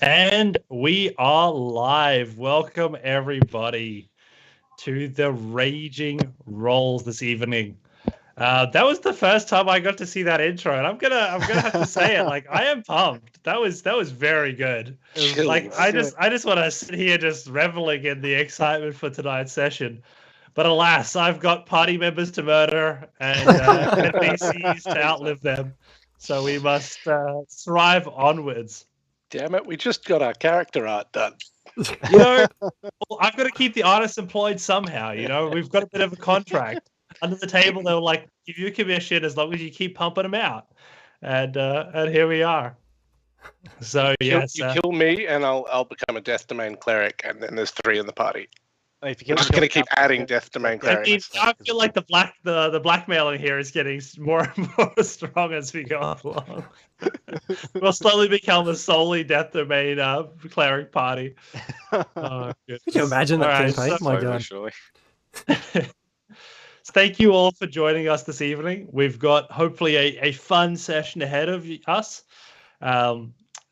And we are live. Welcome everybody to the Raging Rolls this evening. That was the first time I got to see that intro, and I'm gonna have to say it. Like, I am pumped. That was very good. Like, I just want to sit here just reveling in the excitement for tonight's session. But alas, I've got party members to murder and NPCs to outlive them. So we must thrive onwards. Damn it, we just got our character art done. You know, I've got to keep the artists employed somehow. You know, we've got a bit of a contract under the table. They were like, give you a commission as long as you keep pumping them out, and here we are. So you kill me, and I'll become a Death Domain cleric, and then there's 3 in the party. If you I'm just going to keep adding Death Domain clerics. I feel like the blackmailing here is getting more and more strong as we go along. We'll slowly become a solely Death Domain cleric party. Could you imagine that campaign? My God. Thank you all for joining us this evening. We've got hopefully a fun session ahead of us.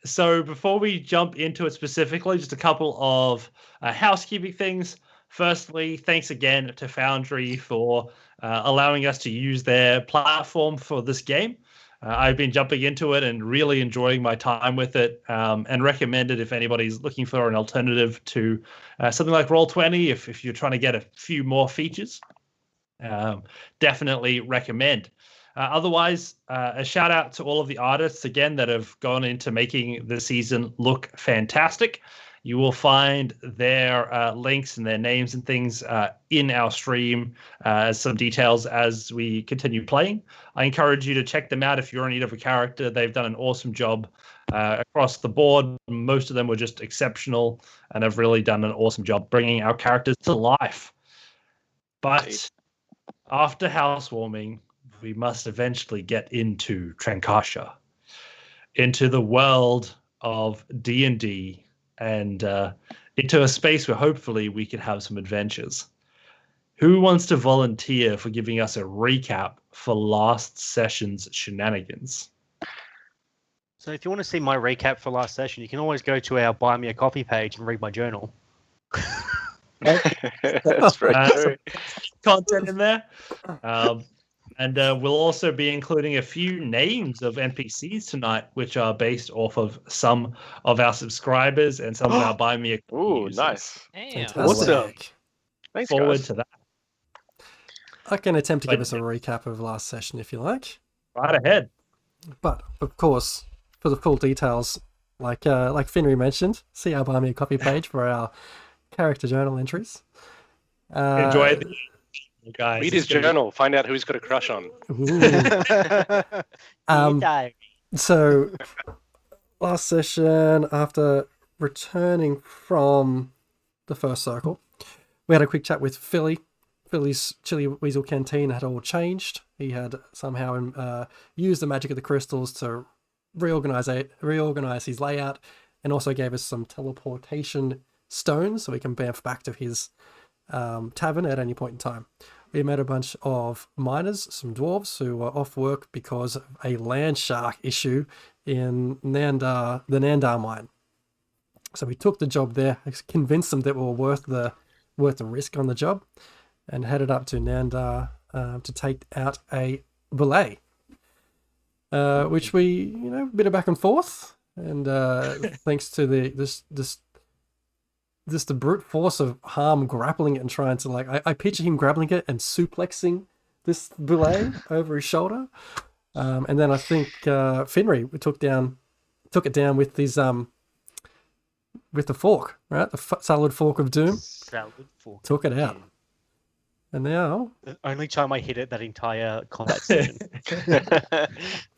So before we jump into it specifically, just a couple of housekeeping things. Firstly, thanks again to Foundry for allowing us to use their platform for this game. I've been jumping into it and really enjoying my time with it, and recommend it if anybody's looking for an alternative to something like Roll20. If you're trying to get a few more features, definitely recommend. Otherwise, a shout out to all of the artists again that have gone into making the season look fantastic. You will find their links and their names and things in our stream as some details as we continue playing. I encourage you to check them out if you're in need of a character. They've done an awesome job across the board. Most of them were just exceptional and have really done an awesome job bringing our characters to life. But after housewarming, we must eventually get into Trankasha, into the world of D&D, and into a space where hopefully we can have some adventures. Who wants to volunteer for giving us a recap for last session's shenanigans? So if you want to see my recap for last session, you can always go to our Buy Me a Coffee page and read my journal. That's very true. Content in there. And we'll also be including a few names of NPCs tonight, which are based off of some of our subscribers and some of our Buy Me a Coffee users. Nice. Awesome. Thanks, Forward guys. to that. I can attempt to give us a recap of last session if you like. Right ahead. But, of course, for the full details, like Finry mentioned, see our Buy Me a Coffee page for our character journal entries. Enjoy the guys. Read his journal. Find out who he's got a crush on. So, last session, after returning from the first circle, we had a quick chat with Philly. Philly's Chili Weasel Canteen had all changed. He had somehow used the magic of the crystals to reorganize his layout, and also gave us some teleportation stones so we can bamf back to his tavern at any point in time. We met a bunch of miners, some dwarves who were off work because of a land shark issue in the Nandar mine. So we took the job there, convinced them that we were worth the risk on the job, and headed up to Nandar to take out a belay, which we, a bit of back and forth, and thanks to the brute force of Harm grappling it and trying to, I picture him grappling it and suplexing this belay over his shoulder. And then I think Finry took it down with his with the fork, right? The salad fork of doom. Salad fork. Took it out. And now The only time I hit it that entire combat session.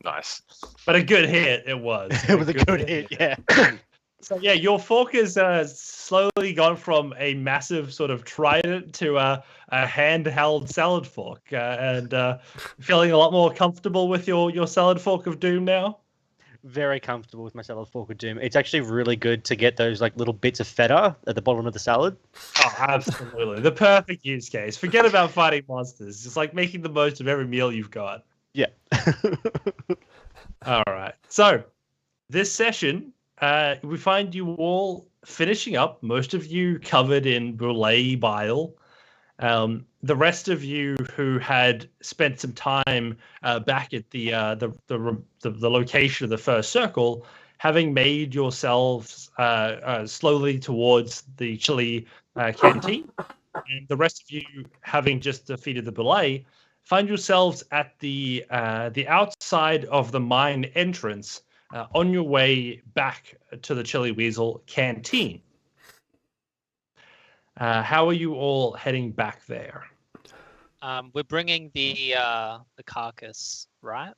Nice. But a good hit it was. It was a good hit, yeah. So yeah, your fork has slowly gone from a massive sort of trident to a handheld salad fork, and feeling a lot more comfortable with your salad fork of doom now. Very comfortable with my salad fork of doom. It's actually really good to get those little bits of feta at the bottom of the salad. Oh, absolutely. The perfect use case. Forget about fighting monsters. It's like making the most of every meal you've got. Yeah. All right. So this session we find you all finishing up. Most of you covered in Boulay bile. The rest of you who had spent some time back at the location of the first circle, having made yourselves slowly towards the chili canteen, and the rest of you having just defeated the Boulay, find yourselves at the outside of the mine entrance, on your way back to the Chili Weasel canteen. How are you all heading back there? We're bringing the carcass, right?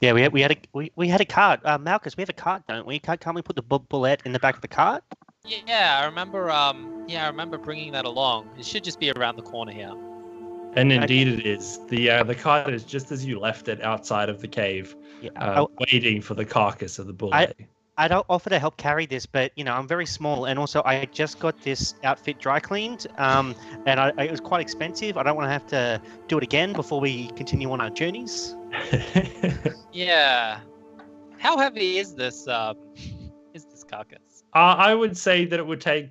Yeah, we had a cart. Malchus, we have a cart, don't we? Can't we put the bullet in the back of the cart? Yeah, I remember. I remember bringing that along. It should just be around the corner here. And indeed, it is. The cart is just as you left it outside of the cave, waiting for the carcass of the bull. I don't offer to help carry this, but I'm very small, and also I just got this outfit dry cleaned, and it was quite expensive. I don't want to have to do it again before we continue on our journeys. Yeah. How heavy is this carcass? I would say that it would take,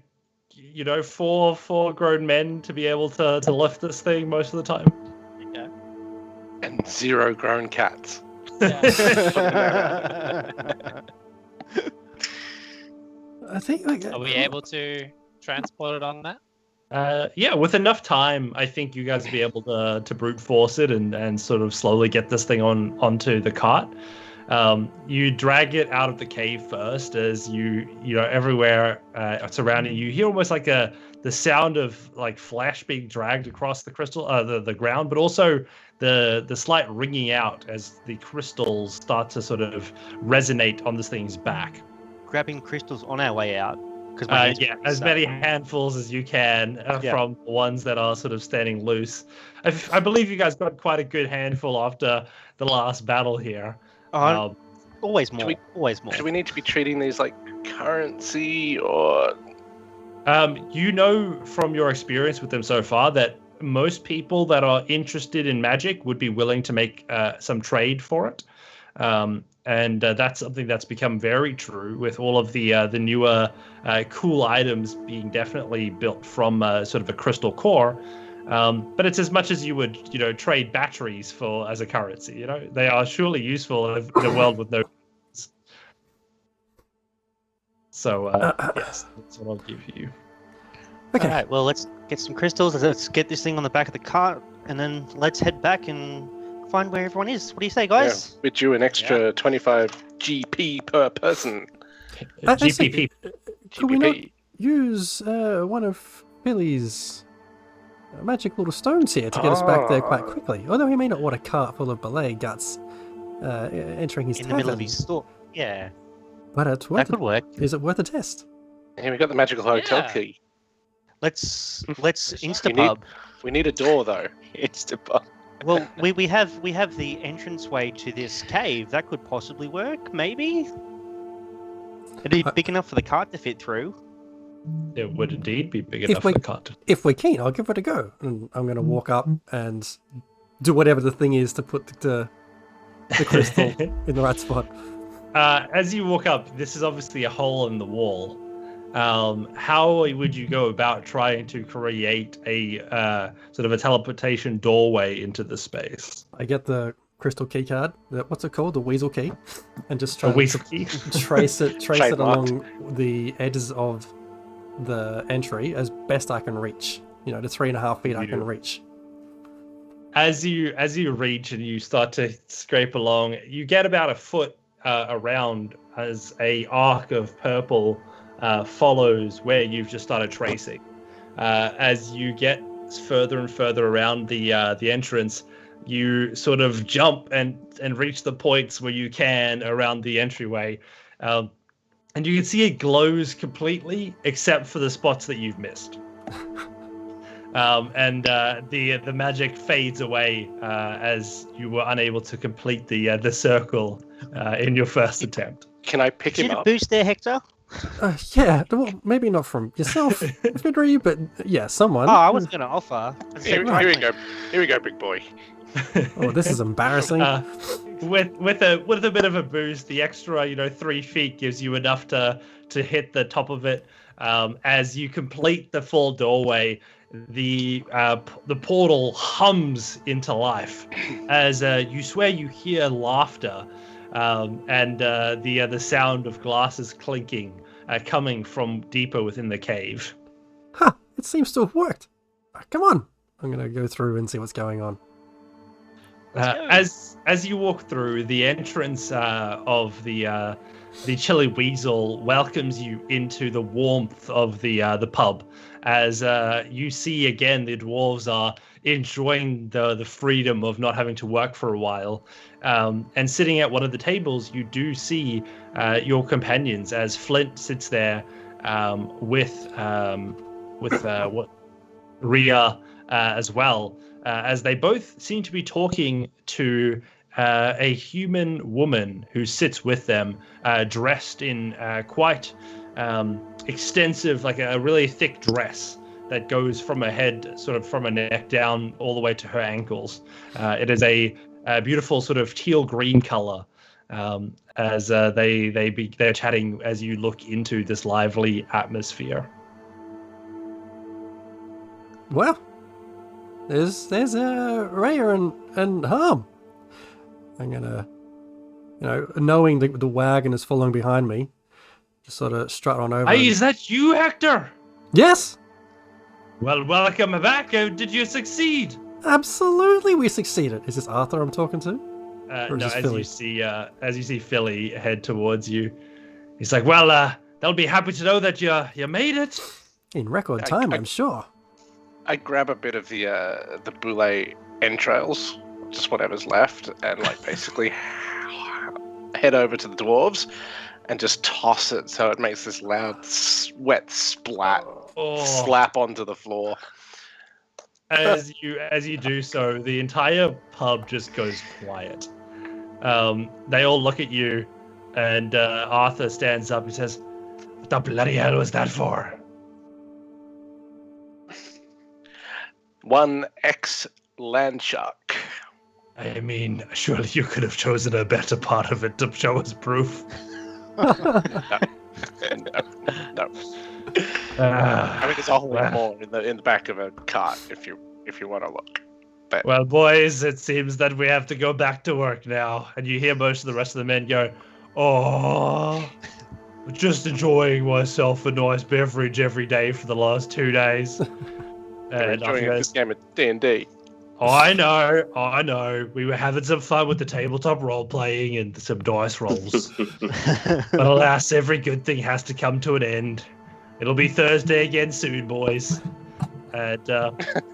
four grown men to be able to lift this thing most of the time. Okay. And 0 grown cats. Yeah. I think. Are we able to transport it on that? Yeah, with enough time, I think you guys will be able to brute force it and sort of slowly get this thing onto the cart. You drag it out of the cave first, as everywhere surrounding you hear almost like the sound of like flesh being dragged across the crystal, the ground, but also the slight ringing out as the crystals start to sort of resonate on this thing's back. Grabbing crystals on our way out. As many handfuls as you can from the ones that are sort of standing loose. I believe you guys got quite a good handful after the last battle here. Always more. Always more. Do we need to be treating these like currency, or? From your experience with them so far that most people that are interested in magic would be willing to make some trade for it. And that's something that's become very true with all of the newer cool items being definitely built from sort of a crystal core. But it's as much as you would, trade batteries for as a currency. They are surely useful in a world with no. So yes, that's what I'll give you. Okay. All right. Well, let's get some crystals. Let's get this thing on the back of the cart, and then let's head back and find where everyone is. What do you say, guys? Yeah, bid you an extra 25 GP per person. GPP. Could we not use one of Billy's magic little stones here to get us back there quite quickly? Although he may not want a cart full of ballet guts entering his in tavern. the middle of his store. Yeah. But it's worth That could work. Is it worth a test? Here we got the magical hotel key. Let's Instapub. We need a door though. Instapub. Well, we have the entranceway to this cave. That could possibly work, maybe. It'd be big enough for the cart to fit through. It would indeed be big enough for the cart. If we're keen, I'll give it a go. And I'm going to walk up and do whatever the thing is to put the crystal in the right spot. As you walk up, this is obviously a hole in the wall. How would you go about trying to create a sort of a teleportation doorway into the space? I get the crystal key card. What's it called? The weasel key, and just try trace it along the edges of the entry as best I can reach. The 3.5 feet I can reach. As you reach and you start to scrape along, you get about a foot around as a arc of purple follows where you've just started tracing. As you get further and further around the entrance, you sort of jump and reach the points where you can around the entryway, and you can see it glows completely except for the spots that you've missed. And the magic fades away as you were unable to complete the circle in your first attempt. Can I pick him Should up? a boost there, Hector? Yeah, well, maybe not from yourself, Fidri, but yeah, someone. Oh, I was going to offer. Here we go, big boy. Oh, this is embarrassing. With a bit of a boost, the extra 3 feet gives you enough to hit the top of it. As you complete the full doorway, the portal hums into life as you swear you hear laughter and the sound of glasses clinking coming from deeper within the cave. Huh, it seems to have worked. Come on. I'm going to go through and see what's going on. As you walk through, the entrance of the Chili Weasel welcomes you into the warmth of the pub. As you see again, the dwarves are enjoying the freedom of not having to work for a while. And sitting at one of the tables, you do see your companions as Flint sits there with Rhea as well. As they both seem to be talking to a human woman who sits with them, dressed in quite extensive, like a really thick dress that goes from her head, sort of from her neck down all the way to her ankles. It is a beautiful sort of teal green color. As they're chatting as you look into this lively atmosphere. Well, there's Rhea and Harm. I'm gonna, knowing the wagon is following behind me, just sort of strut on over. Hey, is that you, Hector? Yes. Well, welcome back. Did you succeed? Absolutely, we succeeded. Is this Arthur I'm talking to? No, as you see Philly head towards you, he's like, "Well, they'll be happy to know that you made it in record time, I'm sure." I grab a bit of the boule entrails, just whatever's left, and basically head over to the dwarves and just toss it so it makes this loud, wet splat slap onto the floor. As you do so, the entire pub just goes quiet. They all look at you, and Arthur stands up and says, "What the bloody hell was that for?" One ex-land shark. I mean, surely you could have chosen a better part of it to show us proof. No. I mean, there's a whole lot more in the back of a cart if you want to look. But... Well, boys, it seems that we have to go back to work now. And you hear most of the rest of the men go, "Oh, just enjoying myself a nice beverage every day for the last 2 days." And enjoying this game of D&D. I know. We were having some fun with the tabletop role-playing and some dice rolls. But alas, every good thing has to come to an end. It'll be Thursday again soon, boys. And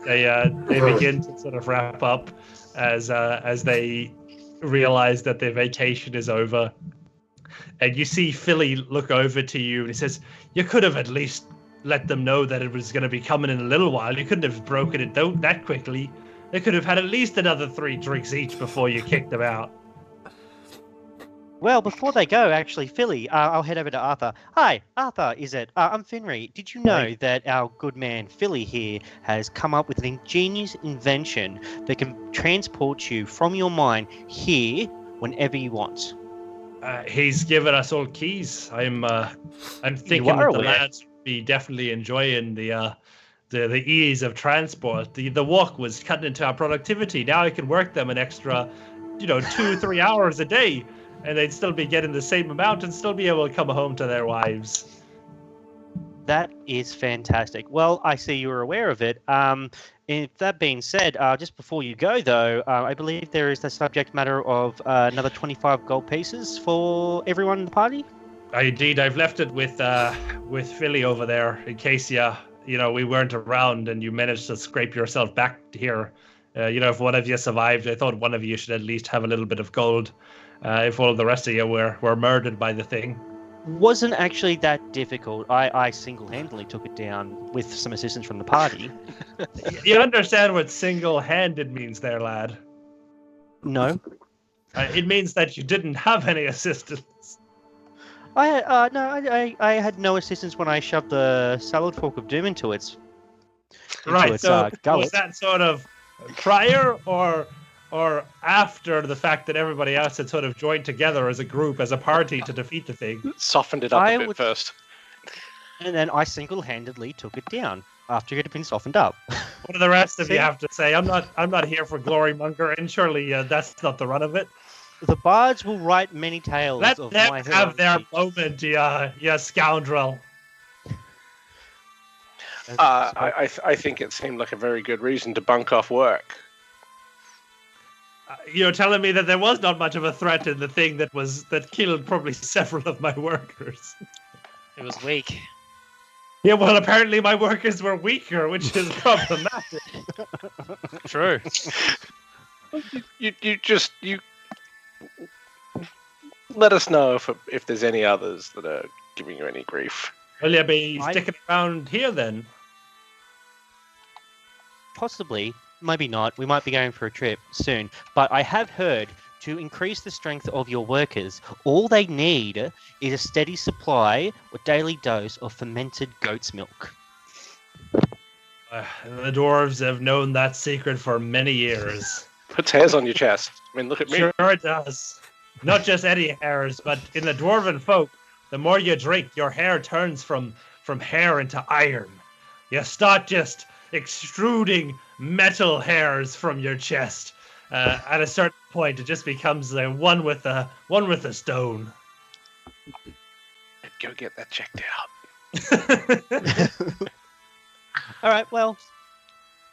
they begin to sort of wrap up as they realize that their vacation is over. And you see Philly look over to you and he says, "You could have at least let them know that it was going to be coming in a little while. You couldn't have broken it that quickly. They could have had at least another 3 drinks each before you kicked them out." Well, before they go, actually, Philly, I'll head over to Arthur. Hi, Arthur, is it? I'm Finry. Did you know that our good man Philly here has come up with an ingenious invention that can transport you from your mind here whenever you want? He's given us all keys. I'm thinking that the lads would be definitely enjoying the ease of transport. The walk was cutting into our productivity. Now I can work them an extra, 2-3 hours a day. And they'd still be getting the same amount and still be able to come home to their wives. That is fantastic. Well, I see you're aware of it. If that being said, just before you go, though, I believe there is the subject matter of another 25 gold pieces for everyone in the party. Indeed, I've left it with Philly over there in case we weren't around and you managed to scrape yourself back here. If one of you survived, I thought one of you should at least have a little bit of gold. If all of the rest of you were murdered by the thing. Wasn't actually that difficult. I single-handedly took it down with some assistance from the party. You understand what single-handed means there, lad? No. It means that you didn't have any assistance. I had no assistance when I shoved the salad fork of doom into its right, so gullet. Was that sort of prior or or after the fact that everybody else had sort of joined together as a group, as a party to defeat the thing? Softened it up a bit first. And then I single-handedly took it down after it had been softened up. What do the rest of See? you have to say? I'm not here for glory monger, and surely that's not the run of it. The bards will write many tales Let of them my have their heroic moment, you scoundrel. feats. I think it seemed like a very good reason to bunk off work. You're telling me that there was not much of a threat in the thing that killed probably several of my workers. It was weak. Yeah, well, apparently my workers were weaker, which is problematic. True. You let us know if there's any others that are giving you any grief. Will you be sticking around here then? Possibly, maybe not. We might be going for a trip soon. But I have heard to increase the strength of your workers, all they need is a steady supply or daily dose of fermented goat's milk. The dwarves have known that secret for many years. Puts hairs on your chest. I mean, look at me. Sure it does. Not just any hairs, but in the dwarven folk, the more you drink, your hair turns from hair into iron. You start just extruding metal hairs from your chest. At a certain point, it just becomes one with a stone. Go get that checked out. All right, well,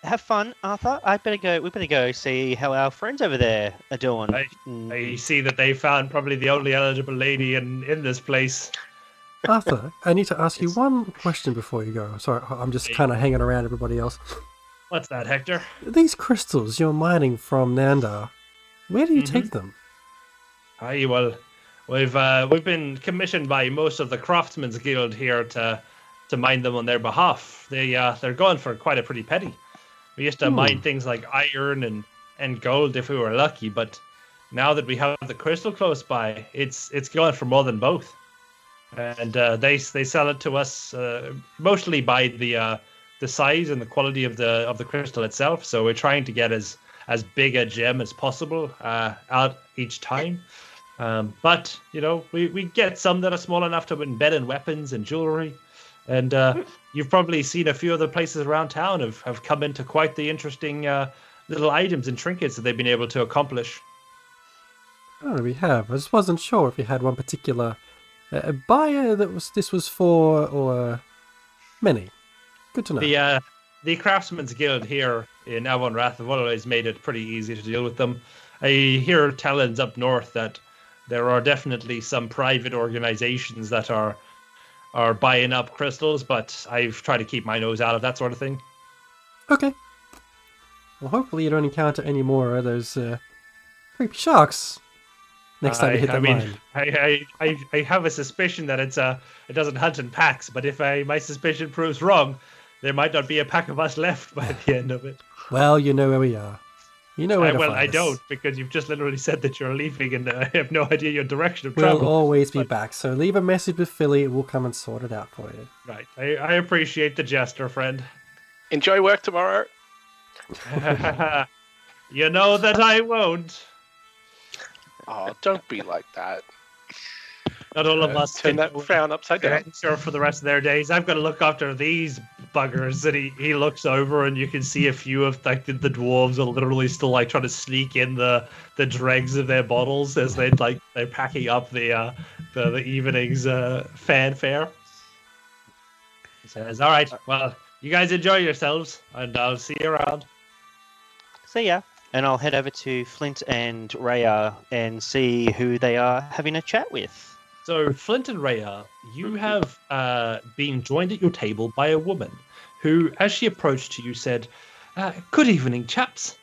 have fun, Arthur. We better go see how our friends over there are doing. I see that they found probably the only eligible lady in this place. Arthur, I need to ask you one question before you go. Sorry, I'm just kind of hanging around everybody else. What's that, Hector? These crystals you're mining from Nandar, where do you take them? Aye, well, we've been commissioned by most of the Craftsmen's Guild here to mine them on their behalf. They're going for quite a pretty penny. We used to mine things like iron and gold if we were lucky, but now that we have the crystal close by, it's going for more than both. And they sell it to us mostly by the size and the quality of the crystal itself. So we're trying to get as big a gem as possible out each time. But we get some that are small enough to embed in weapons and jewelry. And you've probably seen a few other places around town have come into quite the interesting little items and trinkets that they've been able to accomplish. Oh, we have. I just wasn't sure if you had one particular buyer this was for, or many. Good to know. The Craftsmen's Guild here in Avonrath have always made it pretty easy to deal with them. I hear tellings up north that there are definitely some private organizations that are buying up crystals, but I've tried to keep my nose out of that sort of thing. Okay. Well, hopefully you don't encounter any more of those creepy sharks next time you hit the mine. I have a suspicion that it doesn't hunt in packs, but if my suspicion proves wrong, there might not be a pack of us left by the end of it. Well, you know where we are. You know where to find us. I don't, because you've just literally said that you're leaving, and I have no idea your direction of travel. We'll always be back, so leave a message with Philly. We'll come and sort it out for you. Right. I appreciate the gesture, friend. Enjoy work tomorrow. You know that I won't. Oh, don't be like that. Not all of us Turn that frown upside down. Sure, for the rest of their days. I've got to look after these buggers. And he looks over, and you can see a few of the dwarves are literally still trying to sneak in the dregs of their bottles as they're packing up the evening's fanfare. He says, "All right, well, you guys enjoy yourselves, and I'll see you around." See ya. And I'll head over to Flint and Rhea and see who they are having a chat with. So, Flint and Rhea, you have been joined at your table by a woman who, as she approached you, said, "Good evening, chaps.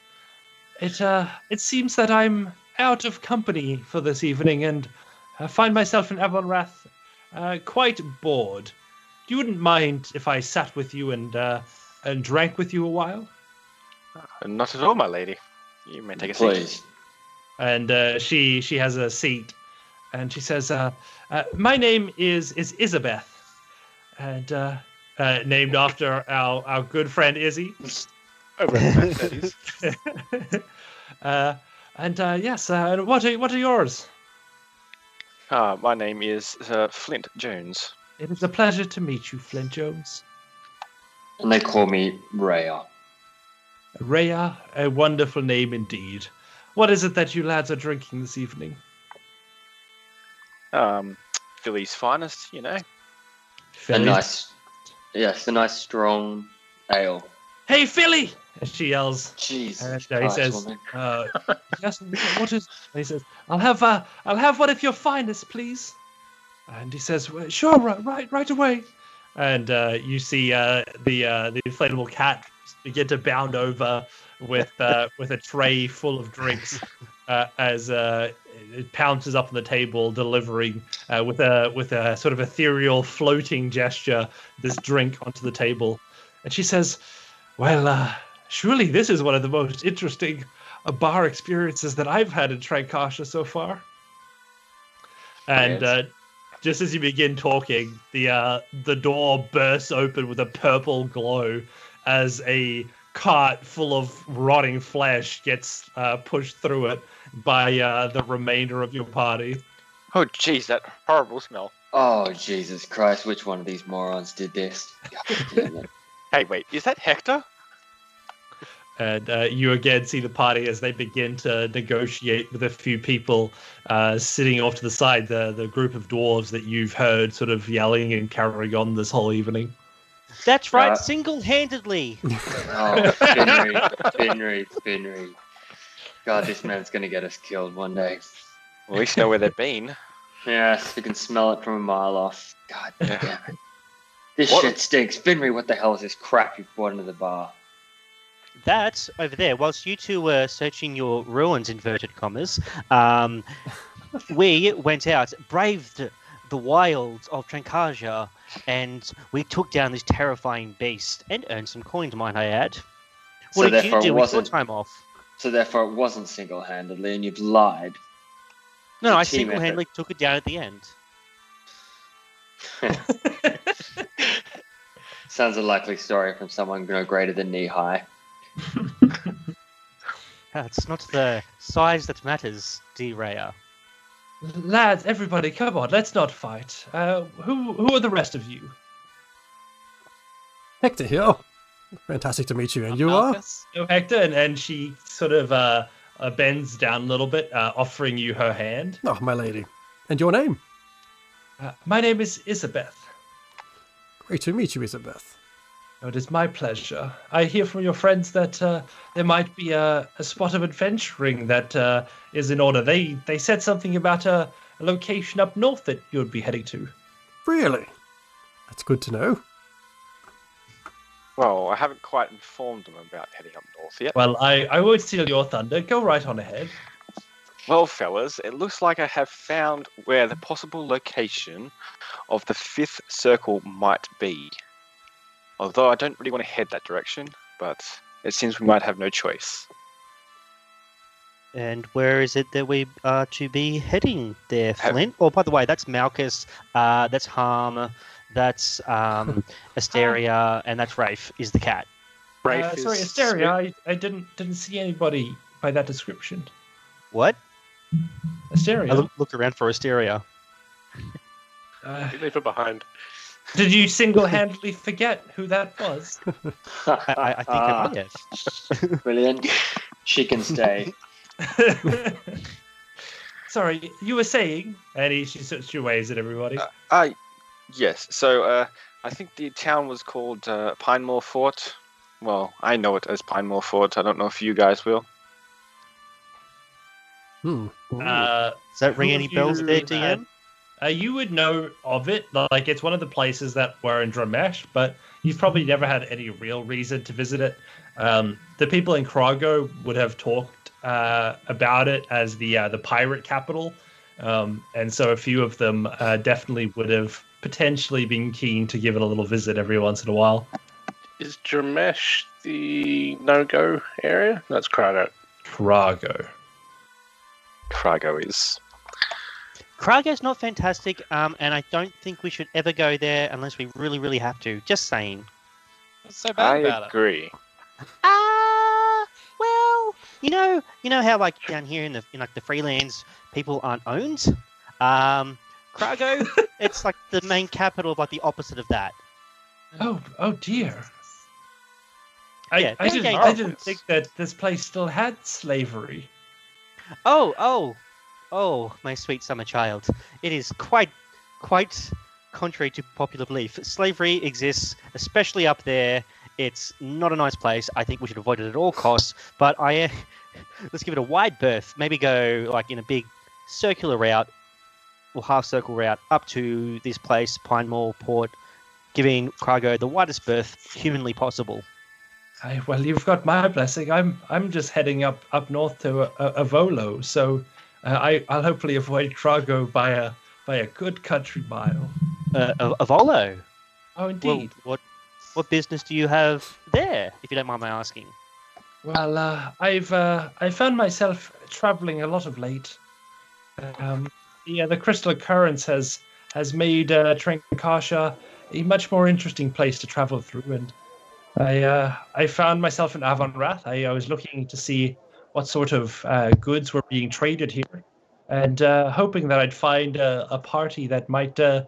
It seems that I'm out of company for this evening, and I find myself in Avonrath quite bored. You wouldn't mind if I sat with you and drank with you a while?" Not at all, my lady. You may take a seat. Please. And she has a seat, and she says, "My name is Isabeth, and named after our good friend Izzy." Yes, what are yours? My name is Flint Jones. It is a pleasure to meet you, Flint Jones. And they call me Rhea. Rhea, a wonderful name indeed. What is it that you lads are drinking this evening? Philly's finest, you know. A nice strong ale. Hey, Philly! As she yells. Jesus And he Christ, says, woman. yes, what is... And he says, I'll have one of your finest, please. And he says, well, sure, right away. And you see the inflatable cat begin to bound over with a tray full of drinks as it pounces up on the table, delivering with a sort of ethereal floating gesture this drink onto the table. And she says, well, surely this is one of the most interesting bar experiences that I've had in Trankasha so far. And just as you begin talking, the door bursts open with a purple glow as a cart full of rotting flesh gets pushed through it by the remainder of your party. Oh, jeez, that horrible smell. Oh, Jesus Christ, which one of these morons did this? God damn it. Hey, wait, is that Hector? And you again see the party as they begin to negotiate with a few people sitting off to the side, the group of dwarves that you've heard sort of yelling and carrying on this whole evening. That's right, single-handedly. Oh, Finry. God, this man's gonna get us killed one day. At least know where they've been. Yes, we can smell it from a mile off. God damn it. This What? shit stinks. Finry, what the hell is this crap you've brought into the bar? That's over there. Whilst you two were searching your ruins, inverted commas, we went out, braved the wilds of Trankaja, and we took down this terrifying beast and earned some coins, might I add. What did you do with your time off? So therefore it wasn't single-handedly, and you've lied. No, It's a I team single-handedly took it down at the end. Sounds a likely story from someone no greater than knee-high. It's not the size that matters, D-Raya. Lads, everybody, come on, let's not fight. Who are the rest of you? Hector here. Oh, fantastic to meet you. And you are? Malchus? So Hector, and she sort of bends down a little bit, offering you her hand. Oh, my lady. And your name? My name is Isabeth. Great to meet you, Isabeth. Oh, it is my pleasure. I hear from your friends that there might be a spot of adventuring that is in order. They said something about a location up north that you would be heading to. Really? That's good to know. Well, I haven't quite informed them about heading up north yet. Well, I won't steal your thunder. Go right on ahead. Well, fellas, it looks like I have found where the possible location of the fifth circle might be. Although I don't really want to head that direction, but it seems we might have no choice. And where is it that we are to be heading there, Flint? Oh, by the way, that's Malchus, that's Harm, that's Asteria, and that's Rafe, is the cat. Rafe Sorry, is Asteria, I didn't see anybody by that description. What? Asteria? I looked around for Asteria. You leave it behind. Did you single-handedly forget who that was? I think I might have. Brilliant. She can stay. Sorry, you were saying? And she waves at everybody. Yes, so I think the town was called Pinemore Fort. Well, I know it as Pinemore Fort. I don't know if you guys will. Hmm. Does that ring any bells there, DM? You would know of it. Like, it's one of the places that were in Dramesh, but you've probably never had any real reason to visit it. The people in Krago would have talked about it as the pirate capital. And so a few of them definitely would have potentially been keen to give it a little visit every once in a while. Is Dramesh the no-go area? That's Krago. Krago. Krago is. Krago's not fantastic, and I don't think we should ever go there unless we really, really have to. Just saying. What's so bad about I agree. Well, You know how like down here in like the Freelands, people aren't owned. Krago, it's like the main capital of like the opposite of that. Oh dear. Yeah, I they're getting didn't conflicts. think that this place still had slavery. Oh, my sweet summer child. It is quite contrary to popular belief. Slavery exists, especially up there. It's not a nice place. I think we should avoid it at all costs. But let's give it a wide berth. Maybe go like in a big circular route or half circle route up to this place, Pine Mall Port, giving Krago the widest berth humanly possible. Well, you've got my blessing. I'm just heading up north to Avolo, so I'll hopefully avoid Krago by a good country mile. Avolo. Oh, indeed. Well, what business do you have there, if you don't mind my asking? Well, I found myself traveling a lot of late. The crystal occurrence has made Trankasha a much more interesting place to travel through, and I found myself in Avonrath. I was looking to see what sort of goods were being traded here, and hoping that I'd find a party that might be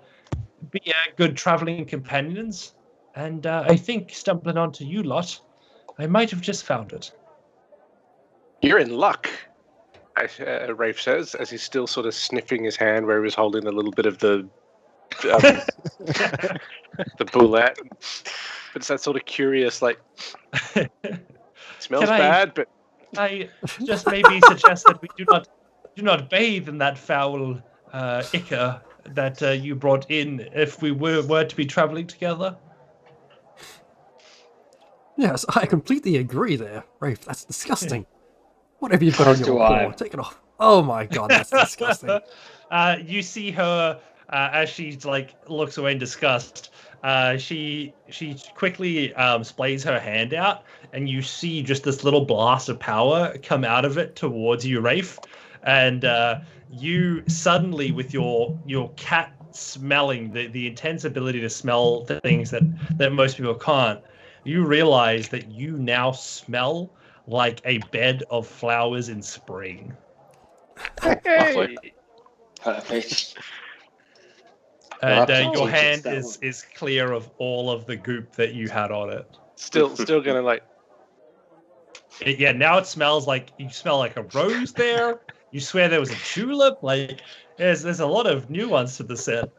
good traveling companions. And I think stumbling onto you lot, I might have just found it. You're in luck, Rafe says, as he's still sort of sniffing his hand where he was holding a little bit of the the bullet. But it's that sort of curious, like, smells bad, but I just maybe suggest that we do not bathe in that foul ichor that you brought in if we were to be traveling together. Yes, I completely agree there, Rafe. That's disgusting. Whatever you've got on your paw, take it off. Oh my god, that's disgusting. You see her as she like looks away in disgust. She quickly splays her hand out, and you see just this little blast of power come out of it towards you, Rafe. And you suddenly, with your cat smelling, the intense ability to smell things that most people can't, you realize that you now smell like a bed of flowers in spring. Lovely. Perfect. And Perhaps your I'll hand just that is clear of all of the goop that you had on it. still gonna like. Yeah, now it smells like you smell like a rose there. You swear there was a tulip. Like there's a lot of nuance to the scent.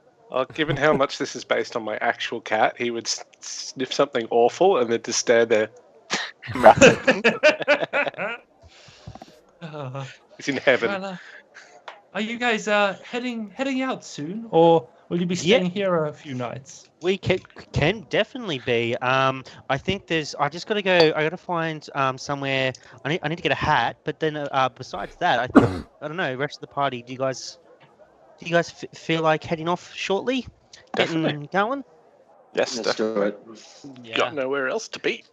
Given how much this is based on my actual cat, he would sniff something awful and then just stare there. He's in heaven. Well, are you guys heading out soon, or will you be staying here a few nights? We can definitely be. I think I just gotta go. I gotta find somewhere. I need to get a hat. But then besides that, I think I don't know. Rest of the party. Do you guys feel like heading off shortly? Definitely. Getting going. Yes, Let's do it. Got nowhere else to be.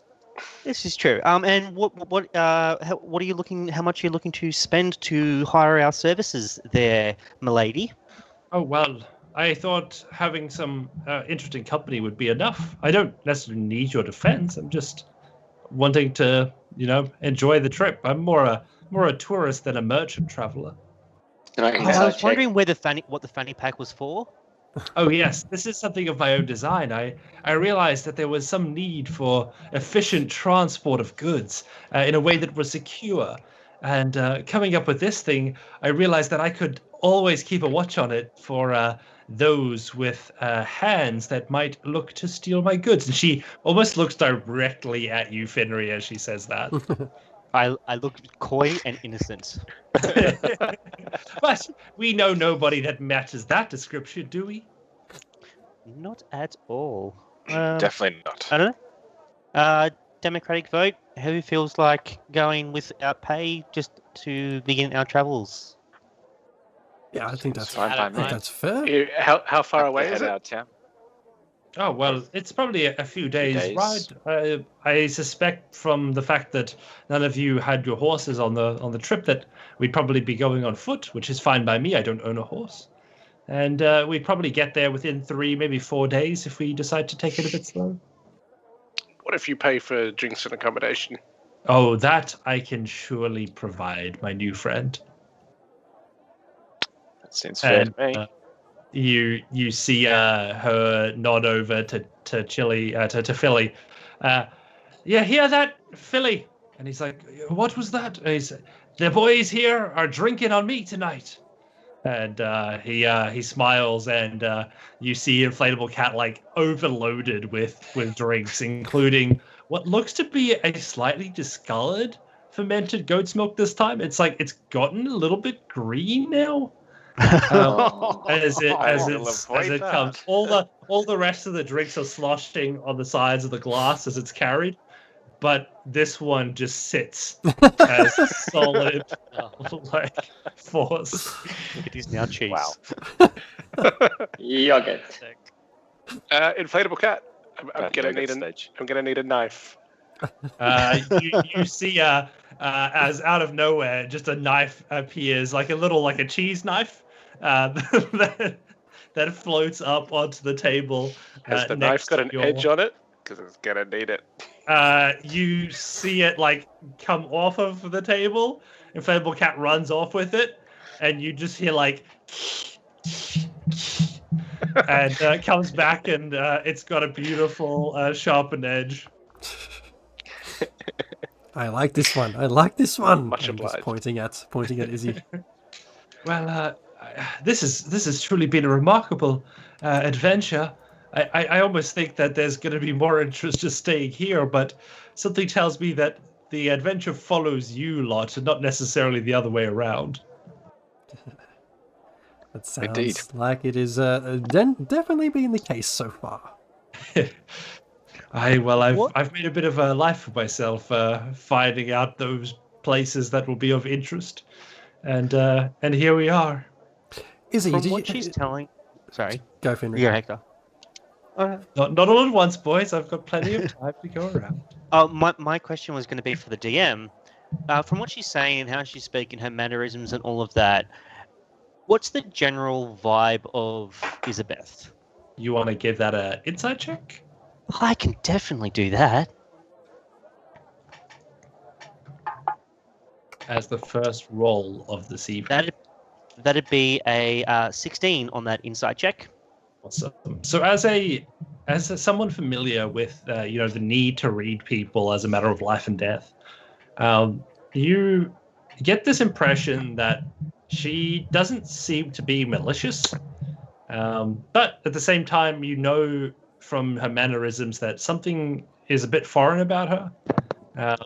This is true. And what are you looking? How much are you looking to spend to hire our services there, milady? Oh well, I thought having some interesting company would be enough. I don't necessarily need your defense. I'm just wanting to, enjoy the trip. I'm more a tourist than a merchant traveler. I was wondering what the fanny pack was for. Oh yes, this is something of my own design. I realized that there was some need for efficient transport of goods in a way that was secure. And coming up with this thing, I realized that I could always keep a watch on it for those with hands that might look to steal my goods. And she almost looks directly at you, Finry, as she says that. I look coy and innocent. But we know nobody that matches that description, do we? Not at all. Definitely not. I don't know. Democratic vote. Who feels like going without pay just to begin our travels? Yeah, I think that's Fine I by think me. that's fair. How far away is Head it? out of town. Oh, well, it's probably a few days, days. ride. I suspect from the fact that none of you had your horses on the trip that we'd probably be going on foot, which is fine by me. I don't own a horse. And we'd probably get there within 3, maybe 4 days if we decide to take it a bit slow. What if you pay for drinks and accommodation? Oh, that I can surely provide, my new friend. That seems fair And to me. you see her nod over to Chili to Philly. Yeah, hear that, Philly? And he's like, what was that? And he's, the boys here are drinking on me tonight. And he smiles, and you see Inflatable Cat like overloaded with drinks, including what looks to be a slightly discolored fermented goat's milk this time. It's like it's gotten a little bit green now. As it comes, all the rest of the drinks are sloshing on the sides of the glass as it's carried, but this one just sits as solid like force. It is now cheese. Wow. Yogurt. Inflatable cat. I'm Bad gonna yogurt need stage. I'm gonna need a knife. You see as out of nowhere just a knife appears, like a cheese knife that floats up onto the table. Has the next knife got to an your- edge on it? Because it's gonna need it. You see it like come off of the table. Inflatable Cat runs off with it, and you just hear like and comes back, and it's got a beautiful sharpened edge. I like this one. I like this one. Much I'm just obliged. pointing at Izzy. Well, this has truly been a remarkable adventure. I almost think that there's going to be more interest just staying here, but something tells me that the adventure follows you lot, and not necessarily the other way around. That sounds Indeed. like it is definitely been the case so far. I've made a bit of a life for myself, finding out those places that will be of interest, and here we are. Izzy, From did what you she's telling... Sorry. go, Finley? Yeah, Hector. Not all at once, boys. I've got plenty of time to go around. My question was going to be for the DM. From what she's saying and how she's speaking, her mannerisms and all of that, what's the general vibe of Isabeth? You want to give that a insight check? I can definitely do that. As the first roll of this evening. That'd be a 16 on that insight check. Awesome. So as someone familiar with the need to read people as a matter of life and death, you get this impression that she doesn't seem to be malicious, but at the same time, you know from her mannerisms that something is a bit foreign about her,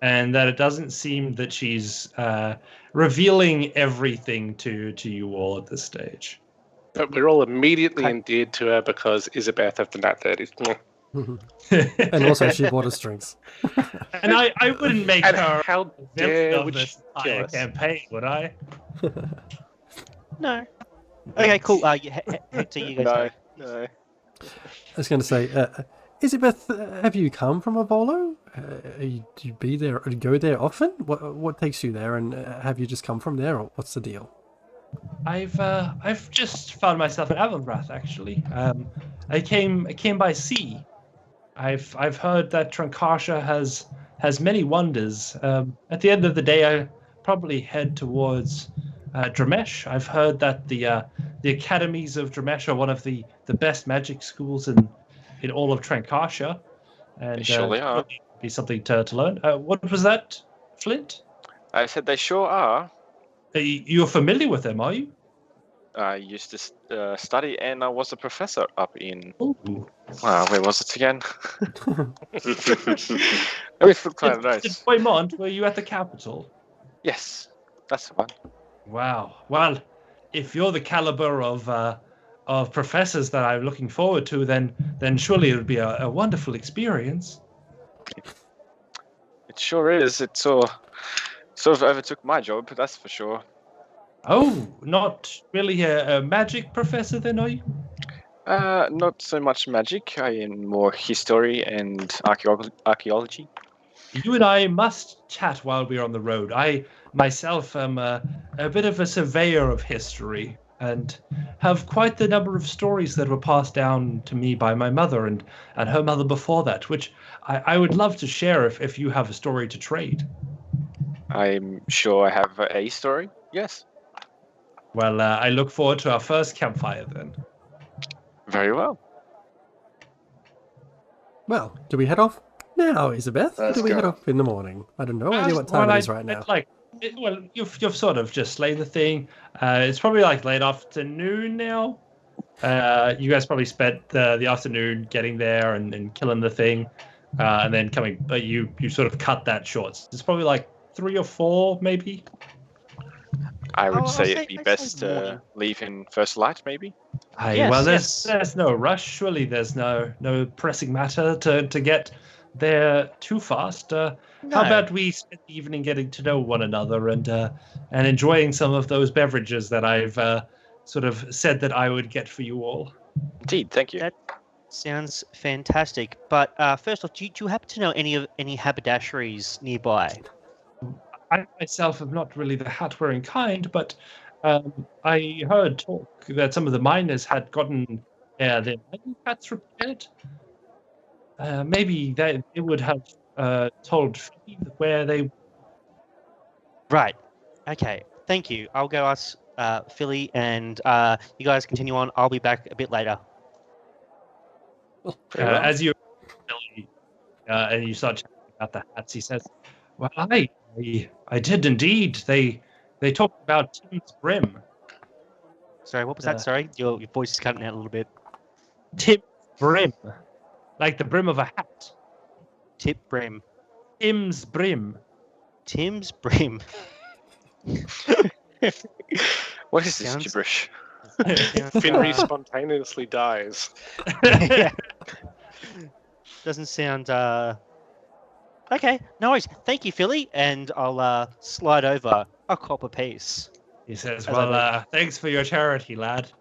and that it doesn't seem that she's revealing everything to you all at this stage. But we're all immediately endeared to her because Isabeth of the Nat 30s. And also, she bought us drinks. And I wouldn't make And her how the villain dare of would this she kill entire us? campaign, would I? No. Okay, cool. Hector, you go. No, first. no. I was going to say, Isabeth, have you come from Avolo? Do you go there often? What takes you there, and have you just come from there, or what's the deal? I've just found myself in Avonbrath, actually. I came by sea. I've heard that Trankarsha has many wonders. At the end of the day, I probably head towards Dramesh. I've heard that the academies of Dramesh are one of the best magic schools in all of Trankarsha, and They surely are. be something to learn. What was that, Flint? I said they sure are. You're familiar with them, are you? I used to study, and I was a professor up in. Ooh. Where was it again? Let me flip kind of Did notes. Waymont, were you at the capital? Yes, that's the one. Wow. Well, if you're the caliber of professors that I'm looking forward to, then surely it would be a wonderful experience. It sure is. It sort of overtook my job, that's for sure. Oh, not really a magic professor then, are you? Not so much magic. I am more history and archaeology. You and I must chat while we're on the road. I myself am a bit of a surveyor of history. and have quite the number of stories that were passed down to me by my mother and her mother before that, which I would love to share if you have a story to trade. I'm sure I have a story. Yes. Well, I look forward to our first campfire then. Very well. Well, do we head off now, Isabeth? Or Let's do we head go. off in the morning? I don't know idea what time it is right now. You've sort of just slayed the thing. It's probably like late afternoon now. You guys probably spent the afternoon getting there and killing the thing, and then coming. But you sort of cut that short. So it's probably like 3 or 4, maybe. I would I'll say say- it'd be I'd best say morning. to leave in first light, maybe. Hey, well, Yes. there's no rush. Surely there's no pressing matter to get there too fast. How No. about we spend the evening getting to know one another and enjoying some of those beverages that I've sort of said that I would get for you all. Indeed, thank you. That sounds fantastic. But first off, do you happen to know any haberdasheries nearby? I myself am not really the hat-wearing kind, but I heard talk that some of the miners had gotten their mining hats repaired. Maybe they would have told Fee where they. Right. Okay. Thank you. I'll go ask Philly, and you guys continue on. I'll be back a bit later. Very well. As you and you start chatting about the hats, he says, "Well, I did indeed. They talked about Tim's brim. Sorry, what was that? Sorry, your voice is cutting out a little bit. Tim's brim, like the brim of a hat. Tip brim. Tim's brim." Tim's brim. What is this Sounds- gibberish? Finry spontaneously dies. Yeah. Doesn't sound okay. No worries. Thank you, Philly, and I'll slide over a copper piece. He says, As I "Well, thanks for your charity, lad."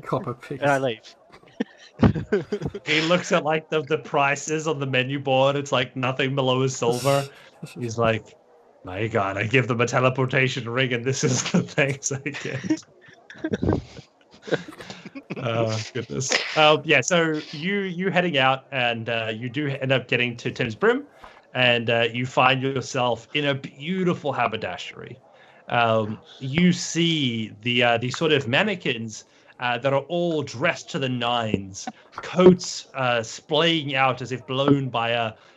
Copper piece. And I leave. He looks at like the prices on the menu board. It's like nothing below a silver. He's like, "My God, I give them a teleportation ring, and this is the things I get." Oh goodness. Yeah. So you heading out, and you do end up getting to Tim's Brim, and you find yourself in a beautiful haberdashery. You see the sort of mannequins that are all dressed to the nines, coats splaying out as if blown by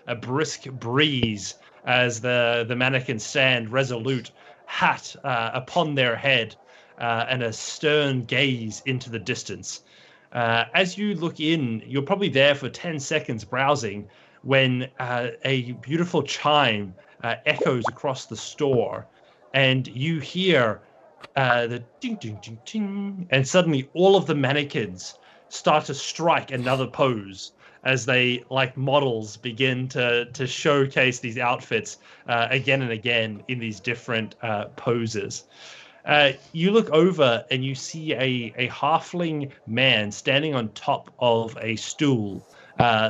a brisk breeze, as the mannequins stand resolute, hat upon their head, and a stern gaze into the distance. As you look in, you're probably there for 10 seconds browsing when a beautiful chime echoes across the store, and you hear the ding, ding, ding, ding, and suddenly all of the mannequins start to strike another pose as they, like models, begin to showcase these outfits again and again in these different poses. You look over and you see a halfling man standing on top of a stool,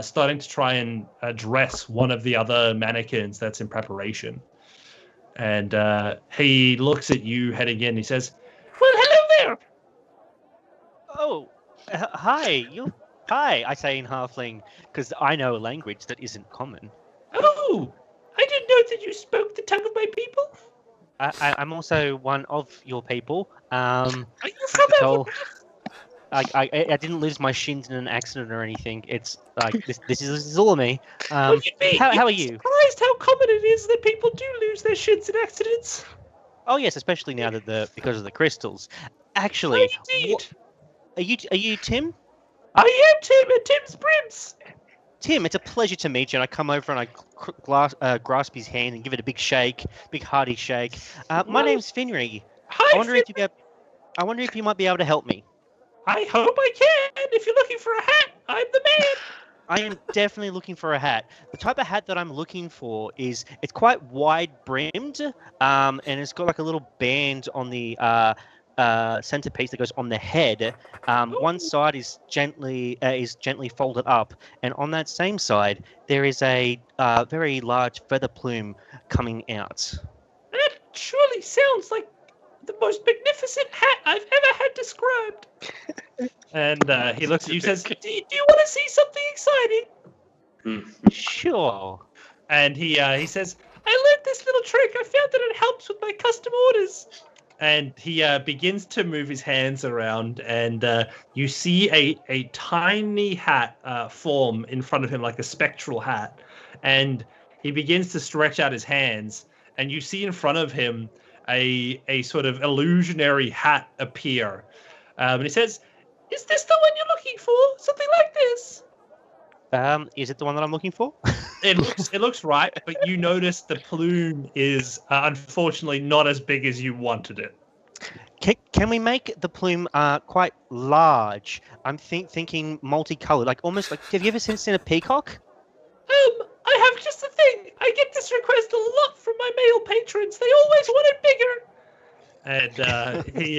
starting to try and address one of the other mannequins that's in preparation. And he looks at you heading in. He says, "Well, hello there." Oh, hi. Hi, I say in halfling, because I know a language that isn't common. "Oh, I didn't know that you spoke the tongue of my people. I'm also one of your people. Are you from So, I didn't lose my shins in an accident or anything. It's like this is all of me. What do you mean? How are You'd be you? surprised how common it is that people do lose their shins in accidents. Oh yes, especially now that because of the crystals. Actually, Indeed. are you Tim? I am Tim at Tim's Brims. Tim, it's a pleasure to meet you. And I come over and I grasp his hand and give it a big shake, big hearty shake. My Well, name's Finry. Hi, I wonder if you might be able to help me. I hope I can. If you're looking for a hat, I'm the man. I am definitely looking for a hat. The type of hat that I'm looking for is it's quite wide brimmed, and it's got like a little band on the centerpiece that goes on the head. One side is gently folded up, and on that same side there is a very large feather plume coming out. That surely sounds like the most magnificent hat I've ever had described. And he looks at you and says, do you want to see something exciting? Sure. And he says, I learned this little trick. I found that it helps with my custom orders. And he begins to move his hands around, and you see a tiny hat form in front of him, like a spectral hat. And he begins to stretch out his hands, and you see in front of him a sort of illusionary hat appear. And he says, is this the one you're looking for? Something like this? Is it the one that I'm looking for? It looks right, but you notice the plume is unfortunately not as big as you wanted it. Can we make the plume quite large? I'm thinking multicolored, like almost like. Have you ever seen a peacock? I have just the thing. I get this request a lot from my male patrons. They always want it bigger.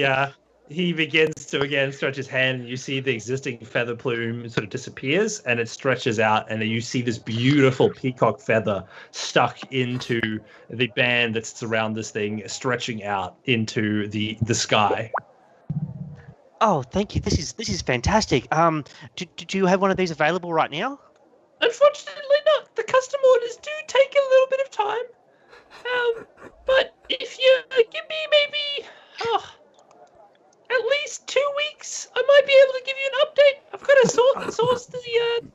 And he begins to again stretch his hand, and you see the existing feather plume sort of disappears, and it stretches out, and you see this beautiful peacock feather stuck into the band that's around this thing, stretching out into the sky. Oh, thank you. This is fantastic. Do you have one of these available right now? Unfortunately not. The custom orders do take a little bit of time. But if you give me maybe at least 2 weeks, I might be able to give you an update. I've got to source the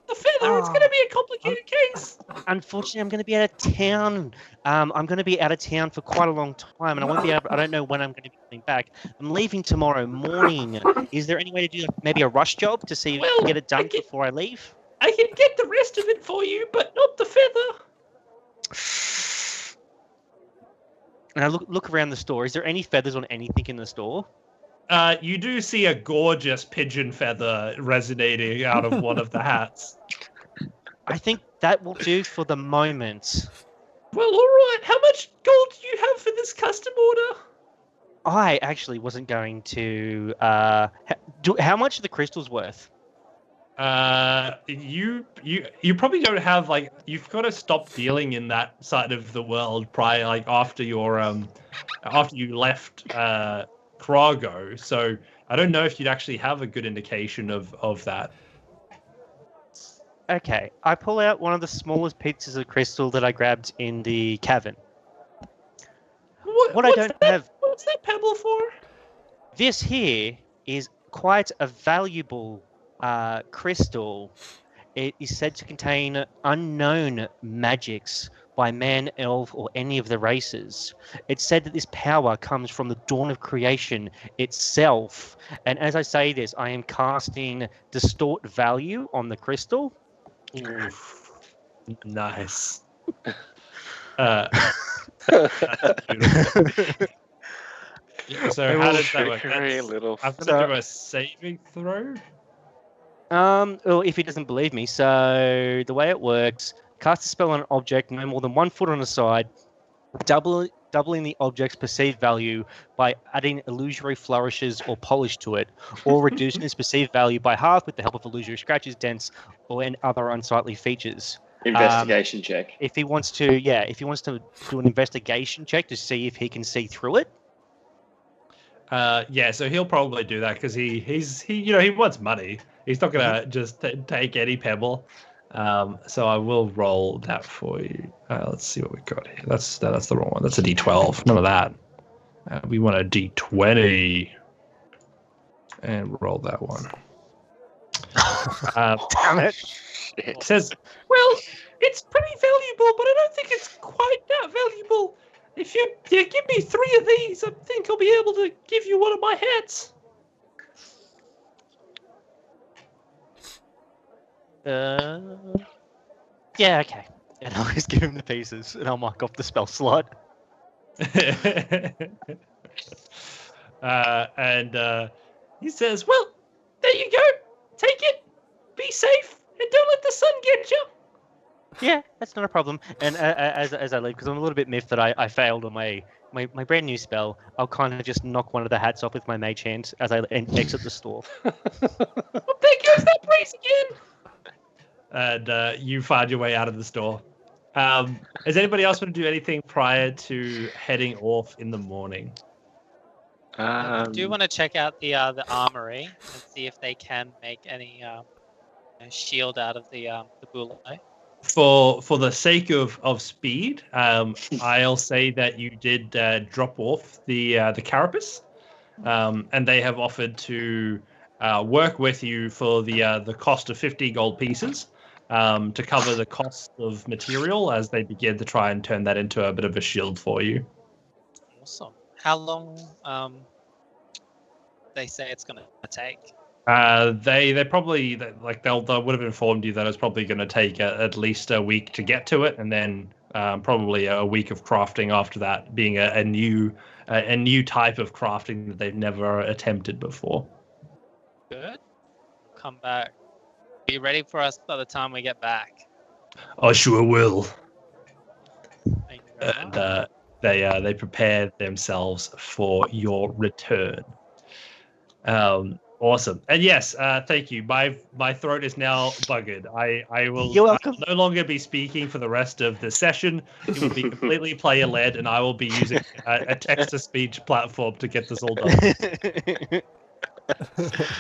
feather. It's going to be a complicated case. Unfortunately, I'm going to be out of town. I'm going to be out of town for quite a long time, and I won't be able. I don't know when I'm going to be coming back. I'm leaving tomorrow morning. Is there any way to do maybe a rush job to see if we can get it done before I leave? I can get the rest of it for you, but not the feather. And I look around the store. Is there any feathers on anything in the store? You do see a gorgeous pigeon feather resonating out of one of the hats. I think that will do for the moment. Well, all right. How much gold do you have for this custom order? I actually wasn't going to. How much are the crystals worth? You probably don't have you've got to stop dealing in that side of the world prior, after your after you left Krago. So I don't know if you'd actually have a good indication of that. Okay, I pull out one of the smallest pieces of crystal that I grabbed in the cavern. What I don't have. What's that pebble for? This here is quite a valuable crystal. It is said to contain unknown magics by man, elf, or any of the races. It's said that this power comes from the dawn of creation itself. And as I say this, I am casting distort value on the crystal. Oof. Nice. So how does that work? I'm going to do a saving throw. Well, if he doesn't believe me, so the way it works, cast a spell on an object no more than 1 foot on a side, doubling the object's perceived value by adding illusory flourishes or polish to it, or reducing its perceived value by half with the help of illusory scratches, dents, or any other unsightly features. Investigation check. If he wants to do an investigation check to see if he can see through it. So he'll probably do that because he wants money. He's not gonna just take any pebble. So I will roll that for you. Let's see what we got here. That's the wrong one. That's a D12. None of that. We want a D20. And roll that one. Damn it. It says, well, it's pretty valuable, but I don't think it's quite that valuable. If you give me 3 of these, I think I'll be able to give you one of my hats. Yeah, okay. And I'll just give him the pieces, and I'll mark off the spell slot. And he says, well, there you go. Take it. Be safe, and don't let the sun get you. Yeah, that's not a problem. And as I leave, because I'm a little bit miffed that I failed on my brand new spell, I'll kind of just knock one of the hats off with my mage hand as I exit the store. Well, there goes that price again. And you find your way out of the store. Does anybody else want to do anything prior to heading off in the morning? I do want to check out the armory and see if they can make any shield out of the bulle. For the sake of speed, I'll say that you did drop off the carapace, and they have offered to work with you for the cost of 50 gold pieces to cover the cost of material as they begin to try and turn that into a bit of a shield for you. Awesome. How long they say it's going to take? They probably they would have informed you that it's probably going to take at least a week to get to it, and then probably a week of crafting after that, being a new type of crafting that they've never attempted before. Good. Come back. Be ready for us by the time we get back. I sure will. Thank you very And much. they prepare themselves for your return. Awesome. And yes, thank you. My throat is now buggered. I will You're welcome. I will no longer be speaking for the rest of the session. It will be completely player led, and I will be using a text to speech platform to get this all done.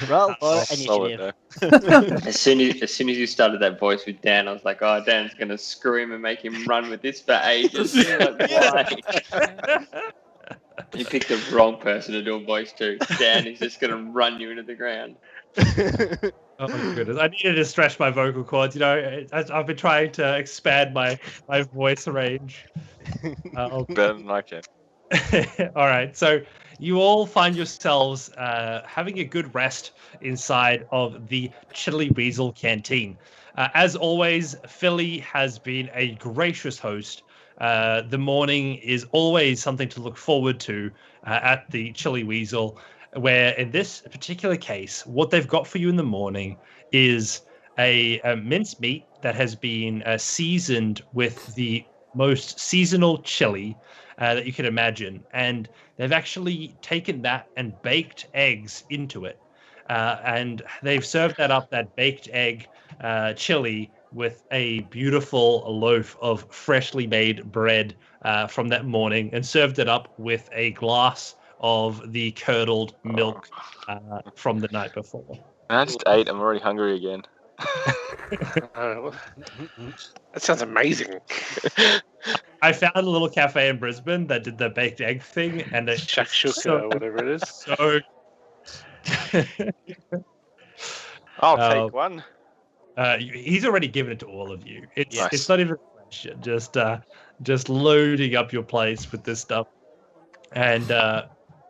Roll for Solid initiative. there. As soon as you started that voice with Dan, I was like, oh, Dan's gonna screw him and make him run with this for ages. Like, why? You picked the wrong person to do a voice to. Dan is just gonna run you into the ground. Oh my goodness! I needed to stretch my vocal cords. You know, I've been trying to expand my voice range. Better than I can. All right, so you all find yourselves having a good rest inside of the Chili Weasel Canteen. As always, Philly has been a gracious host. The morning is always something to look forward to at the Chili Weasel, where in this particular case, what they've got for you in the morning is a minced meat that has been seasoned with the most seasonal chili that you can imagine. And they've actually taken that and baked eggs into it. And they've served that baked egg chili with a beautiful loaf of freshly made bread from that morning, and served it up with a glass of the curdled milk from the night before. I just ate. I'm already hungry again. Oh, that sounds amazing. I found a little cafe in Brisbane that did the baked egg thing, and it's Shakshuka or whatever it is. so. I'll take one. He's already given it to all of you. It's Nice. it's not even a question. Just loading up your place with this stuff, and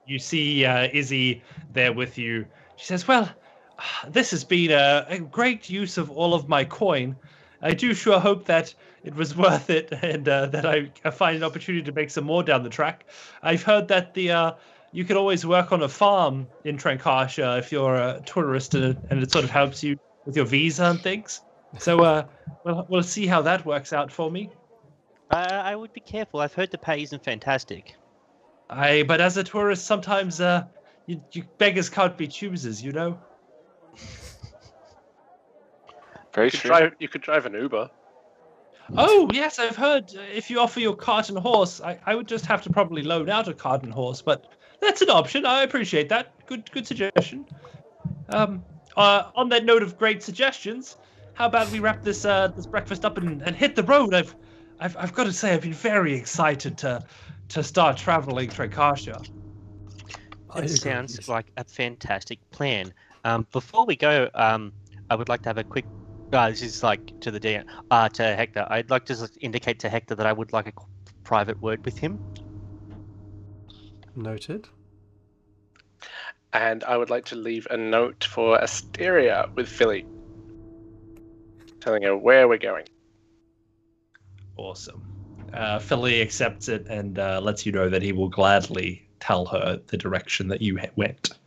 you see Izzy there with you. She says, "Well, this has been a great use of all of my coin. I do sure hope that it was worth it, and that I find an opportunity to make some more down the track. I've heard that you can always work on a farm in Trancasia if you're a tourist, and it sort of helps you with your visa and things. So we'll see how that works out for me. I would be careful. I've heard the pay isn't fantastic. But as a tourist, sometimes you beggars can't be choosers, you know." Very true. You could drive an Uber. Oh, yes, I've heard if you offer your cart and horse, I would just have to probably loan out a cart and horse, but that's an option. I appreciate that. Good suggestion. On that note of great suggestions, how about we wrap this breakfast up and hit the road? I've got to say, I've been very excited to start traveling Trancasia. It sounds like a fantastic plan. Before we go, I would like to have a quick. This is like to the DM, to Hector. I'd like to just indicate to Hector that I would like a private word with him. Noted. And I would like to leave a note for Asteria with Philly, telling her where we're going. Awesome. Philly accepts it and lets you know that he will gladly tell her the direction that you went.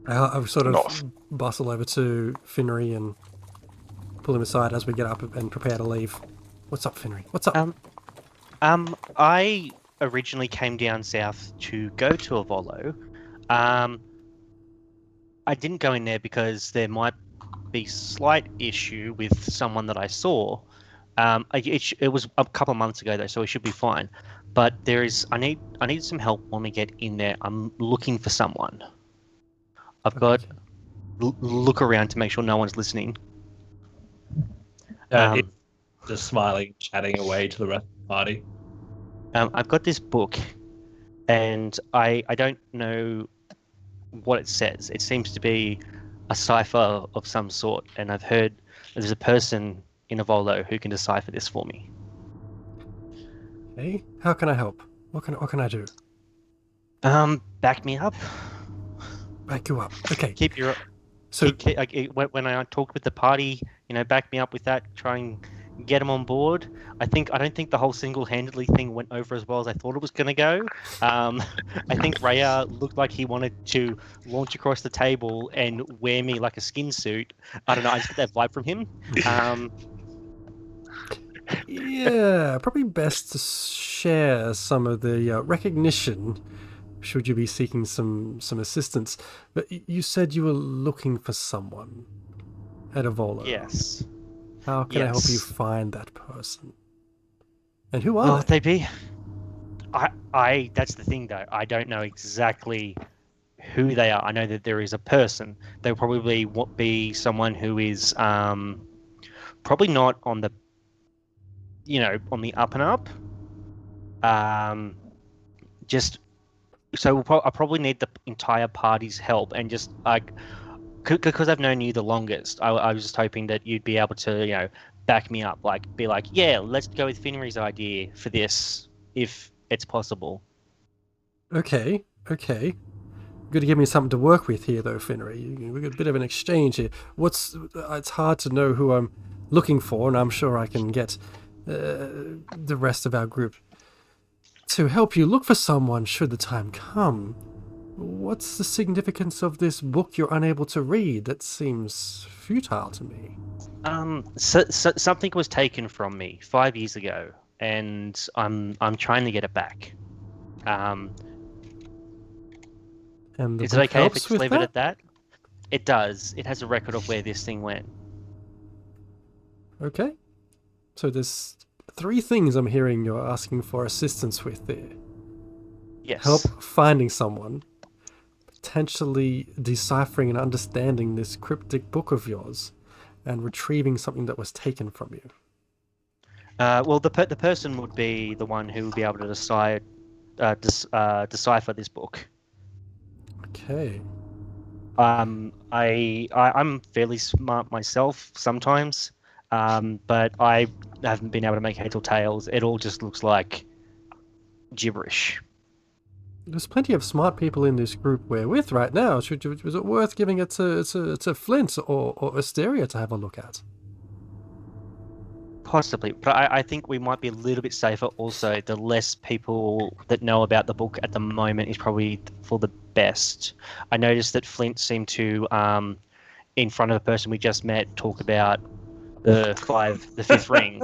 I sort of North. bustle over to Finnery and pull him aside as we get up and prepare to leave. What's up, Finnery? What's up? I originally came down south to go to Avolo. I didn't go in there because there might be slight issue with someone that I saw. It was a couple of months ago though, so we should be fine. but I need some help when we get in there. I'm looking for someone. I've got look around to make sure no one's listening. It's just smiling, chatting away to the rest of the party. I've got this book, and I don't know what it says. It seems to be a cipher of some sort, and I've heard there's a person in Avolo who can decipher this for me. Hey, how can I help? What can I do? Back me up. Back you up. Okay. Keep your. So When I talk with the party, back me up with that. Try and get them on board. I don't think the whole single-handedly thing went over as well as I thought it was going to go. I think Raya looked like he wanted to launch across the table and wear me like a skin suit. I don't know. I just get that vibe from him. yeah, probably best to share some of the recognition. Should you be seeking some assistance? But you said you were looking for someone at Avolo. Yes. How can I help you find that person? And who Oh, are they? they be? I. That's the thing, though. I don't know exactly who they are. I know that there is a person. They'll probably be someone who is probably not on the, on the up and up. Just so I probably need the entire party's help, and just because I've known you the longest, I was just hoping that you'd be able to, back me up, be like, yeah, let's go with Finry's idea for this, if it's possible. Okay. Good to give me something to work with here, though, Finry. We got a bit of an exchange here. It's hard to know who I'm looking for, and I'm sure I can get the rest of our group to help you look for someone should the time come. What's the significance of this book you're unable to read? That seems futile to me. So something was taken from me 5 years ago, and I'm trying to get it back. And is it okay if I just leave it at that? It does. It has a record of where this thing went. Okay. So there's 3 things I'm hearing you're asking for assistance with there. Yes. Help finding someone, potentially deciphering and understanding this cryptic book of yours, and retrieving something that was taken from you. Well, the person would be the one who would be able to decipher this book. Okay. I'm fairly smart myself sometimes, but I haven't been able to make heads or tails. It all just looks like gibberish. There's plenty of smart people in this group we're with right now. Was it worth giving it to Flint or Asteria to have a look at? Possibly, but I think we might be a little bit safer also. The less people that know about the book at the moment is probably for the best. I noticed that Flint seemed to, in front of the person we just met, talk about the fifth ring.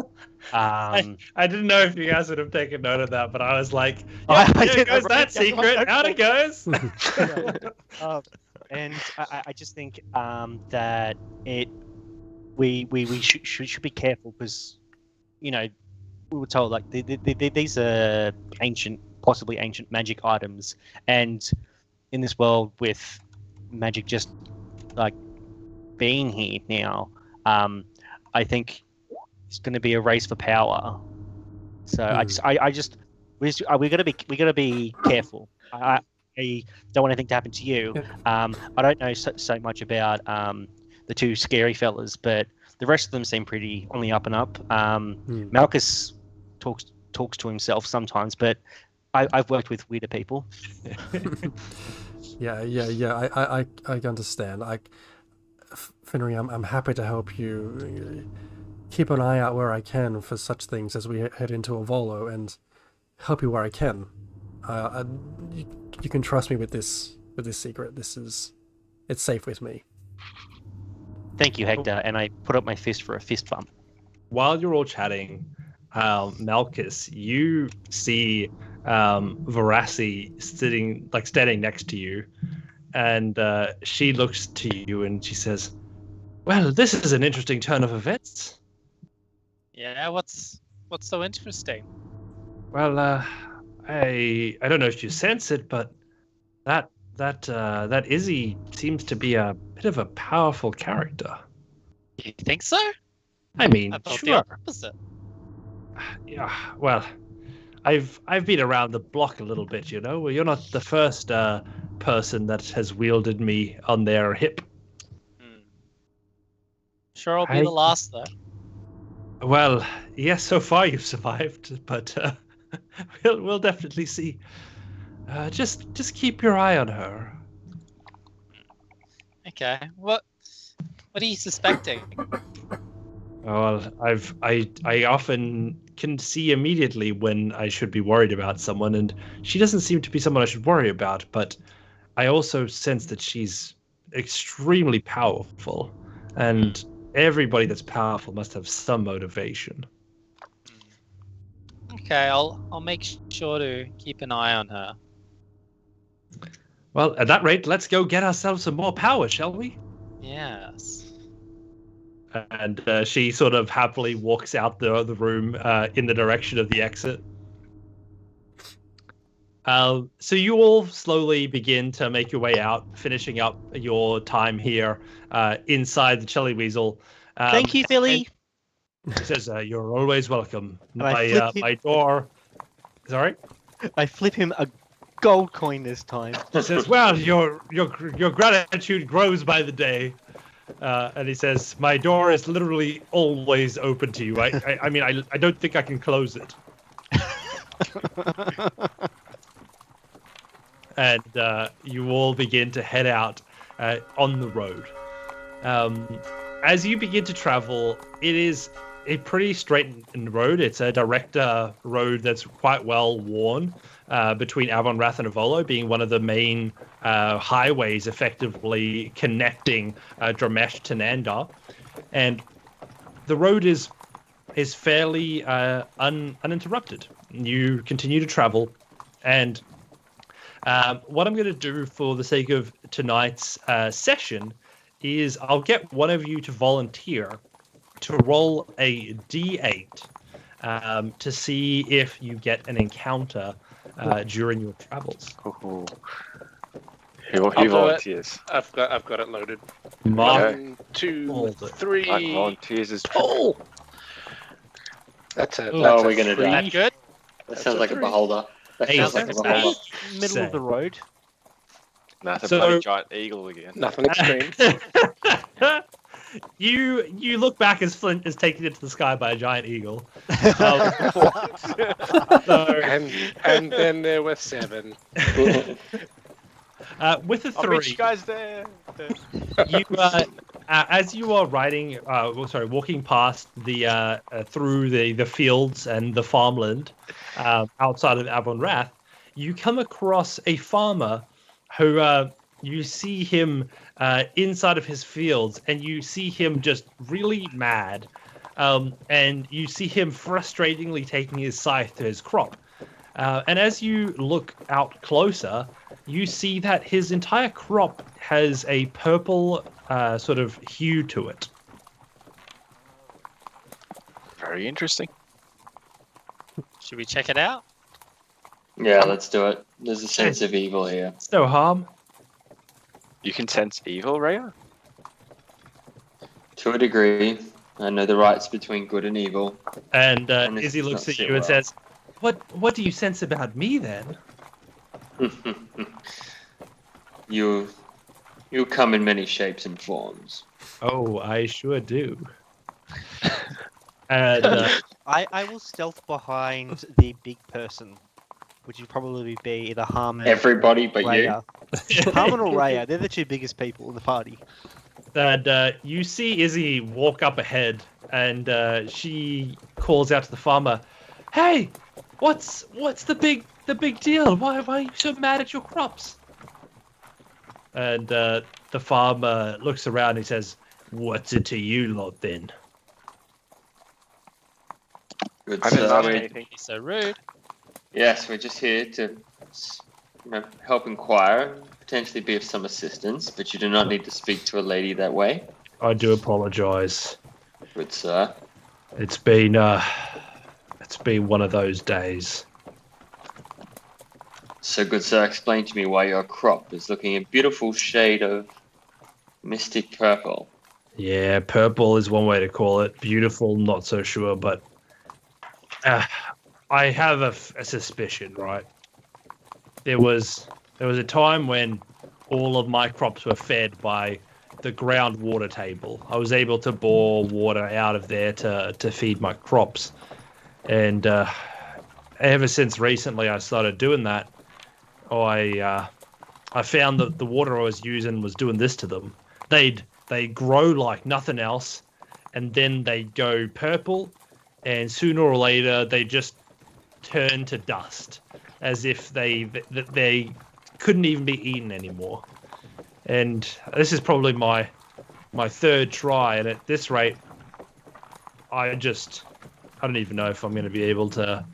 I didn't know if you guys would have taken note of that, but I was like, here goes that secret, out it goes. And I just think that we should be careful, because we were told like these are possibly ancient magic items, and in this world with magic just like being here now, I think it's going to be a race for power. So we gotta be careful. I don't want anything to happen to you. I don't know so much about the 2 scary fellas, but the rest of them seem pretty on the up and up. Malchus talks to himself sometimes, but I've worked with weirder people. Yeah. I understand. Finry, I'm happy to help you. Keep an eye out where I can for such things as we head into Avolo, and help you where I can. You can trust me with this secret. It's safe with me. Thank you, Hector. And I put up my fist for a fist bump. While you're all chatting, Malchus, you see Verassi standing next to you, and she looks to you and she says, "Well, this is an interesting turn of events." Yeah, what's so interesting? Well, I don't know if you sense it, but that Izzy seems to be a bit of a powerful character. You think so? I mean, I thought sure. the opposite. Yeah, well, I've been around the block a little bit, you know. Well, you're not the first person that has wielded me on their hip. Sure, I'll be the last though. Well, yes, so far you've survived, but we'll definitely see. Just keep your eye on her. Okay. What are you suspecting? Well, I often can see immediately when I should be worried about someone, and she doesn't seem to be someone I should worry about. But I also sense that she's extremely powerful, and everybody that's powerful must have some motivation. Okay, I'll make sure to keep an eye on her. Well, at that rate, let's go get ourselves some more power, shall we? Yes. And she sort of happily walks out the room in the direction of the exit. So you all slowly begin to make your way out, finishing up your time here inside the Chili Weasel. Thank you, Philly. He says, "You're always welcome." I My door. Sorry. I flip him a gold coin this time. He says, "Well, your gratitude grows by the day." And he says, "My door is literally always open to you. I mean, I don't think I can close it." And you all begin to head out on the road. As you begin to travel, it is a pretty straightened road. It's a direct road that's quite well worn between Avonrath and Avolo, being one of the main highways effectively connecting Dramesh to Nandar. And the road is fairly uninterrupted. You continue to travel, and what I'm going to do for the sake of tonight's session is I'll get one of you to volunteer to roll a d8 to see if you get an encounter during your travels. Ooh. Who volunteers? I've got it loaded. Mark, 1, 2, hold it. 3. Mark volunteers as Oh! That's a. Oh, That's we're a gonna three. die. That good? That sounds like a beholder. That Hey, sounds like a that's beholder. Middle of the road. That's a So- bloody giant eagle again. Nothing extreme. You look back as Flint is taken into the sky by a giant eagle. So, and then there were 7. with a I'll meet you 3, guys there. you as you are riding, walking past the through the fields and the farmland outside of Avonrath, you come across a farmer who you see him inside of his fields, and you see him just really mad, and you see him frustratingly taking his scythe to his crop. And as you look out closer, you see that his entire crop has a purple sort of hue to it. Very interesting. Should we check it out? Yeah, let's do it. There's a sense of evil here. It's no harm. You can sense evil, Rhea? To a degree. I know the rights between good and evil. And And this Izzy does looks not at sit you and well. says, "What do you sense about me then?" You come in many shapes and forms. Oh, I sure do. And I will stealth behind the big person, which would probably be either Harmon Everybody but you. Raya. Harmon or Raya, they're the two biggest people in the party. and you see Izzy walk up ahead, and she calls out to the farmer, "Hey, what's the big deal? Why are you so mad at your crops?" And the farmer looks around and he says, "What's it to you lot then?" Good I didn't sir. ask We- anything. He's so rude. Yes, we're just here to help inquire, potentially be of some assistance, but you do not need to speak to a lady that way. I do apologize. Good sir. It's been one of those days. So good sir, explain to me why your crop is looking a beautiful shade of mystic purple. Yeah, purple is one way to call it. Beautiful, not so sure, but I have a suspicion, right? There was a time when all of my crops were fed by the groundwater table. I was able to bore water out of there to feed my crops, and ever since recently I started doing that, I found that the water I was using was doing this to them. They grow like nothing else, and then they go purple, and sooner or later they just turn to dust, as if they couldn't even be eaten anymore. And this is probably my third try, and at this rate, I don't even know if I'm going to be able to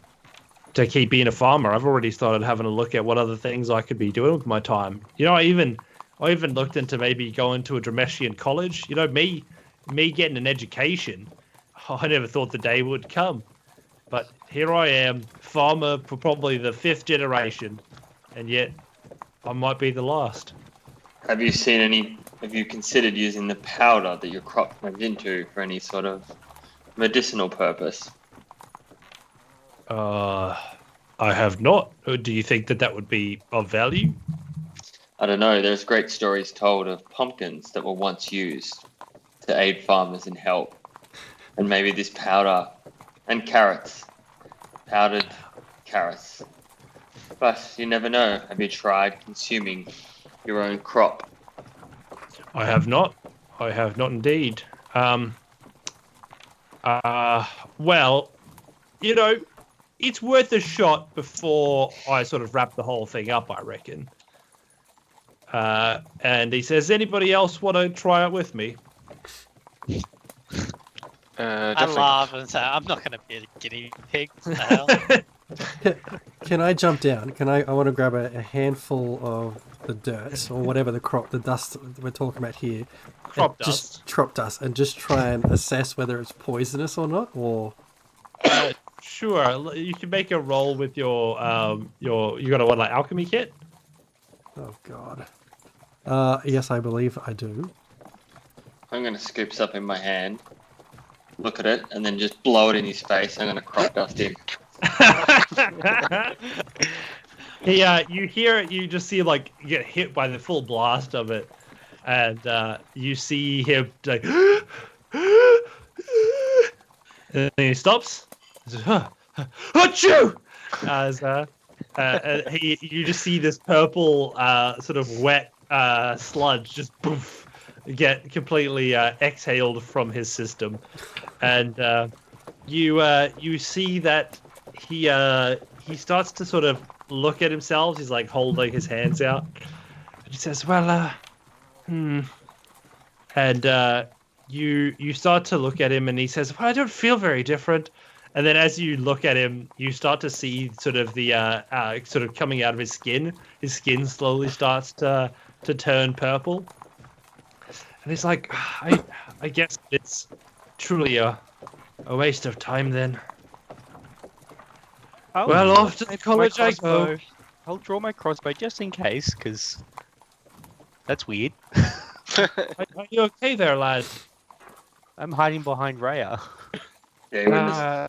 keep being a farmer. I've already started having a look at what other things I could be doing with my time. You know, I even looked into maybe going to a Drameshian college. You know, me getting an education, I never thought the day would come. But here I am, farmer for probably the 5th generation, and yet I might be the last. Have you considered using the powder that your crop went into for any sort of medicinal purpose? I have not. Do you think that would be of value? I don't know. There's great stories told of pumpkins that were once used to aid farmers in help. And maybe this powder and carrots. Powdered carrots. But you never know. Have you tried consuming your own crop? I have not. I have not indeed. Well, you know, it's worth a shot before I sort of wrap the whole thing up, I reckon. And he says, anybody else want to try it with me? I laugh and say, I'm not going to be a guinea pig. What the hell? Can I jump down? I want to grab a handful of the dirt or whatever the dust we're talking about here. Crop dust. Crop dust, and just try and assess whether it's poisonous or not, or... Sure, you can make a roll with you got a what, like alchemy kit? Oh god. Yes, I believe I do. I'm going to scoop some in my hand, look at it, and then just blow it in his face. I'm going to crop dust him. Yeah, you hear it, you just see like you get hit by the full blast of it, and you see him like and then he stops. Achoo! As you just see this purple sort of wet sludge just poof, get completely exhaled from his system, and you see that he starts to sort of look at himself. He's like holding his hands out, and he says, "Well, and you start to look at him, and he says, "Well, I don't feel very different." And then as you look at him, you start to see sort of the sort of coming out of his skin. His skin slowly starts to turn purple, and he's like, "I guess it's truly a waste of time then." Well, off to college I go. I'll draw my crossbow just in case, because that's weird. Are you okay there, lad? I'm hiding behind Rhea. Yeah,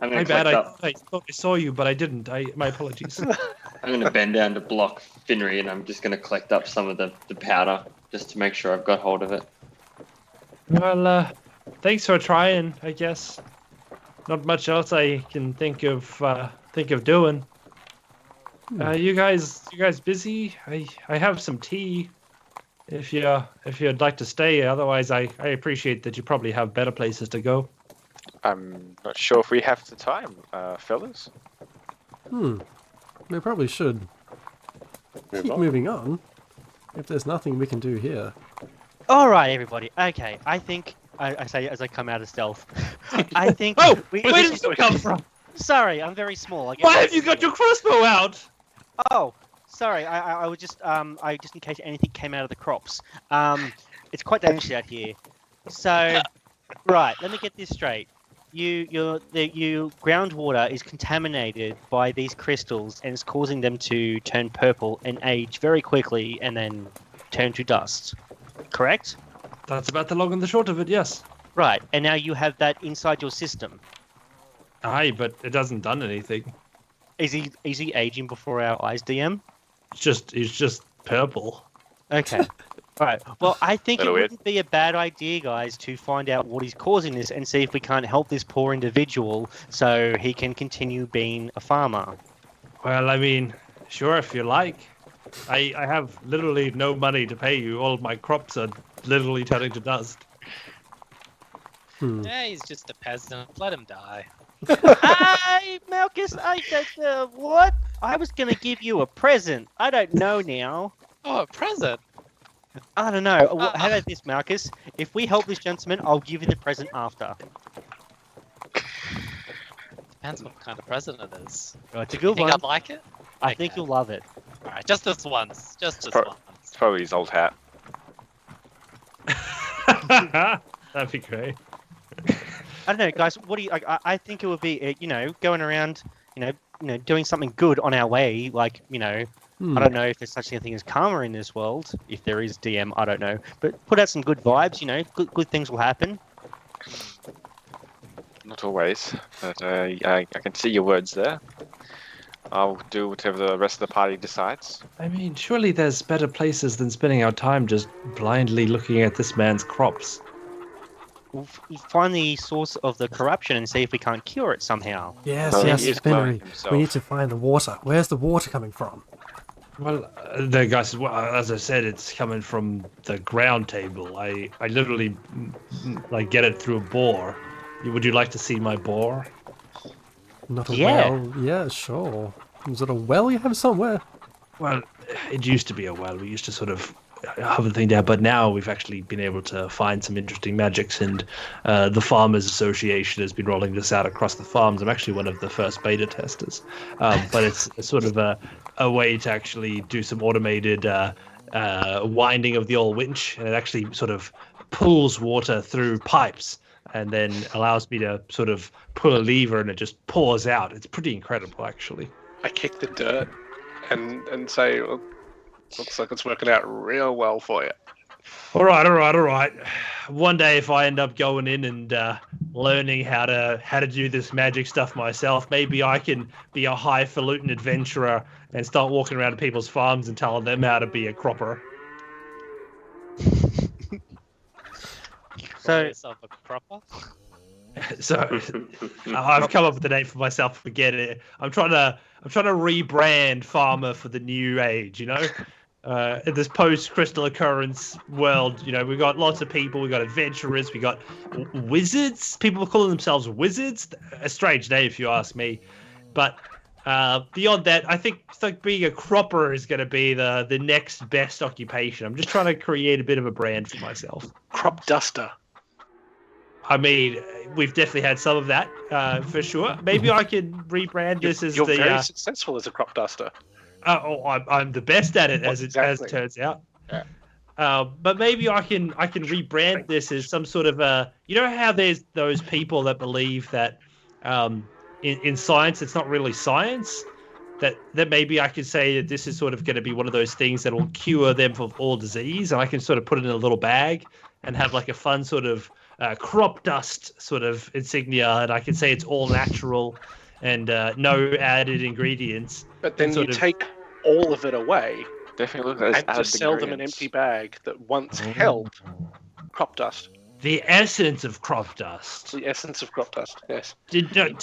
I'm My going bad. to I thought I saw you, but I didn't. My apologies. I'm going to bend down to block Finnery, and I'm just going to collect up some of the powder just to make sure I've got hold of it. Well, thanks for trying. I guess not much else I can think of doing. You guys busy? I have some tea. If you'd like to stay. Otherwise, I appreciate that you probably have better places to go. I'm not sure if we have the time, fellas. We probably should keep moving on. If there's nothing we can do here. All right, everybody. Okay, I think I say as I come out of stealth. I think. Oh, where did you come from? Sorry, I'm very small. I guess Why have you got your crossbow out? Oh, sorry. I was just just in case anything came out of the crops. It's quite dangerous out here. So, right. Let me get this straight. your groundwater is contaminated by these crystals, and it's causing them to turn purple and age very quickly, and then turn to dust. Correct? That's about the long and the short of it, yes. Right. And now you have that inside your system. Aye, but it hasn't done anything. Is he aging before our eyes, DM? It's just purple. Okay. All right. Well, I think it Little weird. wouldn't be a bad idea, guys, to find out what is causing this and see if we can't help this poor individual so he can continue being a farmer. Well, I mean, sure, if you like. I have literally no money to pay you. All of my crops are literally turning to dust. Yeah, he's just a peasant. Let him die. Hey, Malchus, what? I was going to give you a present. I don't know now. Oh, a present. I don't know. How about this, Malchus? If we help this gentleman, I'll give you the present after. Depends what kind of present it is. Oh, it's a You good think one. I'd like it? I think you'll love it. Alright, just this once. Just Pro- once. It's probably his old hat. That'd be great. I don't know, guys. What do you? I think it would be, going around, doing something good on our way. Like, I don't know if there's such a thing as karma in this world. If there is, DM, I don't know. But put out some good vibes. Good things will happen. Not always, but I can see your words there. I'll do whatever the rest of the party decides. I mean, surely there's better places than spending our time just blindly looking at this man's crops. We'll find the source of the corruption and see if we can't cure it somehow. Yes, Well, yes, he is Spinnery. glowing himself. We need to find the water. Where's the water coming from? Well, the guy says, well, as I said, it's coming from the ground table. I literally get it through a bore. Would you like to see my bore? Not a Yeah. well. Yeah, sure. Is it a well you have somewhere? Well, it used to be a well. We used to sort of have the thing down, but now we've actually been able to find some interesting magics, and the Farmers Association has been rolling this out across the farms. I'm actually one of the first beta testers, but it's sort of a way to actually do some automated winding of the old winch, and it actually sort of pulls water through pipes and then allows me to sort of pull a lever and it just pours out. It's pretty incredible, actually. I kick the dirt and say, well, looks like it's working out real well for you. All right. One day, if I end up going in and learning how to do this magic stuff myself, maybe I can be a highfalutin adventurer and start walking around to people's farms and telling them how to be a cropper. Call yourself a cropper? So I've come up with a name for myself. Forget it. I'm trying to rebrand farmer for the new age. In this post-crystal occurrence world, we've got lots of people. We've got adventurers. We got wizards. People calling themselves wizards. A strange name, if you ask me. But beyond that, I think being a cropper is going to be the next best occupation. I'm just trying to create a bit of a brand for myself. Crop duster. I mean, we've definitely had some of that, for sure. Maybe I can rebrand this as You're the. very successful as a crop duster. I'm the best at it, as Exactly. it turns out. Yeah. But maybe I can rebrand this as some sort of a. You know how there's those people that believe that, in science it's not really science. That maybe I could say that this is sort of going to be one of those things that will cure them of all disease, and I can sort of put it in a little bag and have like a fun sort of. Crop dust sort of insignia, and I can say it's all natural and no added ingredients. But then you take all of it away Definitely look at it as and added just sell them an ingredients. empty bag that once held crop dust. The essence of crop dust. The essence of crop dust, yes.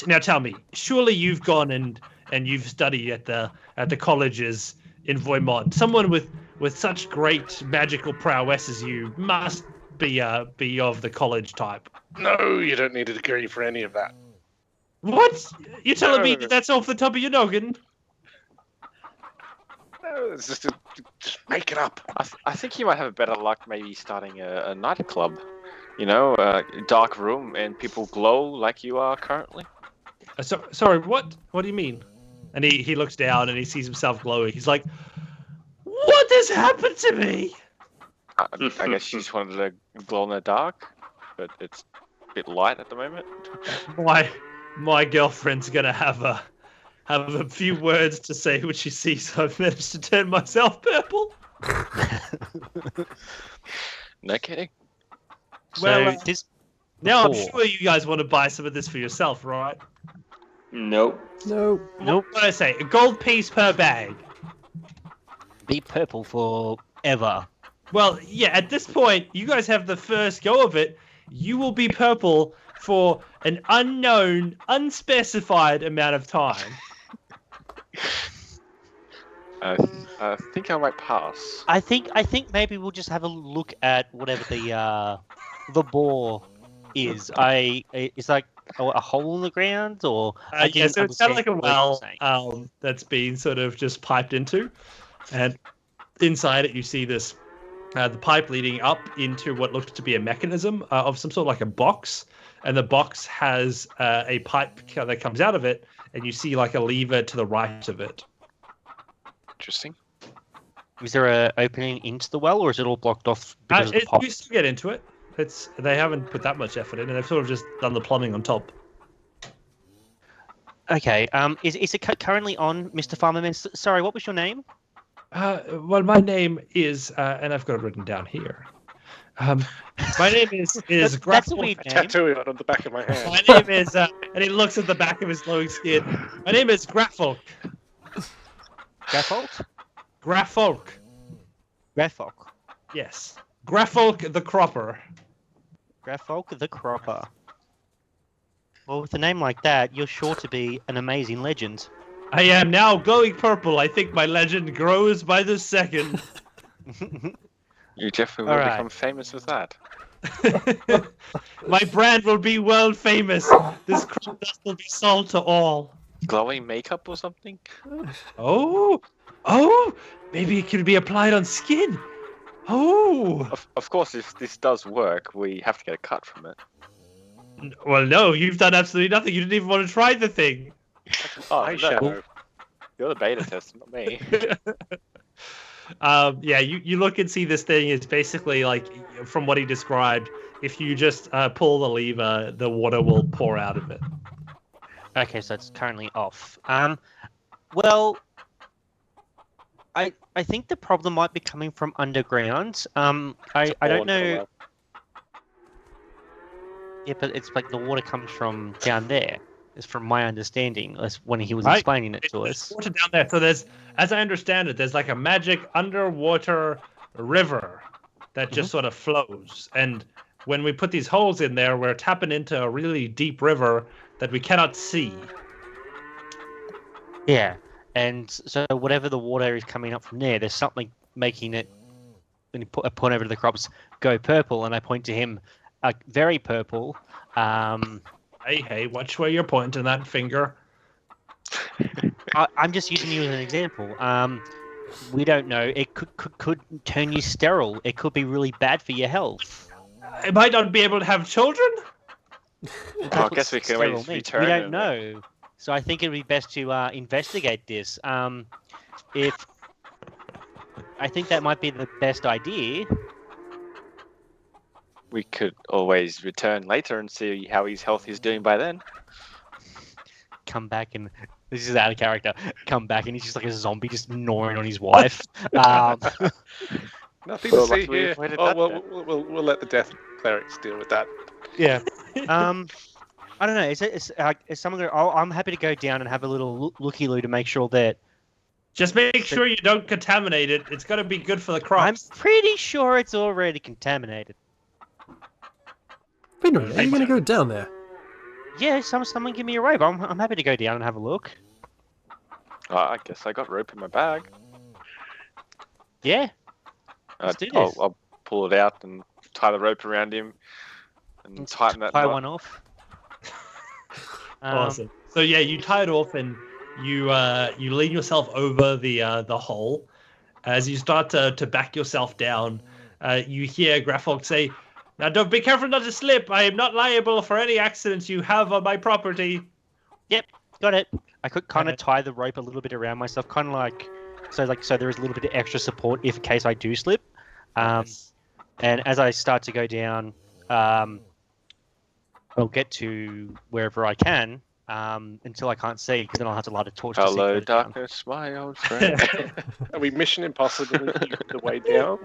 Now tell me, surely you've gone and you've studied at the colleges in Vermont. Someone with such great magical prowess as you must be of the college type. No, you don't need a degree for any of that. What? You're telling me No. that's off the top of your noggin? No, it's just make it up. I think you might have a better luck maybe starting a nightclub. A dark room and people glow like you are currently. Sorry, what? What do you mean? And he looks down and he sees himself glowing. He's like, what has happened to me? I guess you just wanted to glow in the dark, but it's bit light at the moment. My girlfriend's gonna have a few words to say when she sees I've managed to turn myself purple. No kidding. Well, this now I'm before- sure you guys want to buy some of this for yourself, right? Nope. No. Nope. What did I say? A gold piece per bag. Be purple forever. Well, yeah, at this point, you guys have the first go of it. You will be purple for an unknown, unspecified amount of time. I think I might pass. I think maybe we'll just have a look at whatever the bore is. It's like a hole in the ground, or I Yeah, didn't so it's kind of like a understand what you were well saying. that's been sort of just piped into, and inside it you see this the pipe leading up into what looks to be a mechanism of some sort of like a box, and the box has a pipe that comes out of it, and you see like a lever to the right of it. Interesting. Is there a opening into the well, or is it all blocked off because of the You still get into it. They haven't put that much effort in, and they've sort of just done the plumbing on top. Okay. Is it currently on, Mr. Farmerman? Sorry, what was your name? Well, my name is, and I've got it written down here. My name is That's a Grapple. weird name. Tattoo it on the back of my hand. My name is, and he looks at the back of his glowing skin. My name is Graffolk. Graffolk? Graffolk. Graffolk. Yes. Graffolk the Cropper. Graffolk the Cropper. Well, with a name like that, you're sure to be an amazing legend. I am now glowing purple. I think my legend grows by the second. You definitely will Alright. become famous with that. My brand will be world famous. This crop dust will be sold to all. Glowing makeup or something? Oh, maybe it could be applied on skin. Oh, Of course, if this does work, we have to get a cut from it. well, no, you've done absolutely nothing. You didn't even want to try the thing. Oh, no, Eyeshadow. you're the beta tester, not me. Yeah, you look and see this thing is basically like, from what he described, if you just pull the lever, the water will pour out of it. Okay, so it's currently off. Well, I think the problem might be coming from underground. I don't know. Yeah, but it's like the water comes from down there. It's from my understanding. That's when he was Right. explaining it to There's us. water down there. So there's, as I understand it, there's like a magic underwater river that just sort of flows. And when we put these holes in there, we're tapping into a really deep river that we cannot see. Yeah, and so whatever the water is coming up from there, there's something making it. When you point over to the crops, go purple, and I point to him, very purple. Hey, watch where you're pointing that finger. I'm just using you as an example. We don't know. It could turn you sterile. It could be really bad for your health. I might not be able to have children. That's I what guess we can sterile always means. return We them. don't know. So I think it would be best to investigate this. If I think that might be the best idea. We could always return later and see how his health is doing by then. Come back and this is out of character. Come back and he's just like a zombie, just gnawing on his wife. Nothing Well, to see luckily we here. avoided Oh, that well, then. we'll let the death clerics deal with that. Yeah. I don't know. Is someone going? Oh, I'm happy to go down and have a little looky-loo to make sure that. Just make sure you don't contaminate it. It's got to be good for the I'm crops. pretty sure it's already contaminated. Wait a minute, are you going to go down there? Yeah, someone give me a rope. I'm happy to go down and have a look. I guess I got rope in my bag. Yeah. Let's do this. I'll pull it out and tie the rope around him and Let's tighten that tie knot. one off. Awesome. So yeah, you tie it off and you lean yourself over the hole. As you start to back yourself down, you hear Graffolk say, "Now don't be careful not to slip. I am not liable for any accidents you have on my property." Yep, got it. I could kind of tie the rope a little bit around myself, kind of like so there is a little bit of extra support if in case I do slip. And as I start to go down, I'll get to wherever I can until I can't see, because then I'll have to light a torch. to see Hello, further down. darkness, my old friend. Are we Mission Impossible the way down?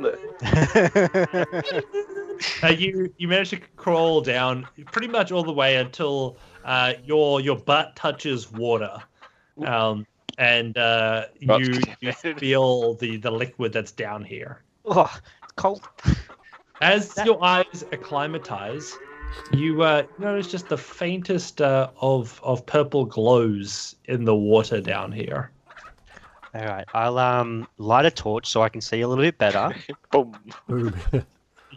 You manage to crawl down pretty much all the way until your butt touches water, and you feel the liquid that's down here. Oh, it's cold. As your eyes acclimatize, you notice just the faintest of purple glows in the water down here. All right, I'll light a torch so I can see a little bit better. Boom. Boom.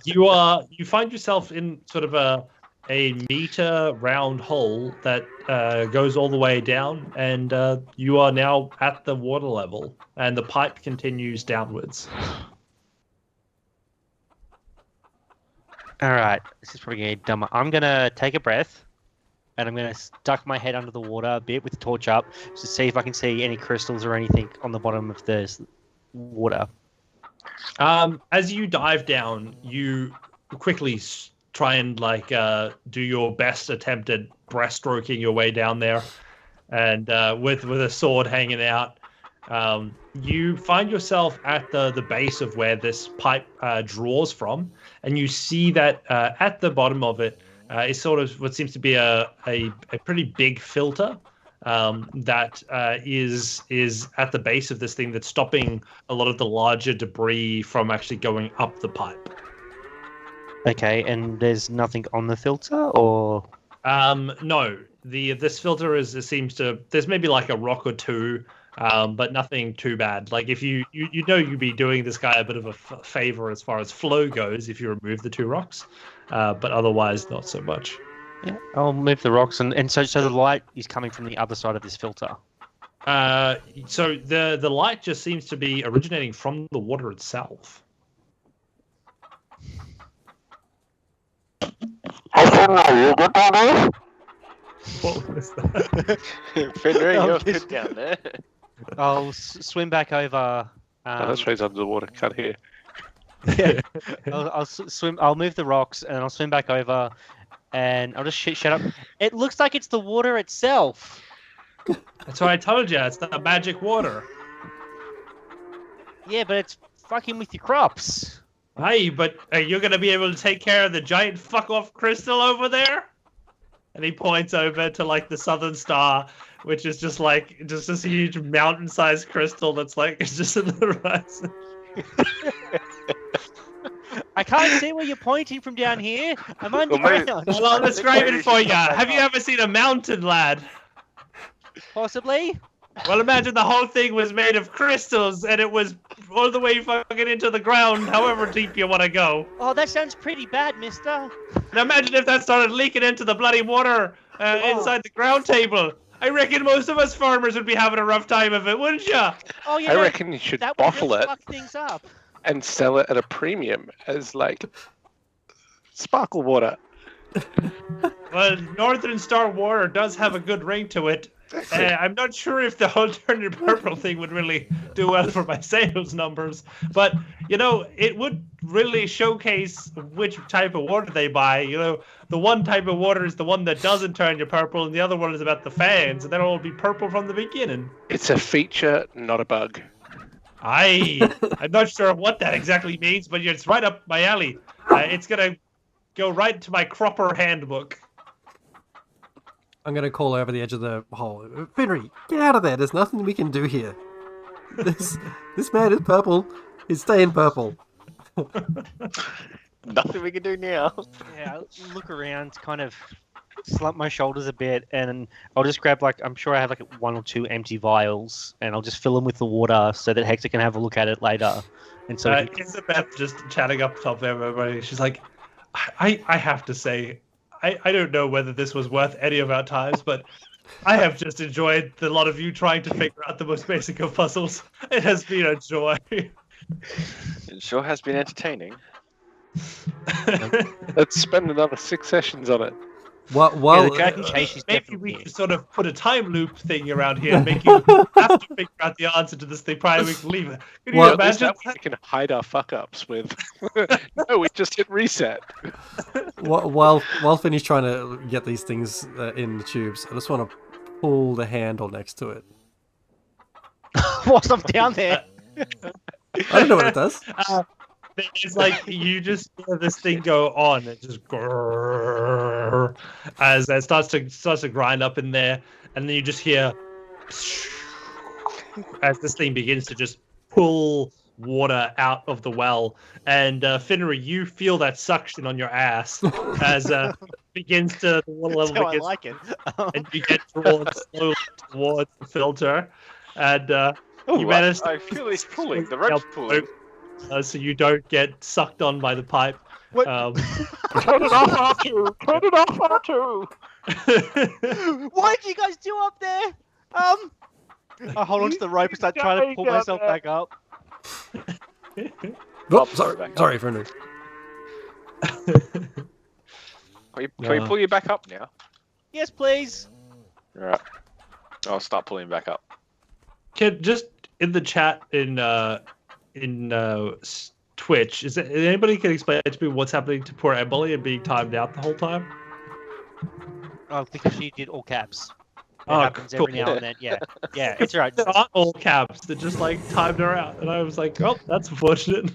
You find yourself in sort of a meter round hole that goes all the way down, and you are now at the water level, and the pipe continues downwards. All right, this is probably gonna get dumber. I'm gonna take a breath, and I'm gonna stuck my head under the water a bit with the torch up to see if I can see any crystals or anything on the bottom of the water. As you dive down, you quickly try and do your best attempt at breaststroking your way down there, and with a sword hanging out. You find yourself at the base of where this pipe draws from, and you see that at the bottom of it is sort of what seems to be a pretty big filter that is at the base of this thing that's stopping a lot of the larger debris from actually going up the pipe. Okay, and there's nothing on the filter, or no. This filter seems to, there's maybe like a rock or two. But nothing too bad. Like if you'd be doing this guy a bit of a favor as far as flow goes if you remove the two rocks, but otherwise not so much. yeah, I'll move the rocks, and so the light is coming from the other side of this filter. So the light just seems to be originating from the water itself. What was that? Fenrir, Oh, you're yes. good down there. I'll swim back over. That's right, under the water. Can't hear. Yeah, I'll swim. I'll move the rocks, and I'll swim back over, and I'll just shut up. It looks like it's the water itself. That's why I told you it's the magic water. Yeah, but it's fucking with your crops. Hey, but are you gonna be able to take care of the giant fuck off crystal over there? And he points over to the Southern Star, which is just this huge mountain-sized crystal that's it's just in the horizon. I can't see where you're pointing from down here. I'm maybe- underground. Well, I'll describe it for you. Have you ever seen a mountain, lad? Possibly. Well, imagine the whole thing was made of crystals, and it was all the way fucking into the ground, however deep you want to go. Oh, that sounds pretty bad, mister. Now imagine if that started leaking into the bloody water inside the ground table. I reckon most of us farmers would be having a rough time of it, wouldn't ya? Oh, yeah. I reckon you should that would bottle really it fuck things up. and sell it at a premium as sparkle water. Well, Northern Star water does have a good ring to it. I'm not sure if the alternative purple thing would really do well for my sales numbers, but it would really showcase which type of water they buy. The one type of water is the one that doesn't turn you purple, and the other one is about the fans, and that'll all be purple from the beginning. It's a feature, not a bug. I'm not sure what that exactly means, but it's right up my alley. It's gonna go right to my cropper handbook. I'm going to call over the edge of the hole. Fenrir, get out of there. There's nothing we can do here. This man is purple. He's staying purple. Nothing we can do now. Yeah, I'll look around, kind of slump my shoulders a bit, and I'll just grab I'm sure I have one or two empty vials, and I'll just fill them with the water so that Hector can have a look at it later. And so Isabeth just chatting up top there, everybody. She's like, I have to say, I don't know whether this was worth any of our times, but I have just enjoyed the lot of you trying to figure out the most basic of puzzles. It has been a joy. It sure has been entertaining. Let's spend another 6 sessions on it. Well, Yeah, the dragon chase is maybe definitely we here. could sort of put a time loop thing around here and make you have to figure out the answer to this thing. Probably we can leave it. Can you Well, At least imagine? that way we can hide our fuck ups with. No, we just hit reset. while Finney's trying to get these things in the tubes, I just want to pull the handle next to it. Whilst I'm down there. I don't know what it does. It's like you just hear this thing go on. It just grrr, as it starts to grind up in there, and then you just hear as this thing begins to just pull water out of the well. And Finnery, you feel that suction on your ass as begins to the water That's level how I begins, like it. and you get drawn slowly towards the filter, and you manage. I feel it's pulling. The rope's pulling. So you don't get sucked on by the pipe. What? Turn it off, R2! Turn it off, R2! What did you guys do up there? I hold onto the rope and start trying to pull myself back up. Oh, sorry, Finney. Can we pull you back up now? Yes, please. Alright. I'll start pulling back up. Kid, just in the chat in Twitch, is anybody can explain to me what's happening to poor Emily and being timed out the whole time? Oh, because she did all caps. It Oh, happens cool. every now and then. Yeah, it's right. They're not all caps. They just like timed her out, and I was like, "Oh, that's unfortunate."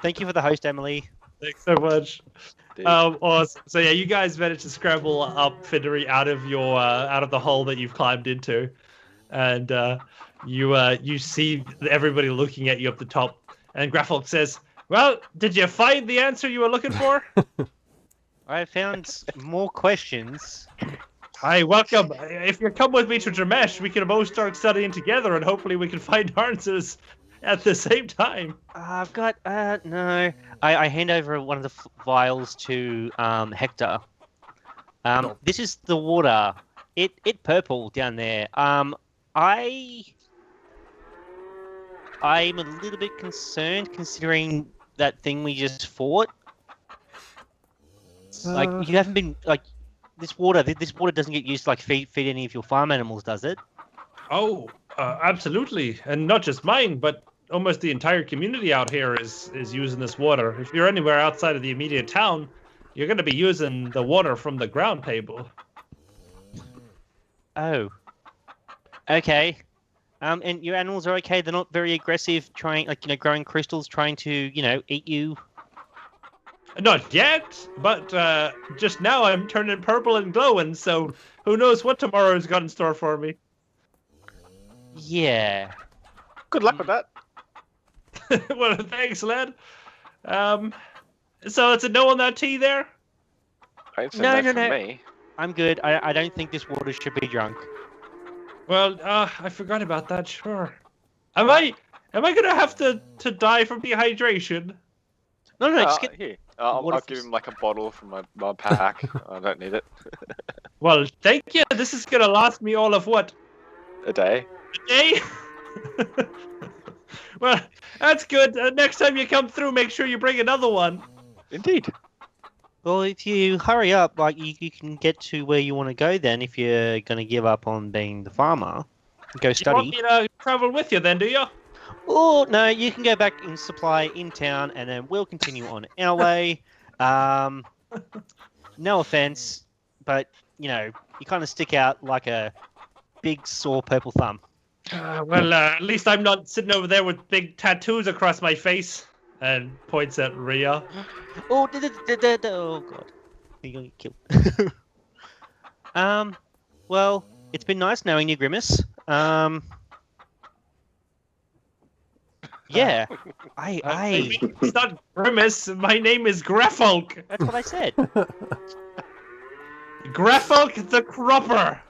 Thank you for the host, Emily. Thanks so much. Dude. Awesome. So yeah, you guys managed to scramble up Finnery out of the hole that you've climbed into, and you see everybody looking at you up the top. And Graffolk says, "Well, did you find the answer you were looking for?" I found more questions. Hi, welcome. If you come with me to Dramesh, we can both start studying together, and hopefully we can find answers at the same time. I've got no. I hand over one of the vials to Hector. This is the water. It purple down there. I'm a little bit concerned considering that thing we just fought. Like you haven't been like this water. This water doesn't get used to like feed any of your farm animals, does it? Oh, absolutely, and not just mine, but almost the entire community out here is using this water. If you're anywhere outside of the immediate town, you're going to be using the water from the ground table. Oh. Okay. And your animals are okay. They're not very aggressive, growing crystals, trying to, eat you. Not yet, but just now I'm turning purple and glowing, so who knows what tomorrow's got in store for me. Yeah. Good luck with that. Well, thanks, lad. So it's a no on that tea there? I ain't said No, that no, from no. me. I'm good. I don't think this water should be drunk. Well, I forgot about that, sure. Am I gonna have to die from dehydration? No, just get... Here. I'll water give from- him like a bottle from my pack. I don't need it. Well, thank you. This is gonna last me all of what? A day. A day? Well, that's good. Next time you come through, make sure you bring another one. Indeed. Well, if you hurry up, you can get to where you want to go then if you're going to give up on being the farmer. Go You study. want me to travel with you then, do you? Oh, no, you can go back and supply in town and then we'll continue on our way. No offense, but, you kind of stick out like a big sore purple thumb. Well, at least I'm not sitting over there with big tattoos across my face. And points at Rhea. Oh, oh God. You're going to get killed. Well, it's been nice knowing you, Grimace. Yeah. It's not Grimace. My name is Graffolk. That's what I said. Graffolk the Cropper.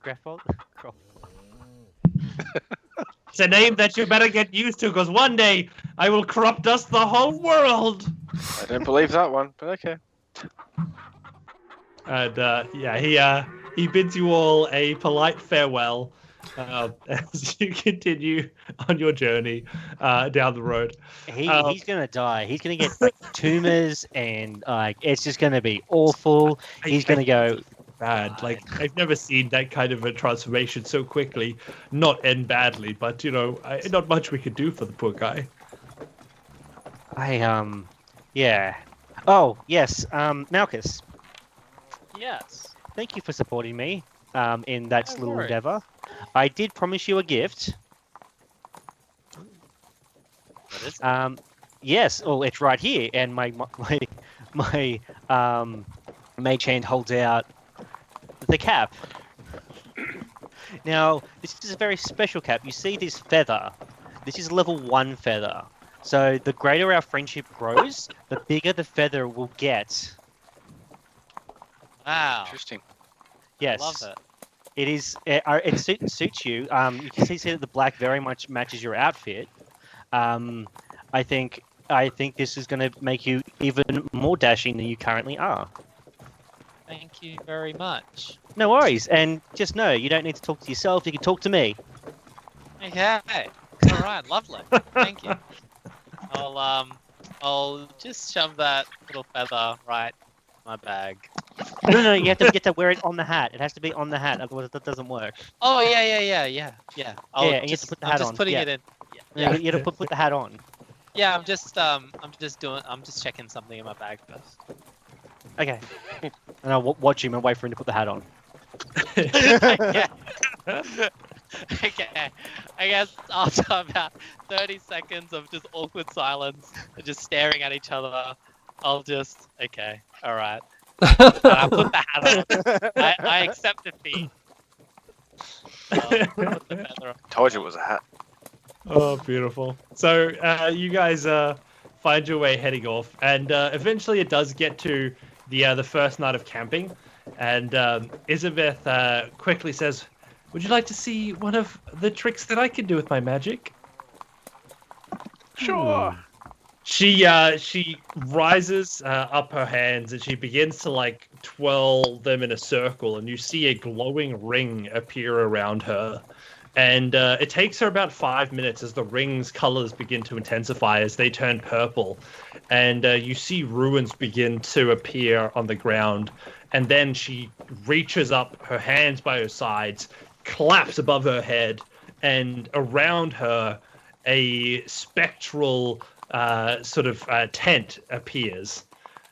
Graffolk? It's a name that you better get used to, because one day I will crop dust the whole world. I don't believe that one, but okay. And he bids you all a polite farewell as you continue on your journey down the road. He's gonna die. He's gonna get like tumors, and like it's just gonna be awful. He's gonna go bad. Like I've never seen that kind of a transformation so quickly not end badly. But not much we could do for the poor guy. Yeah. Oh yes, Malchus. Yes. Thank you for supporting me in that No little worries. endeavor. I did promise you a gift. What is it? Yes. Oh, it's right here, and my mage hand holds out the cap. Now, this is a very special cap. You see this feather. This is level 1 feather. So the greater our friendship grows, the bigger the feather will get. Wow. Interesting. Yes. Love it. It is. It suits you. You can see that the black very much matches your outfit. I think this is going to make you even more dashing than you currently are. Thank you very much. No worries, and just know you don't need to talk to yourself. You can talk to me. Okay. All right. Lovely. Thank you. I'll just shove that little feather right in my bag. No, you have to get to wear it on the hat. It has to be on the hat, otherwise that doesn't work. Oh yeah. I'll Yeah, and you have to put the hat I'm just on. putting Yeah. it in. You have to put the hat on. Yeah. I'm just checking something in my bag first. Okay. And I'll watch him and wait for him to put the hat on. Yeah. Okay. I guess after about 30 seconds of just awkward silence and just staring at each other, I'll just all right. And I put the hat on. I accept defeat. Put the feather on. Told you it was a hat. Oh, beautiful. So you guys find your way heading off, and eventually it does get to the first night of camping, and Isabeth quickly says, "Would you like to see one of the tricks that I can do with my magic?" Sure. She rises up her hands and she begins to like twirl them in a circle, and you see a glowing ring appear around her. And it takes her about 5 minutes as the ring's colors begin to intensify as they turn purple. And you see ruins begin to appear on the ground. And then she reaches up, her hands by her sides, claps above her head, and around her a spectral tent appears.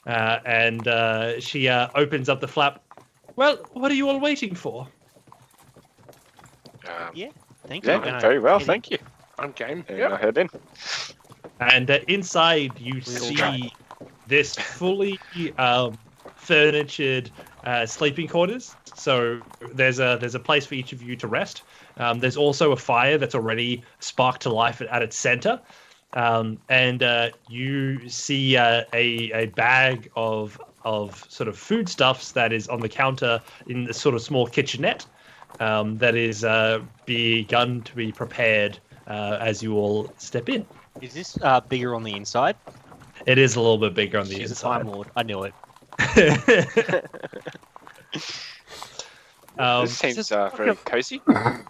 And she opens up the flap. "Well, what are you all waiting for?" Yeah. Thank you. Yeah, very well, thank you. I'm game. And Yep. I head in. And inside you see this fully furnitured sleeping quarters. So there's a place for each of you to rest. There's also a fire that's already sparked to life at its center. And you see a bag of sort of foodstuffs that is on the counter in the sort of small kitchenette that is begun to be prepared as you all step in. Is this bigger on the inside? It is a little bit bigger on the She's a inside. Time Lord. I knew it. This seems very cozy.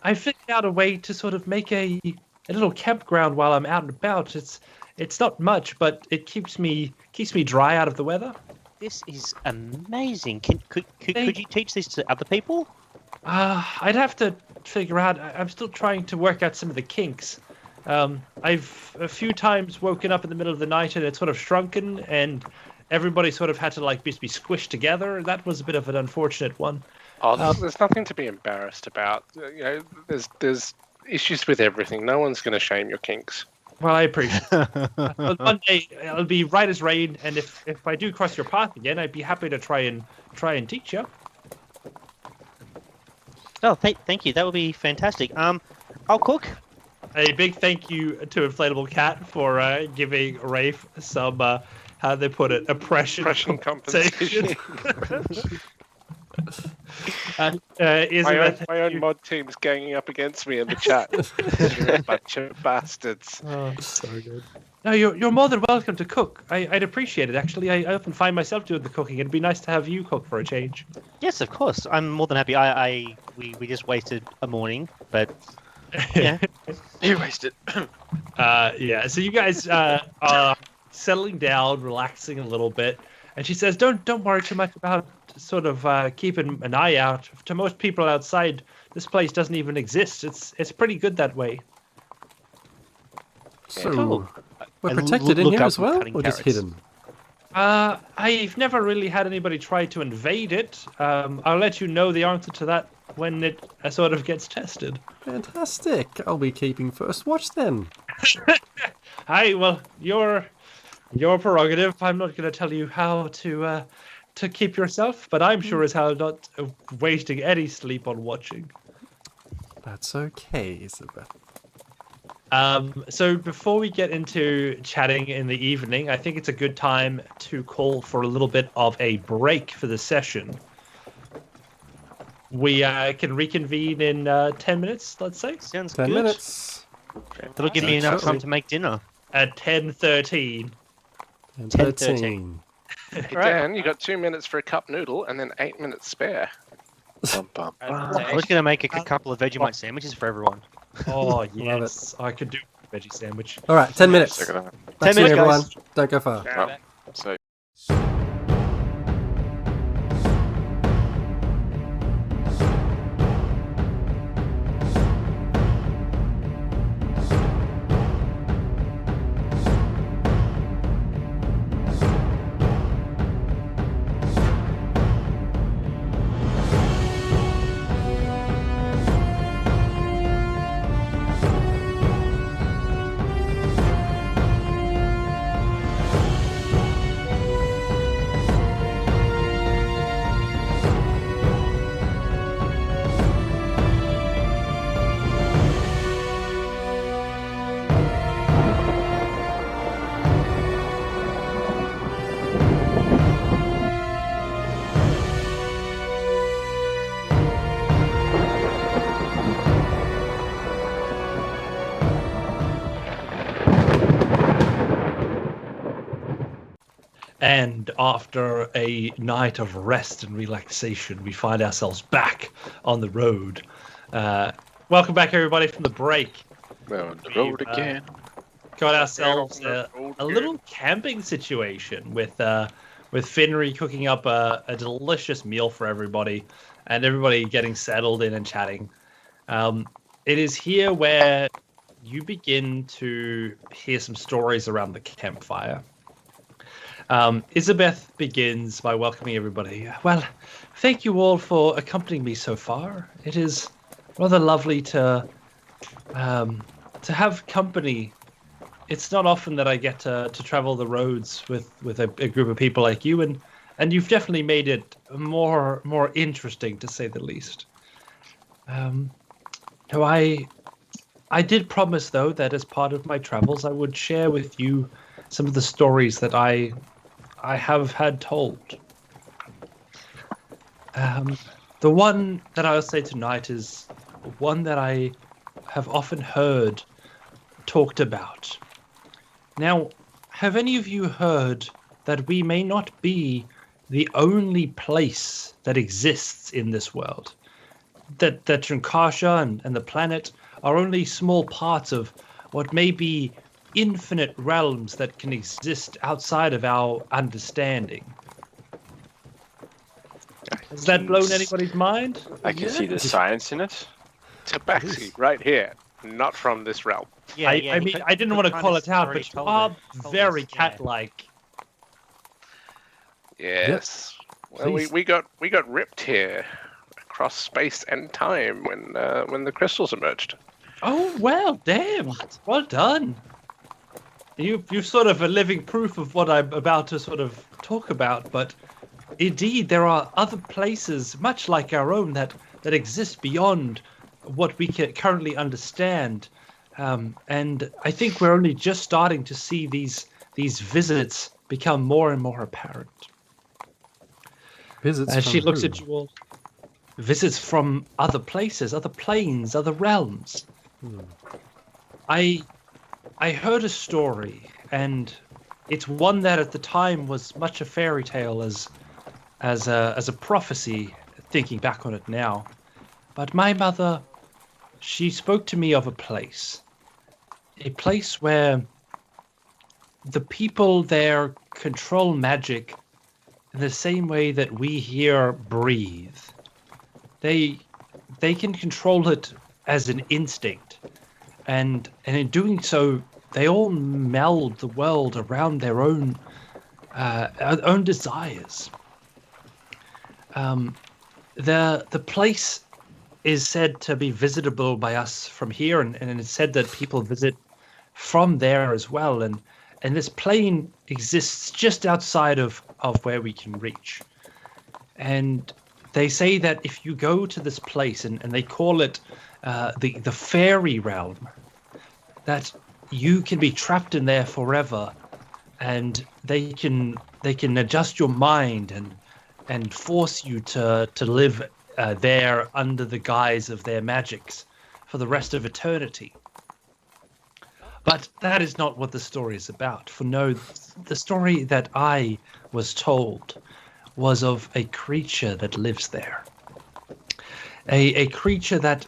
I figured out a way to sort of make a little campground while I'm out and about. It's not much, but it keeps me dry out of the weather. This is amazing. Could you teach this to other people? I'd have to figure out. I'm still trying to work out some of the kinks. I've a few times woken up in the middle of the night and it's sort of shrunken, and everybody sort of had to like just be squished together. That was a bit of an unfortunate one. There's nothing to be embarrassed about. There's issues with everything. No one's going to shame your kinks. Well, I appreciate it. One day it'll be right as rain, and if I do cross your path again, I'd be happy to try and teach you. Oh, thank you. That would be fantastic. I'll cook. A big thank you to Inflatable Cat for giving Rafe some, how they put it, oppression compensation. Isabeth, My own mod team's ganging up against me in the chat. You're a bunch of bastards. Oh, so good. No, you're more than welcome to cook. I'd appreciate it, actually. I often find myself doing the cooking. It'd be nice to have you cook for a change. Yes, of course. I'm more than happy. We just wasted a morning, but yeah. You wasted. Yeah, so you guys are settling down, relaxing a little bit. And she says, don't worry too much about sort of keeping an eye out. To most people outside, this place doesn't even exist. It's pretty good that way. So, Cool. we're I protected in look here up as well, cutting or just carrots. hidden? I've never really had anybody try to invade it. I'll let you know the answer to that when it sort of gets tested. Fantastic. I'll be keeping first watch then. Hi, well, your prerogative. I'm not going to tell you how to keep yourself, but I'm sure as hell not wasting any sleep on watching. That's okay, Isabel. So before we get into chatting in the evening, I think it's a good time to call for a little bit of a break for the session. We can reconvene in 10 minutes, let's say, Sounds 10 good. minutes. That'll give me enough time to make dinner. at 10:13. And 10, 13. Hey, Dan, you got 2 minutes for a cup noodle and then 8 minutes spare. Bum, bum, bum. I was going to make a couple of Vegemite sandwiches for everyone. Oh, yes. I could do a veggie sandwich. All right, 10 minutes. Check it out. Back 10 to you, minutes, everyone. guys. Don't go far. Well, so And after a night of rest and relaxation, we find ourselves back on the road. Welcome back, everybody, from the break. we're on the road We've, again. Got ourselves a Road little camping situation with Finry cooking up a delicious meal for everybody, and everybody getting settled in and chatting. It is here where you begin to hear some stories around the campfire. Isabeth begins by welcoming everybody. Well, thank you all for accompanying me so far. It is rather lovely to have company. It's not often that I get to travel the roads with a group of people like you, and you've definitely made it more interesting, to say the least. No, I did promise, though, that as part of my travels, I would share with you some of the stories that I have had told. The one that I'll say tonight is one that I have often heard talked about. Now, have any of you heard that we may not be the only place that exists in this world? That Trinkasha and the planet are only small parts of what may be infinite realms that can exist outside of our understanding. Has that blown anybody's mind? I can see the science in it. Tabaxi, right here. Not from this realm. Yeah, I mean, I didn't want to call it out, but you are very cat-like. Yes. Well, Please. we got ripped here across space and time when the crystals emerged. Oh, well, damn. Well done. You're sort of a living proof of what I'm about to sort of talk about, but indeed there are other places, much like our own, that exist beyond what we can currently understand. And I think we're only just starting to see these visits become more and more apparent. Visits As from she looks who? at you all, visits from other places, other planes, other realms. I heard a story, and it's one that at the time was much a fairy tale as a prophecy, thinking back on it now. But my mother, she spoke to me of a place where the people there control magic in the same way that we here breathe. They can control it as an instinct, and in doing so, they all meld the world around their own desires. The place is said to be visitable by us from here, and it's said that people visit from there as well. And this plane exists just outside of where we can reach. And they say that if you go to this place, and they call it the fairy realm, that you can be trapped in there forever, and they can adjust your mind and force you to live there under the guise of their magics for the rest of eternity. But that is not what the story is about. For no, the story that I was told was of a creature that lives there. A creature that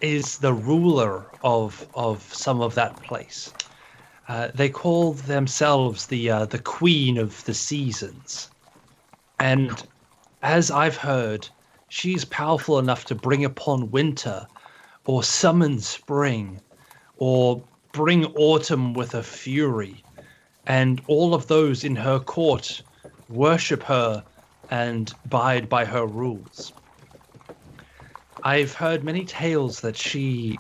is the ruler of some of that place. They call themselves the Queen of the Seasons. And as I've heard, she's powerful enough to bring upon winter, or summon spring, or bring autumn with a fury. And all of those in her court worship her and abide by her rules. I've heard many tales that she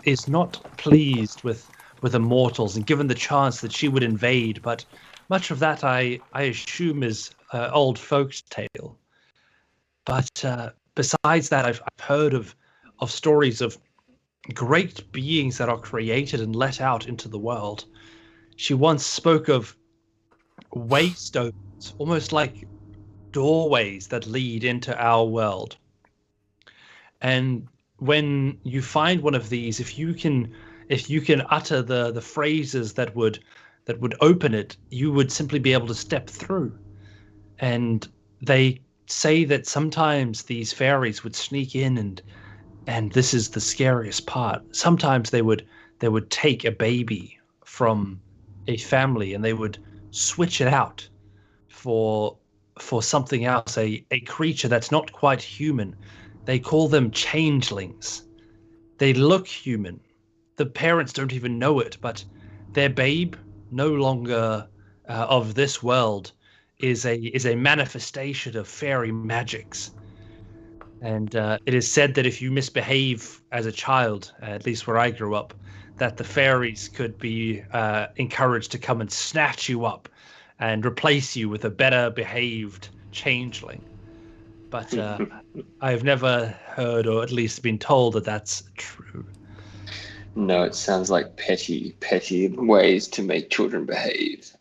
is not pleased with immortals, and given the chance that she would invade, but much of that I assume is old folks' tale. But besides that, I've heard of stories of great beings that are created and let out into the world. She once spoke of waystones, almost like doorways that lead into our world. And when you find one of these, if you can utter the phrases that would open it, you would simply be able to step through. And they say that sometimes these fairies would sneak in, and this is the scariest part. Sometimes they would take a baby from a family and they would switch it out for something else, a creature that's not quite human. They call them changelings. They look human. The parents don't even know it, but their babe, no longer of this world, is a manifestation of fairy magics. And it is said that if you misbehave as a child, at least where I grew up, that the fairies could be encouraged to come and snatch you up and replace you with a better behaved changeling. But I've never heard, or at least been told, that that's true. No, it sounds like petty ways to make children behave.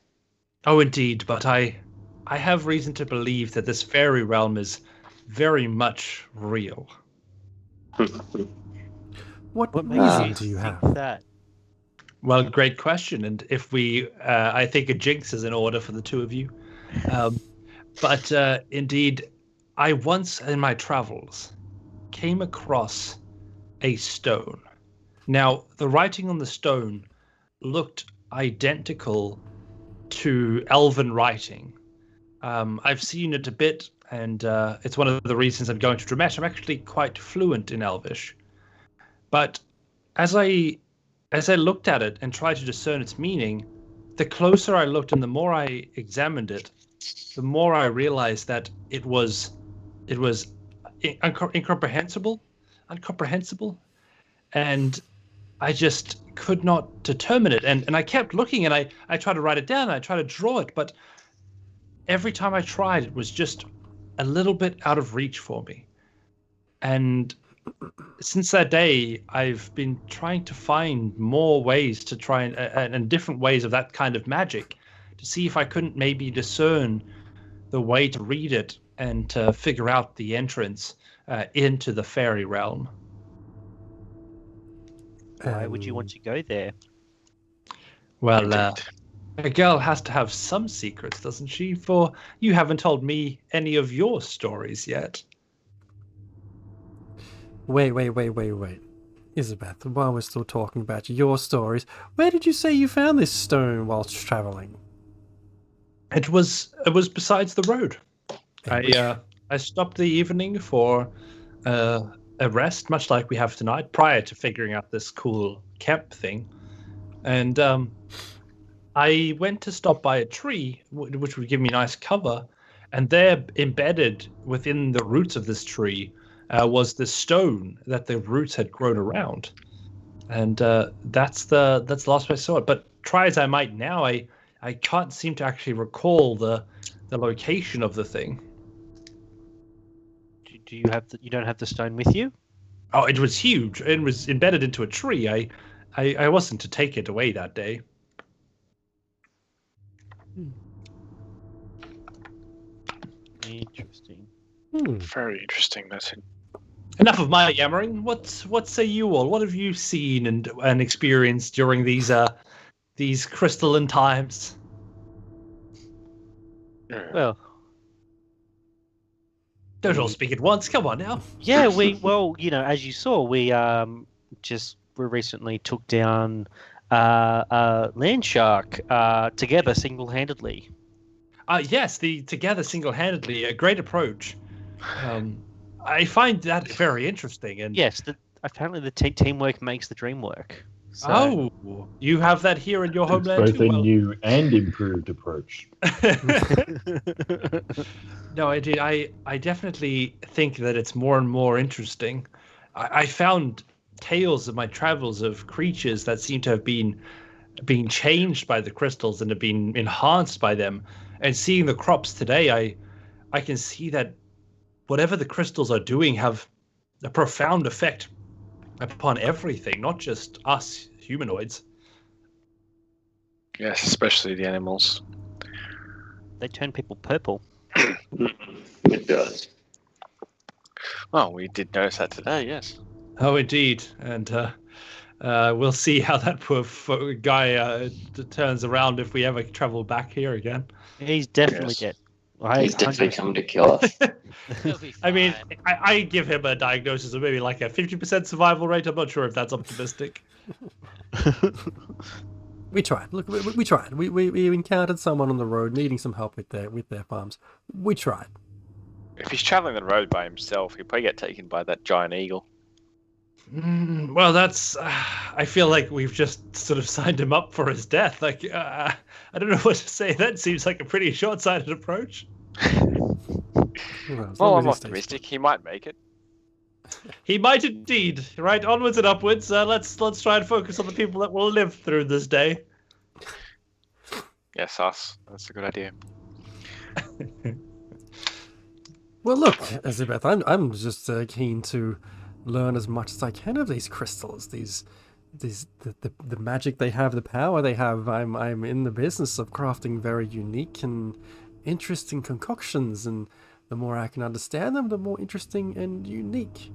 Oh, indeed, but I have reason to believe that this fairy realm is very much real. What makes reason do you think have? that? Well, great question. And if we, I think a jinx is in order for the two of you. But indeed, I once in my travels came across a stone. Now, the writing on the stone looked identical to Elven writing. I've seen it a bit, and it's one of the reasons I'm going to Dramesh. I'm actually quite fluent in Elvish. But as I looked at it and tried to discern its meaning, the closer I looked and the more I examined it, the more I realized that it was incomprehensible, and I just could not determine it. And I kept looking, and I tried to write it down, and I tried to draw it, but every time I tried, it was just a little bit out of reach for me. And since that day, I've been trying to find more ways to try and different ways of that kind of magic to see if I couldn't maybe discern the way to read it and to figure out the entrance into the fairy realm. Why would you want to go there? Well, Indeed. A girl has to have some secrets, doesn't she? For you haven't told me any of your stories yet. Wait. Elizabeth, while we're still talking about your stories, where did you say you found this stone whilst travelling? It was besides the road. I stopped the evening for a rest, much like we have tonight, prior to figuring out this cool camp thing. And I went to stop by a tree, which would give me nice cover, and there, embedded within the roots of this tree, was the stone that the roots had grown around, and that's the last place I saw it. But try as I might now, I can't seem to actually recall the location of the thing. Do you have you don't have the stone with you? Oh, it was huge. It was embedded into a tree. I wasn't to take it away that day. Interesting. Very interesting message. Enough of my yammering. What say you all? What have you seen and experienced during these crystalline times? Well, Don't all speak at once. Come on now. yeah, as you saw, we recently took down a land shark together single-handedly. Yes, the together single-handedly, a great approach. I find that very interesting. And Yes, apparently the teamwork makes the dream work. So, oh, you have that here in your It's homeland both too. a Well, new and improved approach. no, I did. I definitely think that it's more and more interesting. I found tales of my travels of creatures that seem to have been changed by the crystals and have been enhanced by them. And seeing the crops today, I can see that whatever the crystals are doing have a profound effect upon everything, not just us humanoids. Yes, especially the animals. they turn people purple. It does. Oh, we did notice that today, yes. Oh, indeed. And we'll see how that poor guy turns around if we ever travel back here again. He's definitely Yes. dead. He's definitely come to kill us. He'll be I mean, fine. I give him a diagnosis of maybe like a 50% survival rate. I'm not sure if that's optimistic. We tried. Look, we tried. We encountered someone on the road needing some help with their farms. We tried. If he's traveling the road by himself, he'll probably get taken by that giant eagle. Well, that's. I feel like we've just sort of signed him up for his death. Like, I don't know what to say. That seems like a pretty short-sighted approach. Well, as Well, long I'm as he stays optimistic. He might make it. He might indeed. Right, onwards and upwards. Let's try and focus on the people that will live through this day. Yes, us. That's a good idea. Well, look, Elizabeth, I'm just keen to learn as much as I can of these crystals. The magic they have, the power they have. I'm in the business of crafting very unique and interesting concoctions, and the more I can understand them, the more interesting and unique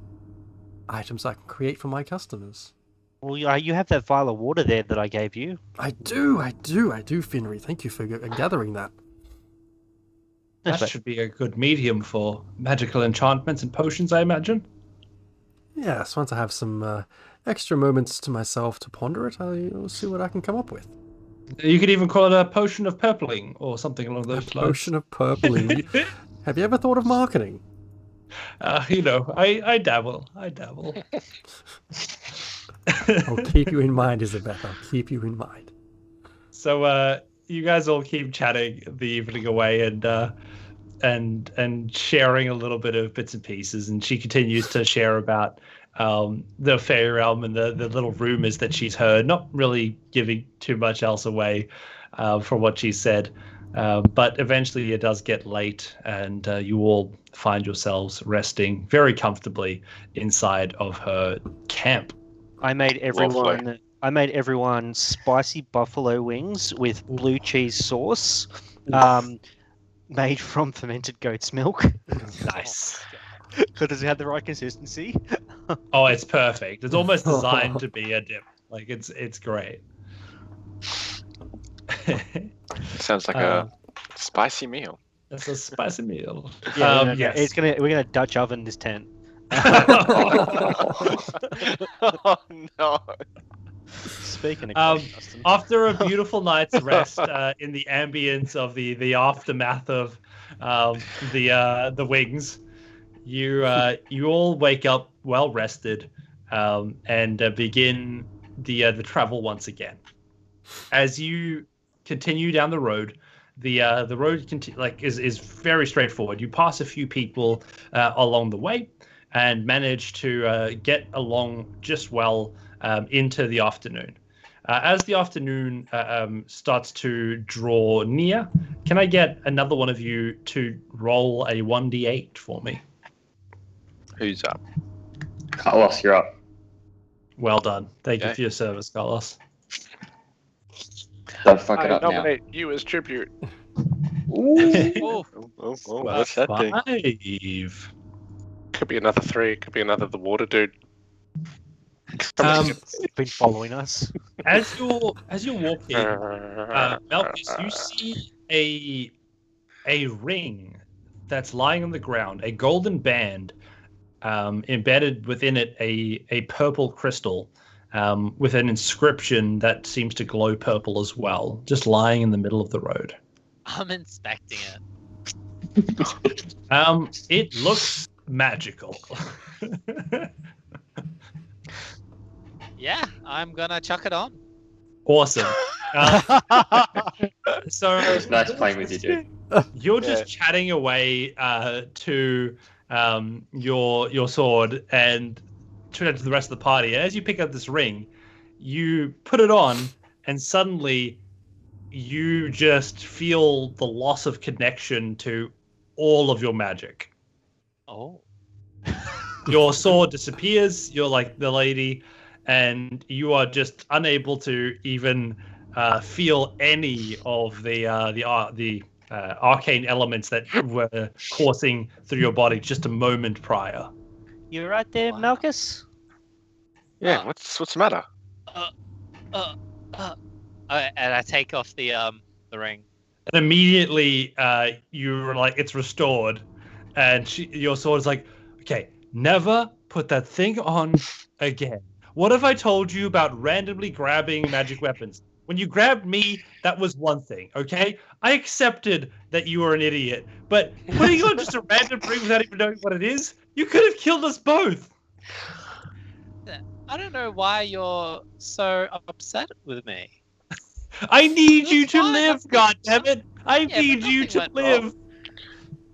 items I can create for my customers. Well, you have that vial of water there that I gave you. I do, Finry. Thank you for gathering that. That But- should be a good medium for magical enchantments and potions, I imagine. Yes, once I have some extra moments to myself to ponder it, I'll see what I can come up with. You could even call it a potion of purpling or something along those lines. Potion of purpling. Have you ever thought of marketing? I dabble. I'll keep you in mind, Isabeth. I'll keep you in mind. So you guys all keep chatting the evening away and sharing a little bit of bits and pieces, and she continues to share about the fairy realm and the little rumors that she's heard, not really giving too much else away from what she said. But eventually it does get late, and you all find yourselves resting very comfortably inside of her camp. I made Lovely. everyone spicy buffalo wings with blue cheese sauce, made from fermented goat's milk. Nice. So does it have the right consistency? Oh, it's perfect. It's almost designed to be a dip. Like it's great. Sounds like a spicy meal. It's a spicy meal. Yeah, Yes. we're gonna Dutch oven this tent. Oh no! Speaking of Justin. After a beautiful night's rest in the ambience of the aftermath of the wings, you all wake up well rested and begin the travel once again. As you continue down the road, the road is very straightforward. You pass a few people along the way and manage to get along just well into the afternoon. As the afternoon starts to draw near, can I get another one of you to roll a 1d8 for me? Who's up? Carlos, you're up. Well done. Thank you Okay. for your service, Carlos. Don't fuck it I up now. nominate you as tribute. Oh, Oh, what's that thing? 5. Could be another 3. Could be another the water dude. Been following us. As you're walking, Malchus, you see a ring that's lying on the ground, a golden band, embedded within it a purple crystal, with an inscription that seems to glow purple as well, just lying in the middle of the road. I'm inspecting it. It looks magical. Yeah, I'm gonna chuck it on. Awesome. So It's nice playing with you, dude. you're just chatting away to your sword and to the rest of the party. And as you pick up this ring, you put it on, and suddenly you just feel the loss of connection to all of your magic. Oh. Your sword disappears. You're like the lady, and you are just unable to even feel any of the arcane elements that were coursing through your body just a moment prior. You right there, Wow. Malchus? Yeah, what's the matter? And I take off the ring. And immediately, you're like, it's restored, and your sword is like, okay, never put that thing on again. What have I told you about randomly grabbing magic weapons? When you grabbed me, that was one thing, okay? I accepted that you were an idiot, but putting on just a random ring without even knowing what it is, you could have killed us both. I don't know why you're so upset with me. I need you That's to fine, live, that's- goddammit! I Yeah, but need you nothing to went live. wrong.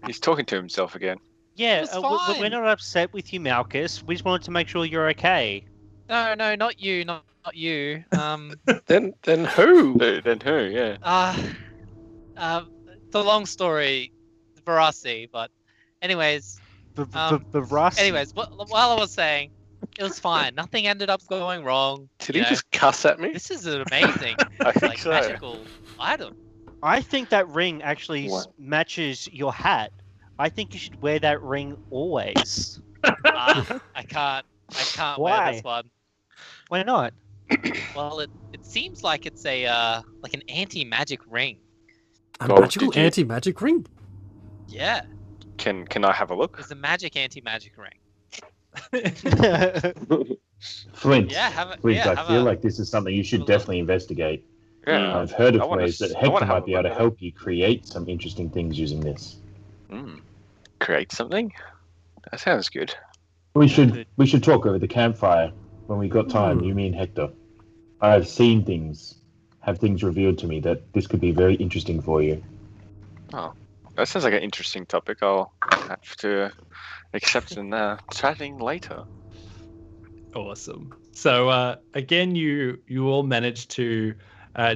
He's talking to himself again. Yeah, It's we're fine. not upset with you, Malchus. We just wanted to make sure you're okay. No, not you, not you. Then who? Then who? Yeah. It's a long story, Verasi, but anyways, Anyways, while I was saying, it was fine. Nothing ended up going wrong. Did you he know. just cuss at me? This is an amazing, I think like, so. magical item. I think that ring actually What? matches your hat. I think you should wear that ring always. I can't wear Why? this one. Why not? Well, it seems like it's a like an anti-magic ring. A Gold magical digit. anti-magic ring? Yeah, Can I have a look? it's a magic anti-magic ring. Flint, Yeah, have a Flint, yeah, I have feel a, like this is something you should have a look. definitely investigate. Yeah. I've heard I of wanna ways that s- I wanna Hector have might a be able look to at help you create some interesting things using this. Create something? That sounds good. We Good. should talk over the campfire when we got time, you, me, and Hector. I've seen things, have things revealed to me that this could be very interesting for you. That sounds like an interesting topic. I'll have to accept and chatting later. Awesome. So again, you all managed to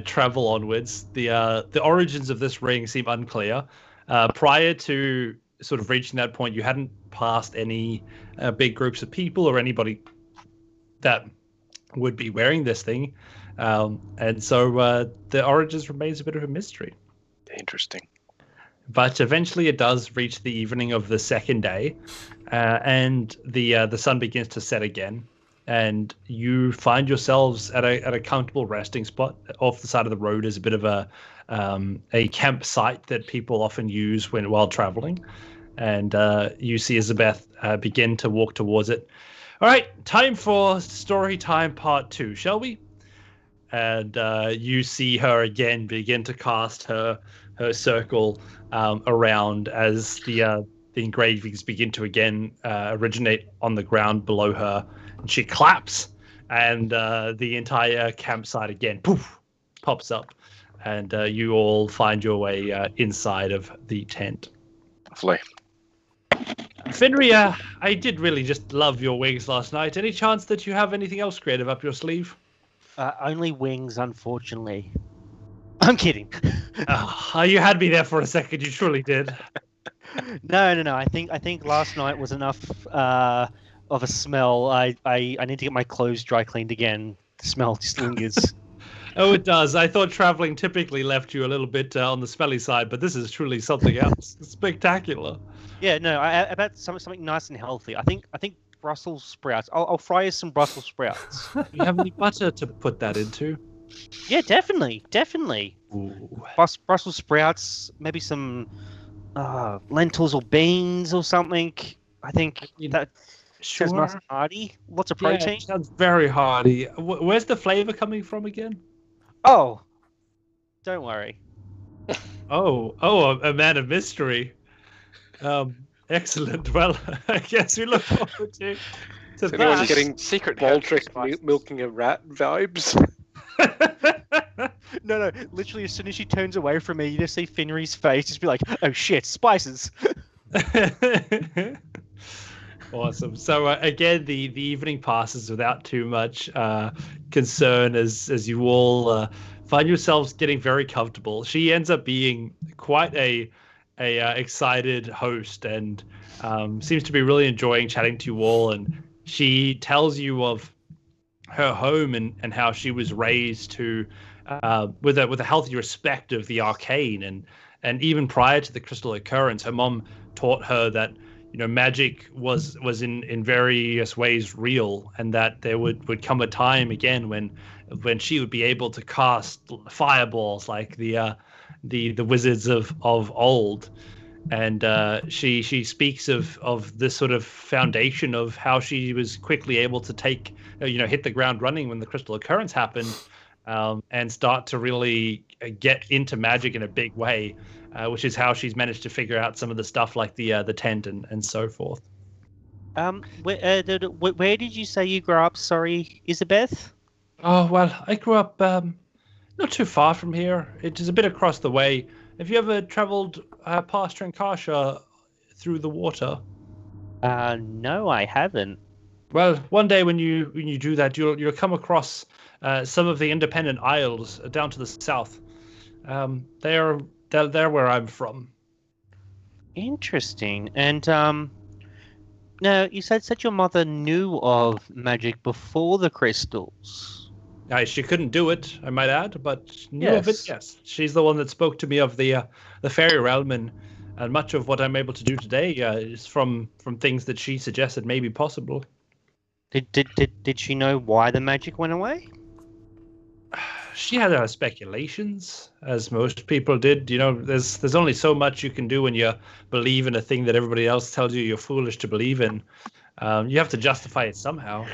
travel onwards. The origins of this ring seem unclear. Prior to sort of reaching that point, you hadn't passed any big groups of people or anybody that would be wearing this thing, and so the origins remains a bit of a mystery. Interesting. But eventually, it does reach the evening of the second day, and the sun begins to set again. and you find yourselves at a comfortable resting spot off the side of the road. Is a bit of a campsite that people often use while traveling, and you see Isabeth begin to walk towards it. All right, time for story time part 2, shall we? And you see her again begin to cast her circle around as the engravings begin to again originate on the ground below her. And she claps, and the entire campsite again pops up, and you all find your way inside of the tent. Lovely. Finria, I did really just love your wings last night. Any chance that you have anything else creative up your sleeve? Only wings, unfortunately. I'm kidding. You had me there for a second. You truly did. No. I think last night was enough of a smell. I need to get my clothes dry cleaned again. The smell just lingers. Oh, it does. I thought traveling typically left you a little bit on the smelly side, but this is truly something else. It's spectacular. Yeah, no. About something nice and healthy. I think Brussels sprouts. I'll fry you some Brussels sprouts. Do you have any butter to put that into? Yeah, definitely. Ooh. Brussels sprouts, maybe some lentils or beans or something. I think that sounds nice and hearty. Lots of protein. Yeah, it sounds very hearty. Where's the flavor coming from again? Oh, don't worry. Oh, a man of mystery. Excellent. Well, I guess we look forward to So anyone's that. getting secret Baldric milking a rat vibes. No. Literally, as soon as she turns away from me, you just see Finry's face just be like, "Oh shit, spices." Awesome. So again, the evening passes without too much concern as you all find yourselves getting very comfortable. She ends up being quite a excited host and seems to be really enjoying chatting to you all. And she tells you of her home and how she was raised to with a healthy respect of the arcane, and even prior to the crystal occurrence, her mom taught her that magic was in various ways real, and that there would come a time again when she would be able to cast fireballs like the wizards of old. And she speaks of this sort of foundation of how she was quickly able to hit the ground running when the crystal occurrence happened, and start to really get into magic in a big way, which is how she's managed to figure out some of the stuff like the tent and so forth. Where did you say you grew up? Sorry, Isabeth? Oh, well, I grew up not too far from here. It is a bit across the way. Have you ever traveled past Trankasha through the water? No, I haven't. Well, one day when you do that, you'll come across some of the independent isles down to the south. They're where I'm from. Interesting. And now you said your mother knew of magic before the crystals. She couldn't do it, I might add, but knew of it. Yes, she's the one that spoke to me of the fairy realm, and much of what I'm able to do today is from things that she suggested may be possible. Did she know why the magic went away? She had her speculations, as most people did. There's only so much you can do when you believe in a thing that everybody else tells you you're foolish to believe in. You have to justify it somehow.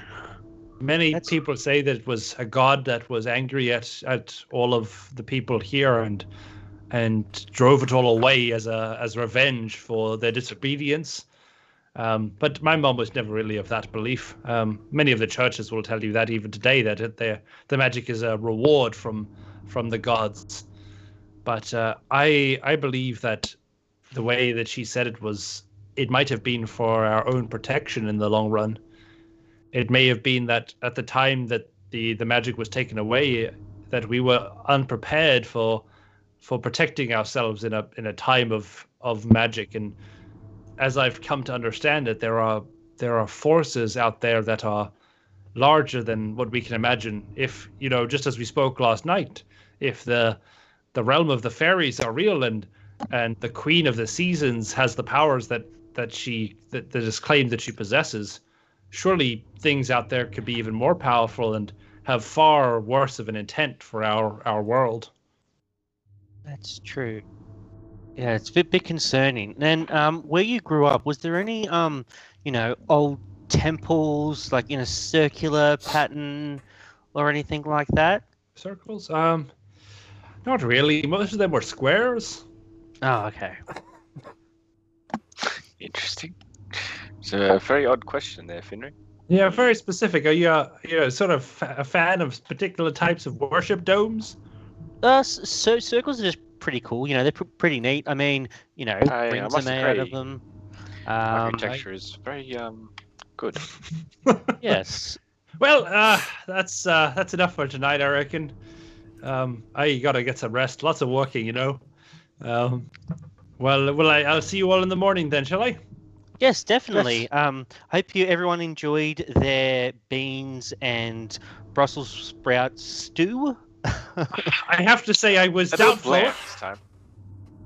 Many people say that it was a god that was angry at all of the people here and drove it all away as revenge for their disobedience. But my mom was never really of that belief. Many of the churches will tell you that even today, that the magic is a reward from the gods. But I believe that the way that she said it might have been for our own protection in the long run. It may have been that at the time that the magic was taken away, that we were unprepared for protecting ourselves in a time of magic. And as I've come to understand it, there are forces out there that are larger than what we can imagine. If just as we spoke last night, if the realm of the fairies are real and the Queen of the Seasons has the powers that is claimed that she possesses, surely things out there could be even more powerful and have far worse of an intent for our world. That's true. Yeah, it's a bit concerning. And where you grew up, was there any old temples like in a circular pattern or anything like that? Circles? Not really. Most of them were squares. Oh, okay. Interesting. It's a very odd question there, Finry. Yeah, very specific. Are you sort of a fan of particular types of worship domes? So circles are just pretty cool. They're pretty neat. I mean, rings are must made out of agree. them. Architecture is very good. Yes. Well, that's enough for tonight, I reckon. I gotta get some rest. Lots of walking, Well, I'll see you all in the morning then, shall I? Yes, definitely. Hope everyone enjoyed their beans and Brussels sprout stew. I have to say I was A little doubtful, bland this time.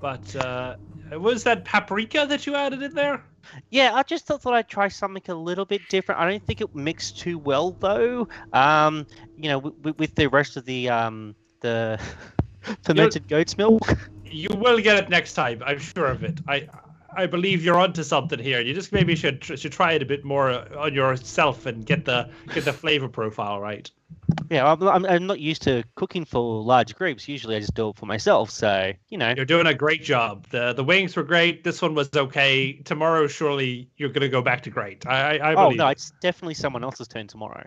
but was that paprika that you added in there? Yeah, I just thought I'd try something a little bit different. I don't think it mixed too well, though. With the rest of the fermented goat's milk. You will get it next time. I'm sure of it. I believe you're onto something here. You just maybe should try it a bit more on yourself and get the flavor profile right. Yeah, I'm not used to cooking for large groups. Usually, I just do it for myself. So You're doing a great job. The wings were great. This one was okay. Tomorrow, surely you're going to go back to great. I believe. Oh no, it's definitely someone else's turn tomorrow.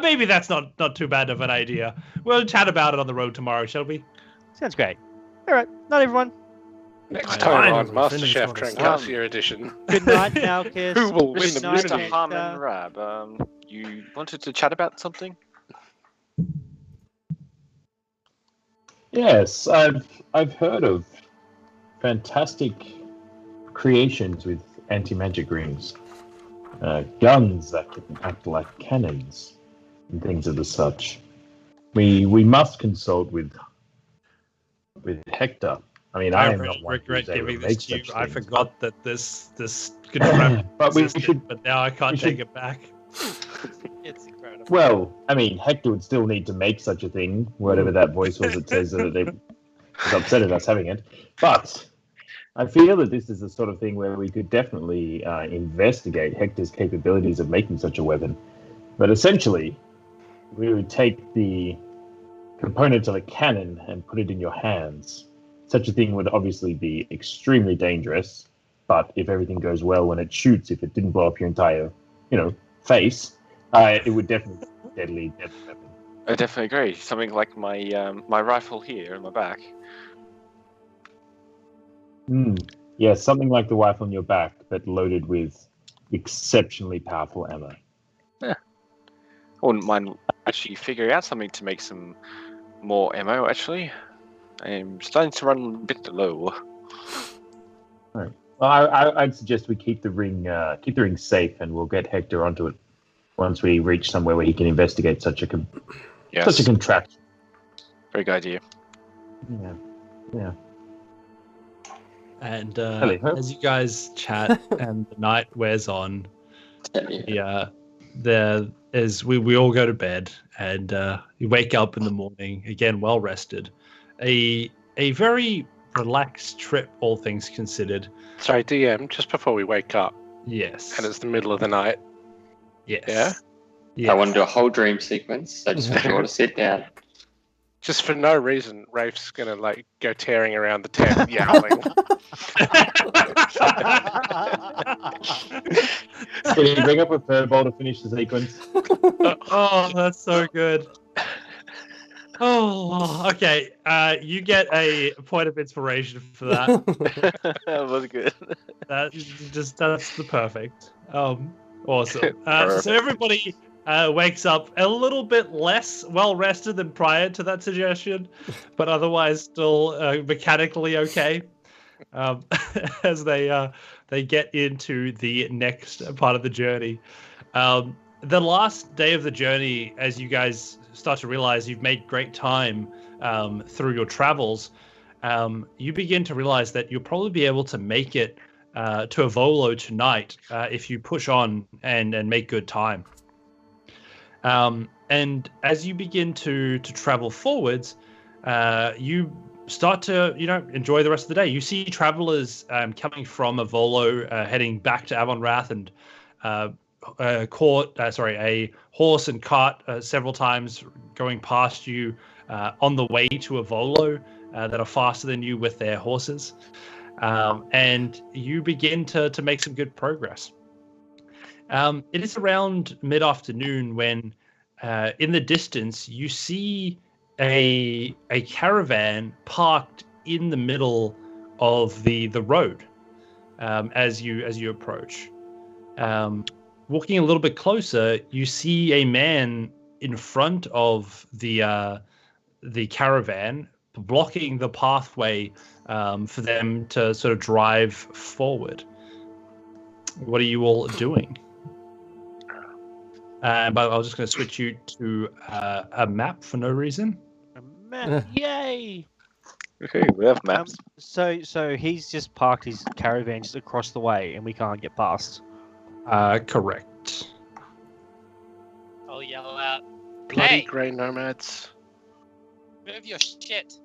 Maybe that's not too bad of an idea. We'll chat about it on the road tomorrow, shall we? Sounds great. All right, night everyone. Next Fine, time on we'll finish MasterChef what it's Trincalcier edition. Good night, Malchus. Who will win Good the night, Mr. Maybe. Harmon Rab, you wanted to chat about something? Yes, I've heard of fantastic creations with anti-magic rings, guns that can act like cannons, and things of the such. We must consult with Hector. I mean, I am really not one regret who's able giving to this make to you. such I things. forgot that this contraption But we existed, should- but now I can't we take should- it back. It's incredible. Well, I mean, Hector would still need to make such a thing, whatever that voice was that says that they is upset at us having it. But I feel that this is the sort of thing where we could definitely investigate Hector's capabilities of making such a weapon. But essentially, we would take the components of a cannon and put it in your hands. Such a thing would obviously be extremely dangerous, but if everything goes well when it shoots, if it didn't blow up your entire, face, it would definitely be a deadly weapon. I definitely agree. Something like my my rifle here in my back. Yeah, something like the rifle on your back, but loaded with exceptionally powerful ammo. I wouldn't mind actually figuring out something to make some more ammo, actually. I'm starting to run a bit low. Well, I'd suggest we keep the ring safe, and we'll get Hector onto it once we reach somewhere where he can investigate such a contraption. Very good idea. Yeah. And Hello. as you guys chat and the night wears on, we all go to bed, and you wake up in the morning again, well rested. A very relaxed trip, all things considered. Sorry, DM, just before we wake up, Yes. and it's the middle of the night. Yes. Yeah? I want to do a whole dream sequence. I just want to sit down. Just for no reason, Rafe's gonna go tearing around the tent yowling. Can you bring up a furball to finish the sequence? Oh, that's so good. Oh, okay. You get a point of inspiration for that. That was good. That's the perfect. Awesome. So everybody wakes up a little bit less well rested than prior to that suggestion, but otherwise still mechanically okay. As they get into the next part of the journey. The last day of the journey, as you guys start to realize you've made great time through your travels, you begin to realize that you'll probably be able to make it to a Volo tonight if you push on and make good time. And as you begin to travel forwards, you start to enjoy the rest of the day. You see travelers coming from a Volo heading back to Avonrath, and a horse and cart several times going past you on the way to a Volo that are faster than you with their horses. And you begin to make some good progress. It is around mid-afternoon when in the distance you see a caravan parked in the middle of the road as you approach. Walking a little bit closer, you see a man in front of the caravan, blocking the pathway for them to sort of drive forward. What are you all doing? But I was just going to switch you to a map for no reason. A map, yay! Okay, we have maps. So he's just parked his caravan just across the way, and we can't get past. Correct. I'll yell out, Bloody "Hey, grey nomads. move your shit!"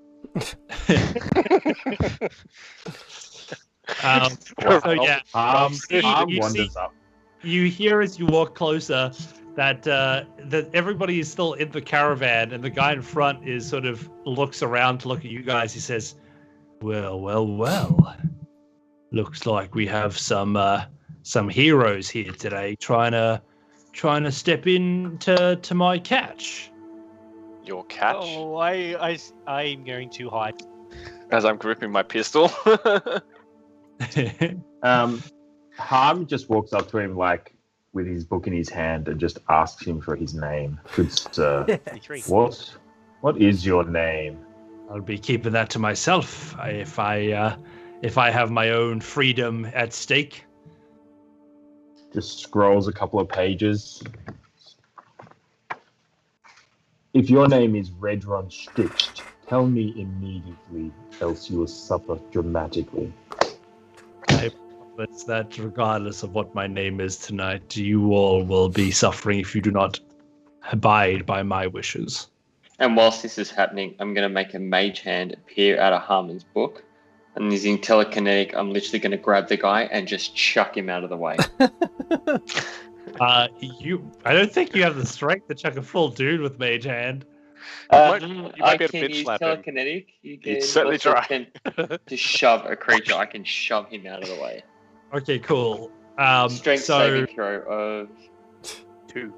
So yeah, Arm you wanders up. you hear as you walk closer that everybody is still in the caravan, and the guy in front is sort of looks around to look at you guys. He says, "Well. Looks like we have some heroes here today trying to step in to my catch." Your catch? Oh, I'm going to hide. As I'm gripping my pistol. Harm just walks up to him like with his book in his hand and just asks him for his name. Good sir. 23. What is your name? I'll be keeping that to myself if I have my own freedom at stake. Just scrolls a couple of pages. If your name is Redron Stitched, tell me immediately, else you will suffer dramatically. I promise that regardless of what my name is tonight, you all will be suffering if you do not abide by my wishes. And whilst this is happening, I'm going to make a mage hand appear out of Harmon's book. And using telekinetic, I'm literally going to grab the guy and just chuck him out of the way. I don't think you have the strength to chuck a full dude with mage hand. You might I be able to can bitch use slap him. telekinetic. You can certainly also try. To shove a creature, I can shove him out of the way. Okay, cool. Strength so saving throw of 2.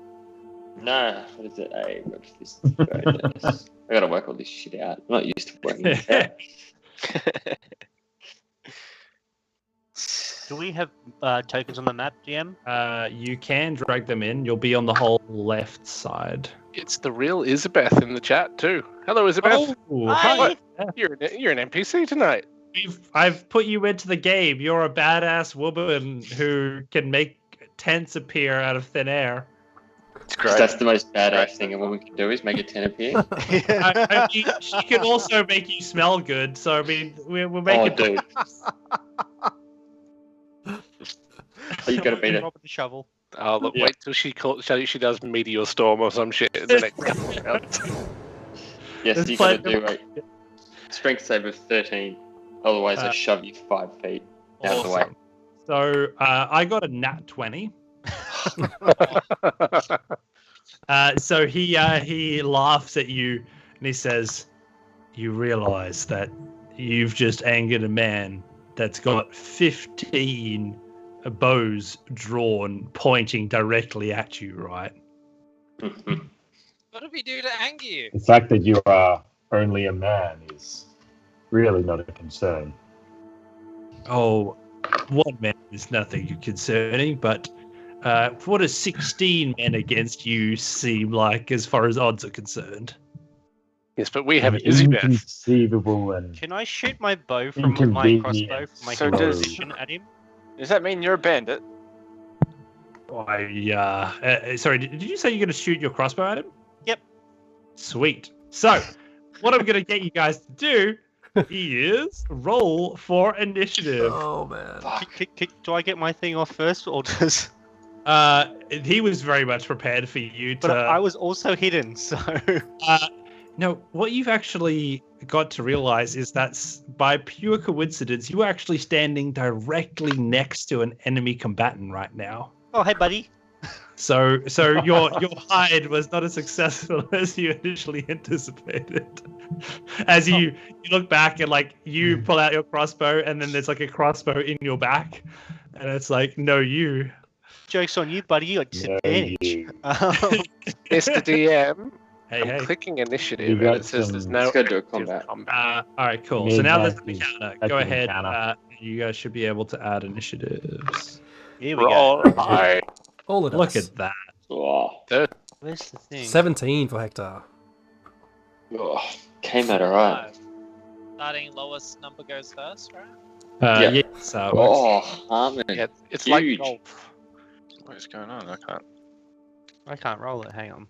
no. What is it? What's this bonus? I gotta work all this shit out. I'm not used to working this out. Do we have tokens on the map, GM? you can drag them in. You'll be on the whole left side. It's the real Isabeth in the chat too. Hello, Isabeth. Oh, Hi. hi. You're an NPC tonight. I've put you into the game. You're a badass woman who can make tents appear out of thin air. It's great. That's the most badass thing a woman can do is make a 10 appear. I mean, she can also make you smell good. So I mean, we're Oh, making. dude. You gotta beat it. Rob with the shovel. Oh, look, Yeah. wait till she does Meteor Storm or some shit in the next couple of rounds. Yes, It's you gotta like- do a strength save of 13. Otherwise, I shove you 5 feet out of the way. Awesome. So I got a nat 20. So he laughs at you and he says, "You realize that you've just angered a man that's got 15 bows drawn pointing directly at you, right?" What did we do to anger you? The fact that you are only a man is really not a concern. Oh, one man is nothing concerning, but what does 16 men against you seem like as far as odds are concerned? Yes, but we have Isabeth. Inconceivable and Can I shoot my bow from my crossbow from my So hero does- position at him? Does that mean you're a bandit? Sorry, did you say you're going to shoot your crossbow at him? Yep. Sweet. So, what I'm going to get you guys to do He is. Roll for initiative. Oh man. Do I get my thing off first, or does? He was very much prepared for you to. But I was also hidden, so. No, what you've actually got to realize is that by pure coincidence, you are actually standing directly next to an enemy combatant right now. Oh, hey, buddy. So your hide was not as successful as you initially anticipated. As you look back and like you pull out your crossbow, and then there's like a crossbow in your back, and it's like, no, you. Joke's on you, buddy. You got disadvantage. Mr. DM. Hey, I'm hey. clicking initiative, You and got it says there's some- no Let's go do a active combat. All right, cool. So now there's an Midnight is encounter. Go active ahead. encounter. You guys should be able to add initiatives. Here we go. Roll high. All of Look us. at that. Oh, Where's the thing? 17 for Hector. oh, came out alright. Starting lowest number goes first, right? Yeah. Yes. Oh, Harmon. Yeah, it's Huge. like golf. What is going on? I can't. I can't roll it. Hang on.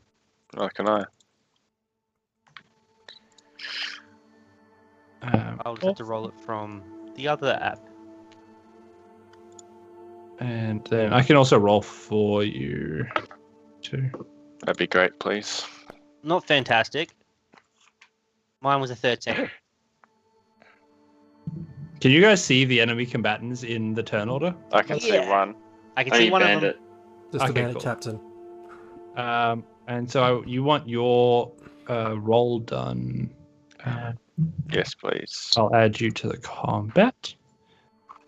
Nor can I. I'll just have to roll it from the other app. And then I can also roll for you too. That'd be great, please. Not fantastic. Mine was a 13. Can you guys see the enemy combatants in the turn order? I can see Yeah. one. I can Only see one of them. bandit. Just the Okay, bandit cool. captain. And so you want your roll done. Yes, please. I'll add you to the combat.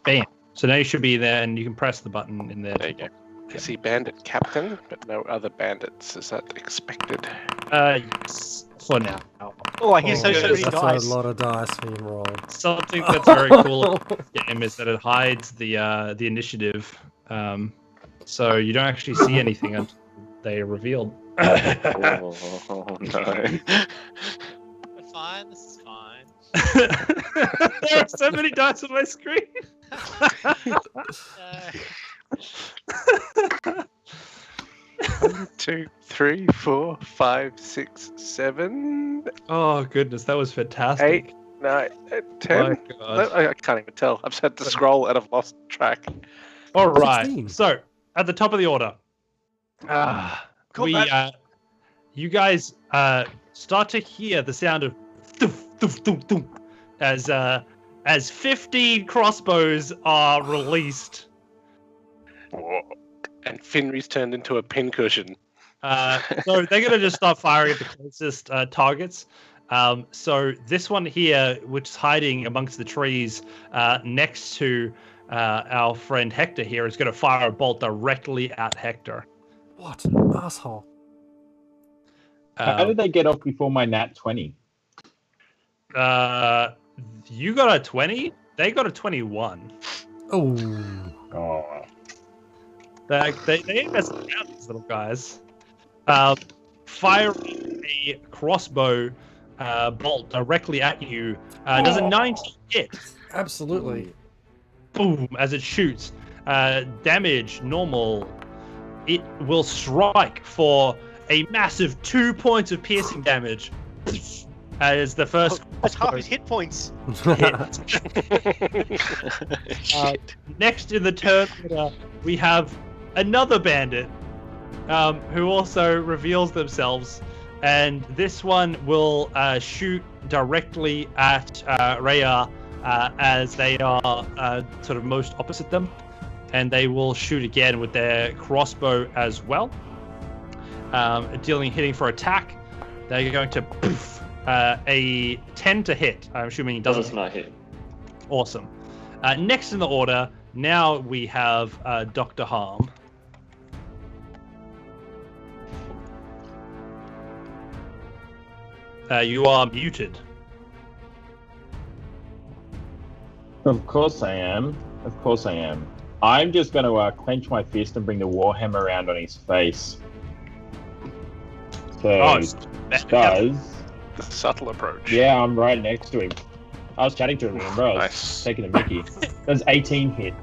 Bam. So now you should be there, and you can press the button in there. There you go. I see bandit captain, but no other bandits. Is that expected? Yes, for now. Oh, I hear so Oh, many That's dice. a lot of dice being rolled. Something that's very cool about this game is that it hides the initiative, so you don't actually see anything until they are revealed. Oh, no. We're fine. This is fine. There are so many dice on my screen. No. 1, 2, 3, 4, 5, 6, 7, Oh goodness, that was fantastic. 8, 9, My 10. God. I can't even tell. I've just had to scroll and I've lost track. All right. 16. So at the top of the order, you guys start to hear the sound of thoof, thoof, thoof, thoof, as 15 crossbows are released. And Finry's turned into a pincushion. So they're gonna just start firing at the closest targets. So this one here, which is hiding amongst the trees next to our friend Hector here, is going to fire a bolt directly at Hector. What? Asshole. How did they get off before my nat 20? You got a 20. They got a 21. Oh. Oh, They ain't messing around, these little guys. Firing a crossbow bolt directly at you. Does a 19 hit? Absolutely. Boom, as it shoots. Damage, normal. It will strike for a massive 2 points of piercing damage. As the first That's half his hit points. next in the turn order, we have another bandit who also reveals themselves, and this one will shoot directly at Rhea as they are sort of most opposite them, and they will shoot again with their crossbow as well, hitting for attack. They're going to poof, a 10 to hit. I'm assuming he doesn't Does not hit. Awesome. Next in the order, now we have Dr. Harm. You are muted. of course I am. Of course I am. I'm just going to clench my fist and bring the warhammer around on his face. So, guys, The subtle approach. yeah, I'm right next to him. I was chatting to him, remember? I was Nice. taking a mickey. Does 18 hit?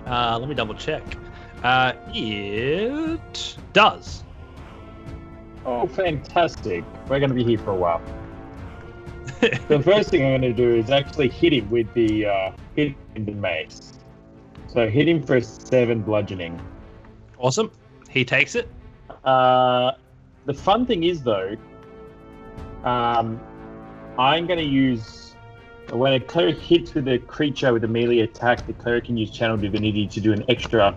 Let me double check. It does. Oh, fantastic. We're going to be here for a while. The first thing I'm going to do is actually hit him with the mace. So hit him for 7 bludgeoning. Awesome. He takes it. The fun thing is, though, I'm going to use... When a cleric hits with a creature with a melee attack, the cleric can use Channel Divinity to do an extra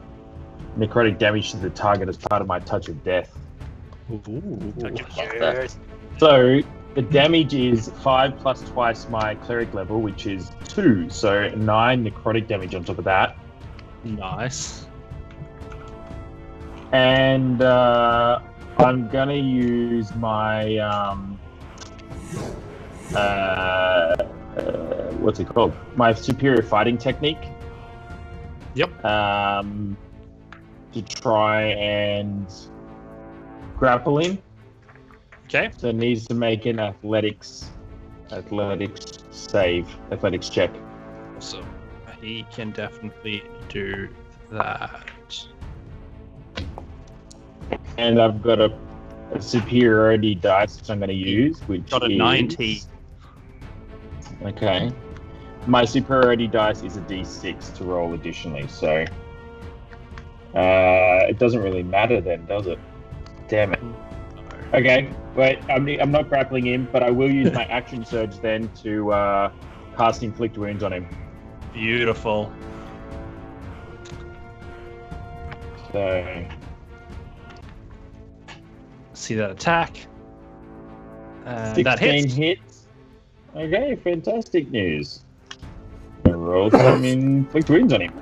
necrotic damage to the target as part of my Touch of Death. Ooh. Yes. So the damage is 5 plus twice my cleric level, which is 2. So 9 necrotic damage on top of that. Nice. And I'm going to use my... what's it called? My superior fighting technique. Yep. To try and grapple him. Okay. So it needs to make an athletics check. So he can definitely do that. And I've got a superiority dice which I'm going to use, which Got a is 90. Okay. My superiority dice is a d6 to roll additionally, so it doesn't really matter then, does it? Damn it. Okay, wait, I'm not grappling him, but I will use my action surge then to cast Inflict Wounds on him. Beautiful. So, See that attack. And 16 that hits. hits. Okay, fantastic news. I roll some Inflict Wounds on him.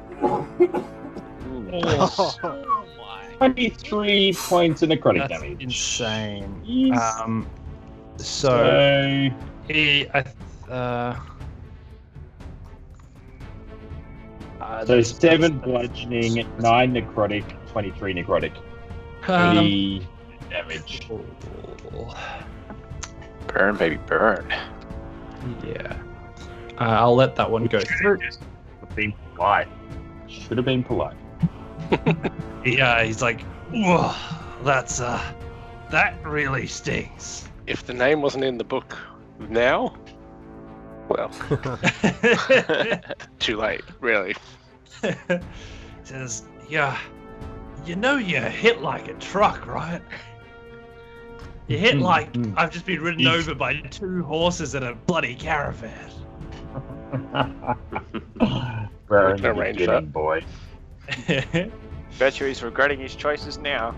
Oh my. 23 points of necrotic That's damage. insane. Yes. So he, So 7 bludgeoning, 9 necrotic, 23 necrotic. 30 damage. Burn, baby, burn. Yeah. I'll let that one go through. Should have been polite. Should have been polite. Yeah, he's like, whoa, that really stings. If the name wasn't in the book now, well, too late, really. Says, yeah, you know you hit like a truck, right? You hit like I've just been ridden over by 2 horses and a bloody caravan. We're in the Arrange beginning, that. boy. Bet you he's regretting his choices now.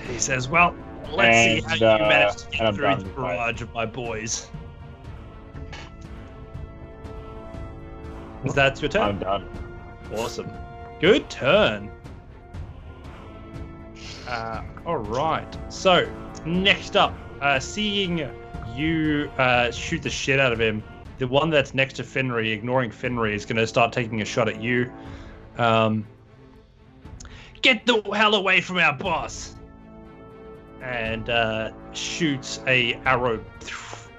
He says, well, let's see how you manage to and get I'm through done the with my- barrage of my boys. Is that your turn? I'm done. Awesome. Good turn. All right. So, next up, seeing you shoot the shit out of him, the one that's next to Fenry, ignoring Fenry, is going to start taking a shot at you. Get the hell away from our boss! And shoots a arrow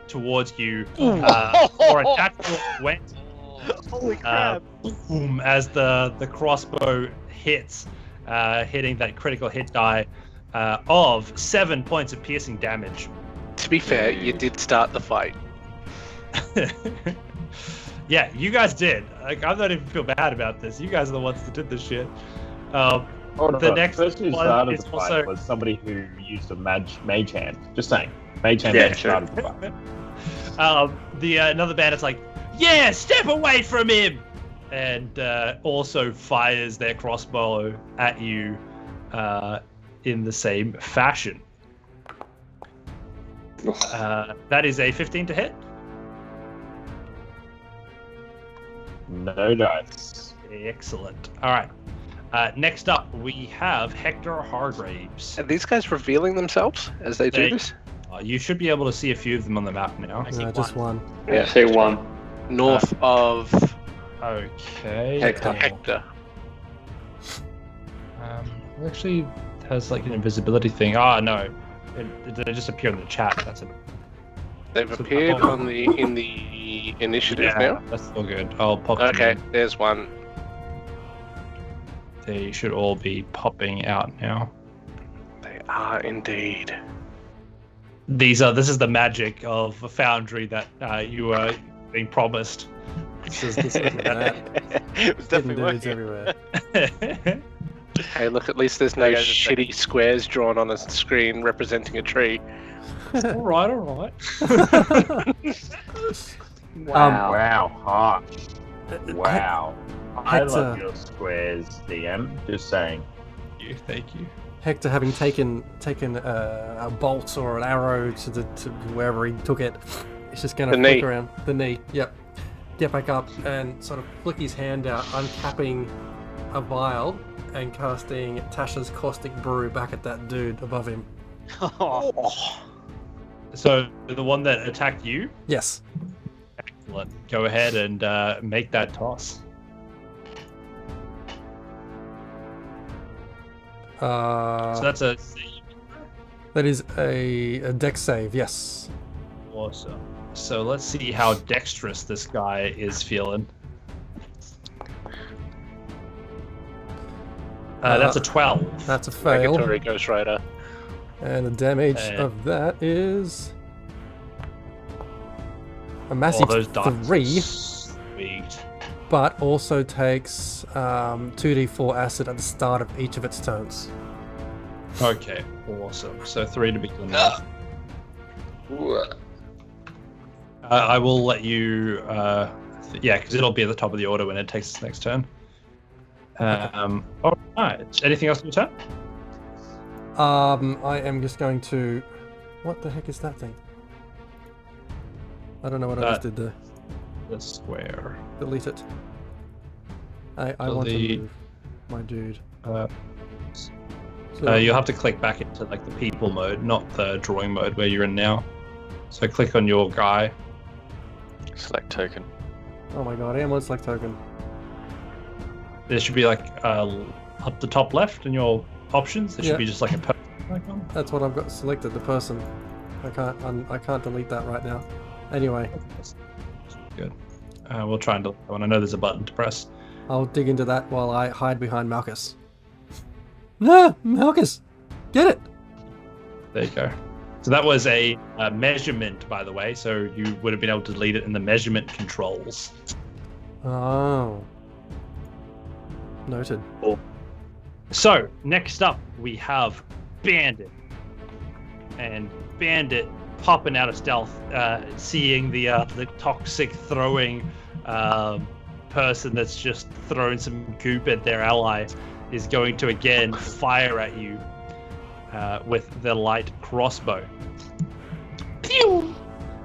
towards you for a natural 20. Holy crap! Boom, as the crossbow hits, hitting that critical hit die of 7 points of piercing damage. To be fair, you did start the fight. Yeah, you guys did. Like, I'm not even feel bad about this. You guys are the ones that did this shit. The next person who one started is the fight also- was somebody who used a mage hand. Just saying. Mage hand Yeah, that sure. started the fight. The another bandit's like, yeah, step away from him, and also fires their crossbow at you in the same fashion. That is a 15 to hit. No dice. Excellent. All right. Next up, we have Hector Hargraves. Are these guys revealing themselves as they do They- this? You should be able to see a few of them on the map now. see Just one. Yeah. Say 1. North of Okay. Hector. Hector. It actually has like an invisibility thing. Oh no, it just appeared in the chat. That's it. They've So- appeared on in the initiative now. That's all good. I'll pop them Okay, in. there's one. They should all be popping out now. They are indeed. This is the magic of a foundry that you were being promised. This is that. It was Hidden definitely dudes working. everywhere. Hey, look, at least there's no Okay, just a shitty squares drawn on a screen representing a tree. all right. Wow, hot. Uh, Wow. I Hector. love your squares, DM. Just saying. Thank you. Hector, having taken a bolt or an arrow to wherever he took it, he's just going to The flick knee. around the knee. Yep. Get back up and sort of flick his hand out, uncapping a vial and casting Tasha's caustic brew back at that dude above him. So the one that attacked you, Yes. excellent. Go ahead and make that toss. So that's a That is a dex save. Yes. awesome. So let's see how dexterous this guy is feeling. That's a 12. That's a fail. Negatory Ghost Rider. And the damage of that is a massive those dice. 3, Sweet. but also takes 2d4 acid at the start of each of its turns. Okay, awesome. So 3 to begin with. I will let you. Yeah, because it'll be at the top of the order when it takes its next turn. All right. Anything else on your turn? I am just going to. What the heck is that thing? I don't know what I just did there. The square. Delete it. I want to move my dude. So, You'll have to click back into like the people mode, not the drawing mode where you're in now. So click on your guy. Select token. oh my god, I am on select token. There should be like up the top left in your options. There should Yeah. be just like a person icon. That's what I've got selected. The person. I can't delete that right now. Anyway, Good. We'll try and delete that one. I know there's a button to press. I'll dig into that while I hide behind Malchus. No, Malchus, get it. There you go. So that was a measurement, by the way. So you would have been able to delete it in the measurement controls. Oh. Noted. So next up we have Bandit, and Bandit popping out of stealth, seeing the toxic throwing person that's just thrown some goop at their ally, is going to again fire at you with the light crossbow. Pew!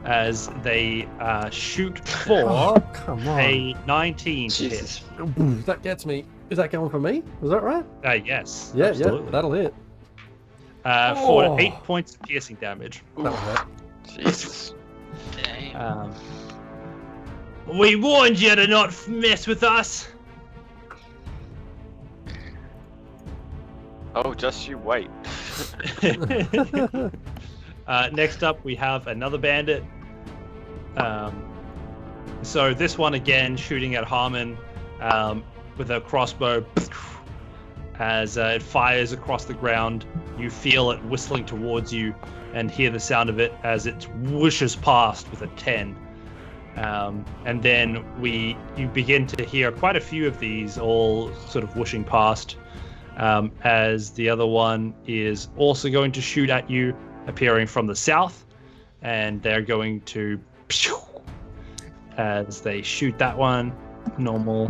As they shoot for Oh, come on. a 19 to hit. Jesus. That gets me. Is that going for me? Was that right? Yes. Yeah, absolutely. yeah, that'll hit. For Oh. 8 points of piercing damage. That'll hurt. Jesus. Damn. We warned you to not mess with us. Oh, just you wait. Next up, we have another bandit. So this one again shooting at Harmon with a crossbow. As it fires across the ground, you feel it whistling towards you and hear the sound of it as it whooshes past with a 10. And then you begin to hear quite a few of these all sort of whooshing past as the other one is also going to shoot at you, appearing from the south, and they're going to as they shoot that one normal,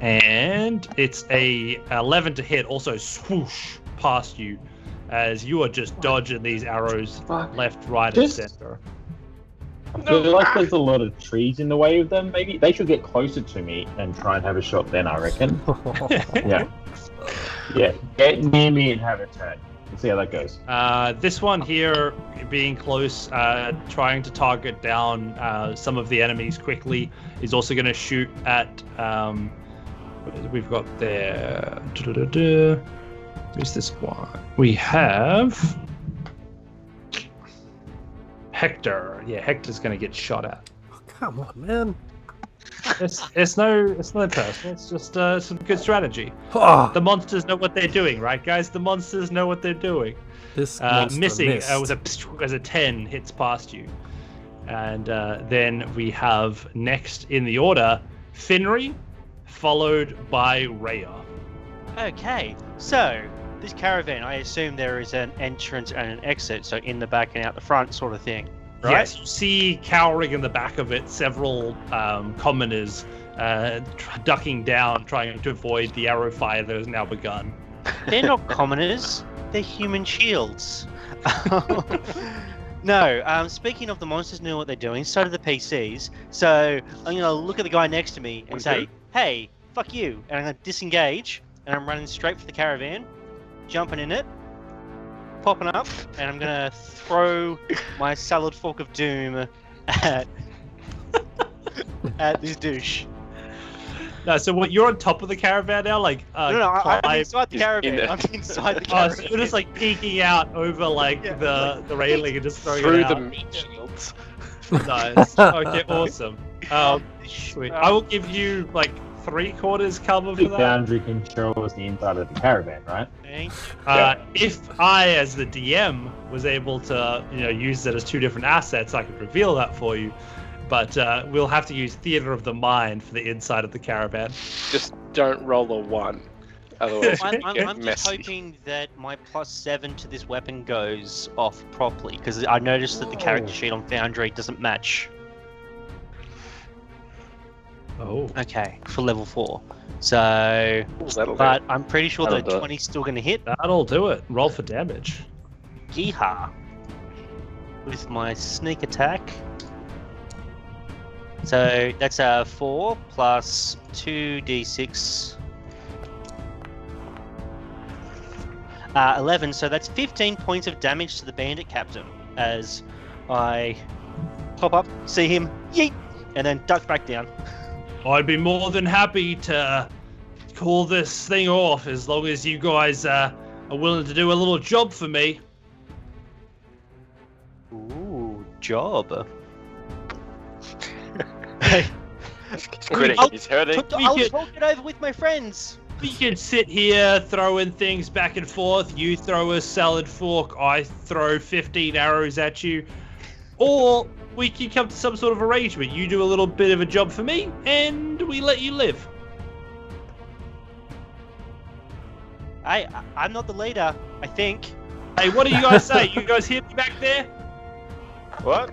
and it's a 11 to hit, also swoosh past you as you are just dodging these arrows left, right, and Just- center. I feel like there's a lot of trees in the way of them. Maybe they should get closer to me and try and have a shot then, I reckon. Yeah. Yeah. Get near me and have a turn. Let's see how that goes. This one here, being close, trying to target down some of the enemies quickly, is also going to shoot at. What is it we've got there? Who's this one? We have Hector. Yeah, Hector's going to get shot at. Oh, come on, man. It's no personal. It's just some good strategy. Oh, The monsters know what they're doing, right, guys? The monsters know what they're doing. this monster Missing missed. as a 10 hits past you, and then we have next in the order Finry, followed by Rhea. Okay, so this caravan, I assume there is an entrance and an exit, so in the back and out the front sort of thing, right? Yes, you see cowering in the back of it several commoners ducking down, trying to avoid the arrow fire that has now begun. They're not commoners, they're human shields. No, speaking of the monsters know what they're doing, so do the PCs. So I'm going to look at the guy next to me and say, hey, fuck you. And I'm going to disengage, and I'm running straight for the caravan, jumping in it, popping up, and I'm going to throw my salad fork of doom at this douche. No, so what? You're on top of the caravan now, like No, I'm climb- inside the caravan. I'm inside the Oh, caravan. so you're just like peeking out over like Yeah, the railing and just throwing Through it the out. meat shields. Nice. Okay, awesome. Sweet. I will give you like 3/4 cover for The that. boundary controls the inside of the caravan, right? If I, as the DM, was able to, use it as two different assets, I could reveal that for you. But we'll have to use Theater of the Mind for the inside of the caravan. Just don't roll a 1. Otherwise, I'm you get just messy. hoping that my +7 to this weapon goes off properly, because I noticed that the character sheet on Foundry doesn't match. Oh. Okay, for level 4. So, That'll do. but I'm pretty sure That'll that do it. 20's still going to hit. That'll do it. Roll for damage. Yeehaw. With my sneak attack. So that's a 4 plus 2d6. 11, so that's 15 points of damage to the bandit captain as I pop up, see him, yeet, and then duck back down. I'd be more than happy to call this thing off as long as you guys are willing to do a little job for me. Ooh, job. It's critic. I'll- He's hurting. I'll talk it over with my friends. We can sit here throwing things back and forth. You throw a salad fork, I throw 15 arrows at you. Or we can come to some sort of arrangement. You do a little bit of a job for me, and we let you live. I'm not the leader, I think. Hey, what do you guys say? You guys hear me back there? What?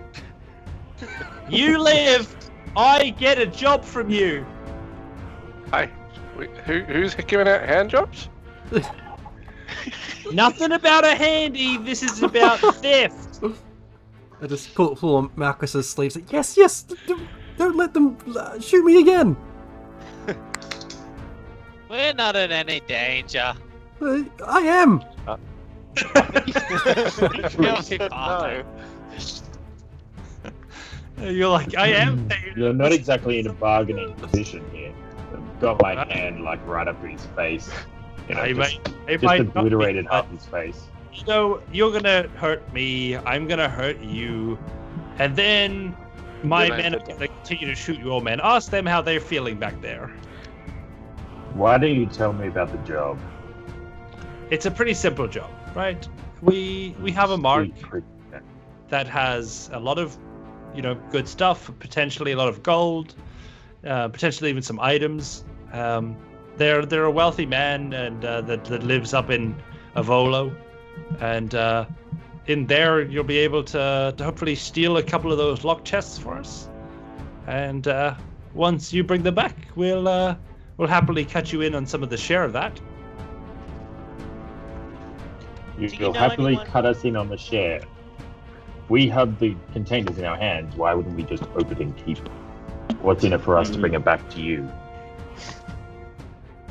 You live, I get a job from you. Hi. Who's giving out hand jobs? Nothing about a handy. This is about theft. I just pull on Marcus's sleeves. Like, yes, don't let them shoot me again. We're not in any danger. I am. No. You're like, I am. You're not exactly in a bargaining position here. I've got my hand like right up to his face. Just obliterated half his face. You're gonna hurt me. I'm gonna hurt you, and then my Then I men are said gonna continue to shoot your men. Ask them how they're feeling back there. Why don't you tell me about the job? It's a pretty simple job, right? We have a mark that has a lot of, good stuff. Potentially a lot of gold, potentially even some items. They're a wealthy man and that lives up in Avolo, and in there you'll be able to hopefully steal a couple of those lock chests for us. And once you bring them back, we'll happily cut you in on some of the share of that. You'll know happily anyone- cut us in on the share. We have the containers in our hands. Why wouldn't we just open and keep it? What's in it for us to bring it back to you?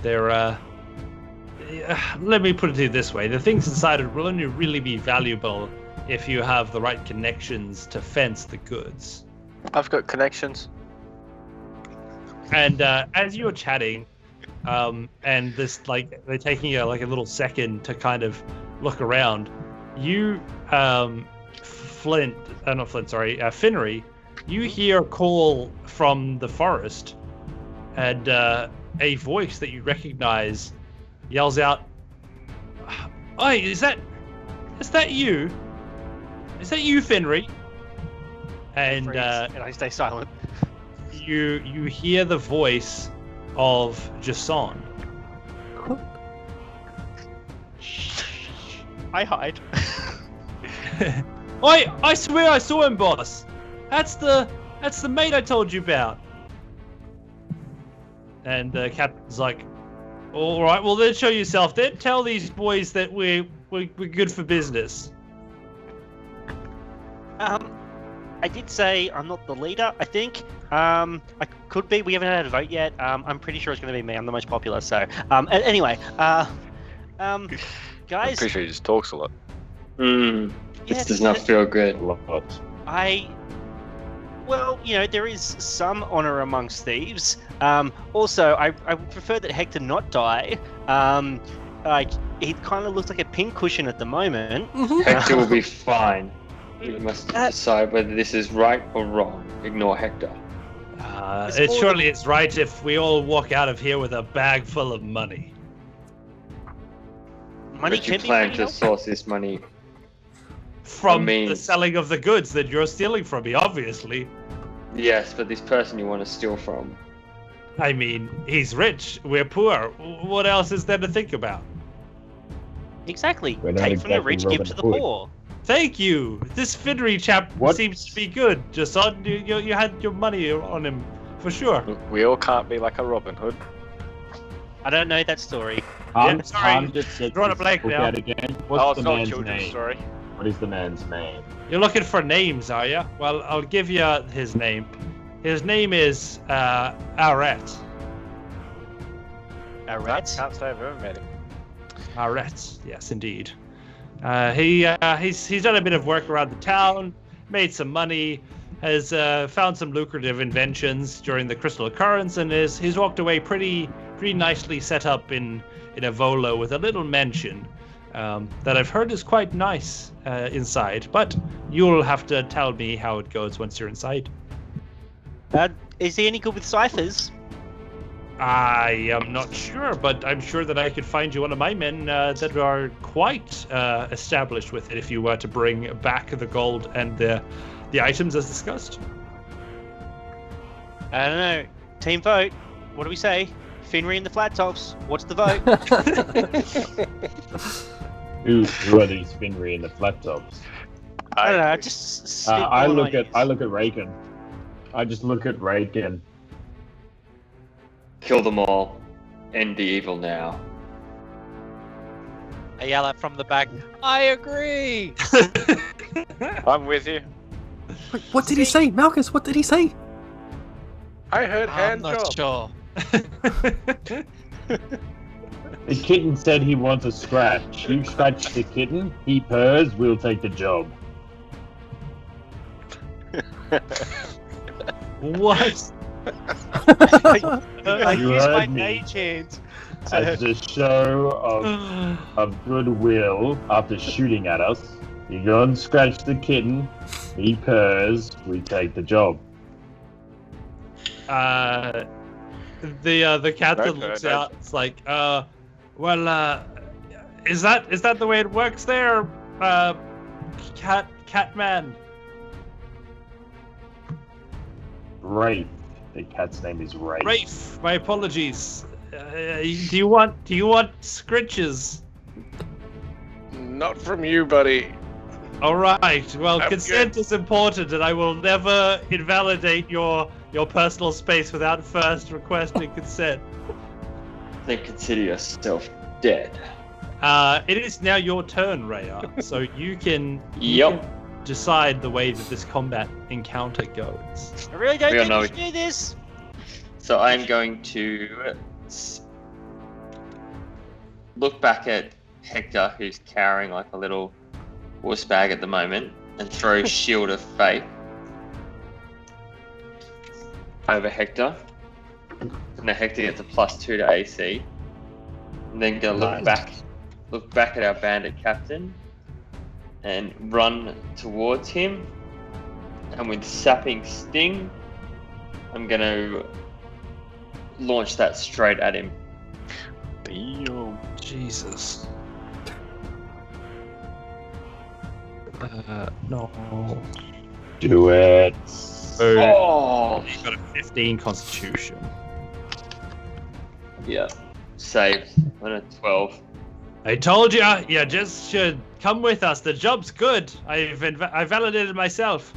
They're let me put it to you this way: the things inside it will only really be valuable if you have the right connections to fence the goods. I've got connections. And as you're chatting, and this they're taking a little second to kind of look around, you Finnery, you hear a call from the forest and a voice that you recognize yells out, "Oi, is that you? Is that you, Fenry?" And and I stay silent. you hear the voice of Jason. I hide. I swear I saw him, boss. That's the mate I told you about. And the captain's like, "All right, well then show yourself. Then tell these boys that we're good for business." I did say I'm not the leader. I think I could be. We haven't had a vote yet. I'm pretty sure it's going to be me. I'm the most popular. So anyway, guys. I'm pretty sure he just talks a lot. This does not feel good. Well, there is some honor amongst thieves. Also, I would prefer that Hector not die. He kind of looks like a pincushion at the moment. Hector will be fine. We must decide whether this is right or wrong. Ignore Hector. It surely is right if we all walk out of here with a bag full of money. Money But you can be plan pretty to helpful. source this money From the selling of the goods that you're stealing from me, obviously. Yes, but this person you want to steal from. I mean, he's rich, we're poor. What else is there to think about? Exactly. We're not Take from the exactly rich, give Robin to the Hood. poor. Thank you. This Fidry chap What? seems to be good. Jason, you had your money on him, for sure. We all can't be like a Robin Hood. I don't know that story. Sorry, just get drawing a this blank book now. out again. What's It's the not a man's children's name? story. What is the man's name? You're looking for names, are you? Well, I'll give you his name. His name is Arret. Arret? Can't say I've ever met him. Arret, yes, indeed. He's done a bit of work around the town, made some money, has found some lucrative inventions during the crystal occurrence, and he's walked away pretty nicely set up in a volo with a little mansion that I've heard is quite nice inside. But you'll have to tell me how it goes once you're inside. Is he any good with ciphers? I am not sure, but I'm sure that I could find you one of my men that are quite established with it if you were to bring back the gold and the items as discussed. I don't know. Team vote. What do we say? Finry and the flat tops. What's the vote? Who are these Finry and the flat tops? I don't know. Just I look at Reagan. I just look at Reagan. Kill them all. End the evil now. I yell out from the back, I agree! I'm with you. What did he say, Malchus? What did he say? I heard I'm hand not job. sure. The kitten said he wants a scratch. You scratch the kitten, he purrs, we'll take the job. What? I You use my heard me. mage hand. As a show of goodwill after shooting at us, you go and scratch the kitten, he purrs, we take the job. The captain looks out. It's like, is that the way it works there, Catman? Rafe. The cat's name is Rafe. Rafe, my apologies. Do you want scritches? Not from you, buddy. All right. Well, I'm consent is important, and I will never invalidate your personal space without first requesting consent. Then consider yourself dead. It is now your turn, Rhea. So you can decide the way that this combat encounter goes. I really don't We all think know we should do this. So I'm going to look back at Hector, who's carrying like a little wuss bag at the moment, and throw Shield of Faith over Hector. And now Hector gets a +2 to AC. And then gonna look back at our bandit captain, and run towards him. And with Sapping Sting, I'm gonna launch that straight at him. Damn. Jesus. No. Do it. Oh! You got a 15 Constitution. Yeah. Saved. On a 12. I told you, you just should come with us. The job's good. I validated myself.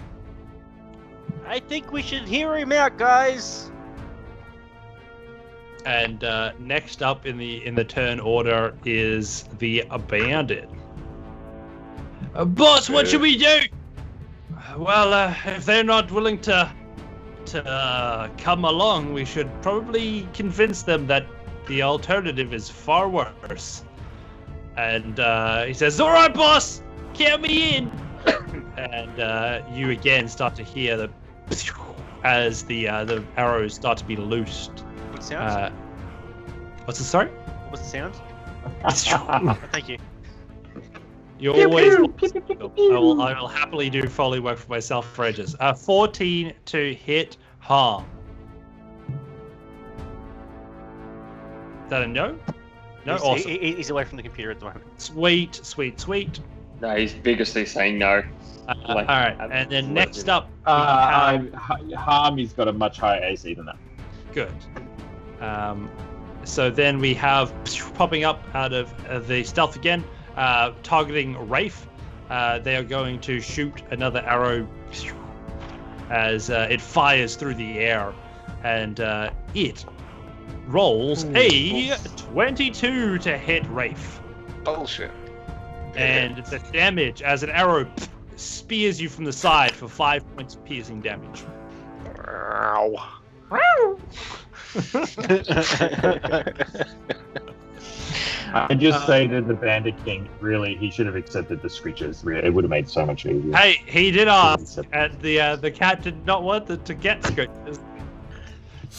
I think we should hear him out, guys. And next up in the turn order is the bandit. Boss, what should we do? Well, if they're not willing to come along, we should probably convince them that the alternative is far worse. And he says, "All right, boss, count me in." And you again start to hear the as the arrows start to be loosed. What sounds? What's the sorry? What was the sound? Oh, thank you. You always. I will happily do Foley work for myself for edges. 14 to hit harm. Is that a no? No, awesome. He's away from the computer at the moment. Sweet, sweet, sweet. No, he's vigorously saying no. All right, and then next up, we have... Harmy's got a much higher AC than that. Good. So then we have popping up out of the stealth again, targeting Rafe. They are going to shoot another arrow as it fires through the air, and it rolls a 22 to hit Rafe. Bullshit. And the damage as an arrow spears you from the side for 5 points of piercing damage. Ow. I just say to the Bandit King, really, he should have accepted the screeches. Really, it would have made so much easier. Hey, he did ask, and the cat did not want to get screeches.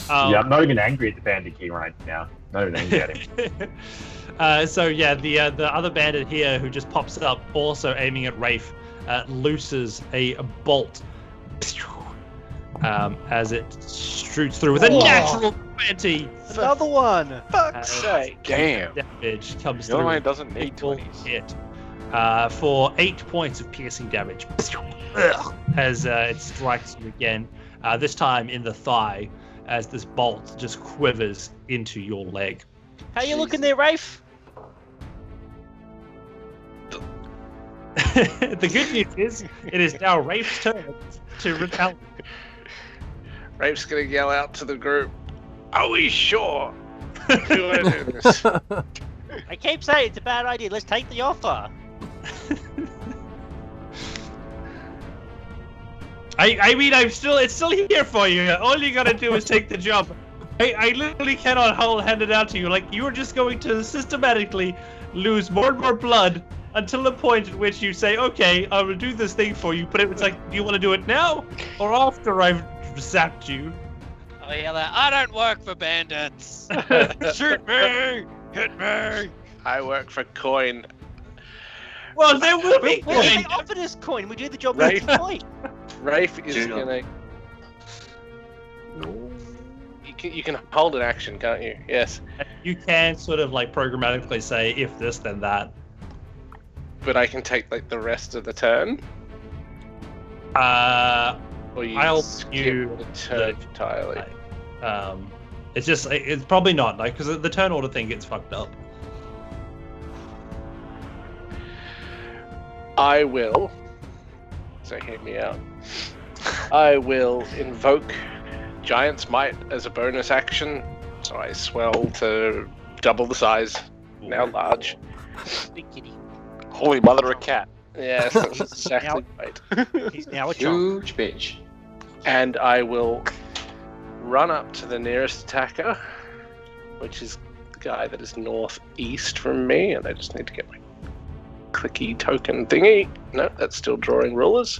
Yeah, I'm not even angry at the Bandit King right now. Not even angry at him. So yeah, the other bandit here who just pops up, also aiming at Rafe, looses a bolt as it shoots through with a natural 20. Another one. Fuck's sake. Damn. Damage comes Your through. line doesn't need Equal 20s. hit for 8 points of piercing damage as it strikes you again. This time in the thigh, as this bolt just quivers into your leg. How you looking there, Rafe? The good news is, it is now Rafe's turn to retaliate. Rafe's gonna yell out to the group, "Are we sure? We want to do this?" I keep saying it's a bad idea. Let's take the offer. I mean, it's still here for you. All you gotta do is take the job. I literally cannot hand it out to you. Like, you are just going to systematically lose more and more blood until the point at which you say, "Okay, I will do this thing for you." But it's like, do you want to do it now or after I've zapped you? Oh yeah, like, I don't work for bandits. Shoot me, hit me. I work for Coin. Well, there will be Well, they coin. offered us coin. We do the job Right. with coin. Rafe is Do not. gonna. You can hold an action, can't you? Yes, You can sort of like programmatically say, if this, then that. but I can take like the rest of the turn. Or you I'll skip you the turn entirely. It's probably not, like, because the turn order thing gets fucked up. I will. So hear me out. I will invoke Giant's Might as a bonus action. So I swell to double the size, now large. Big kitty. Holy mother of cat. Yes, that's exactly right. He's now a chunk. Huge bitch. And I will run up to the nearest attacker, which is the guy that is northeast from me, and I just need to get my clicky token thingy. No, that's still drawing rulers.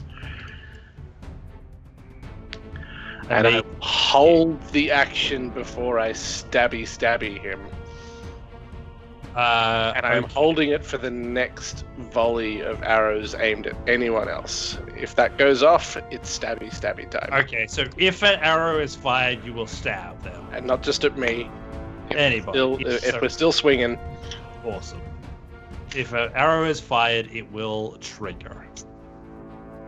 And I hold the action before I stabby him. And I am holding it for the next volley of arrows aimed at anyone else. If that goes off, it's stabby time. Okay, so if an arrow is fired, you will stab them. And not just at me. Anybody. If we're still swinging. Awesome. If an arrow is fired, it will trigger.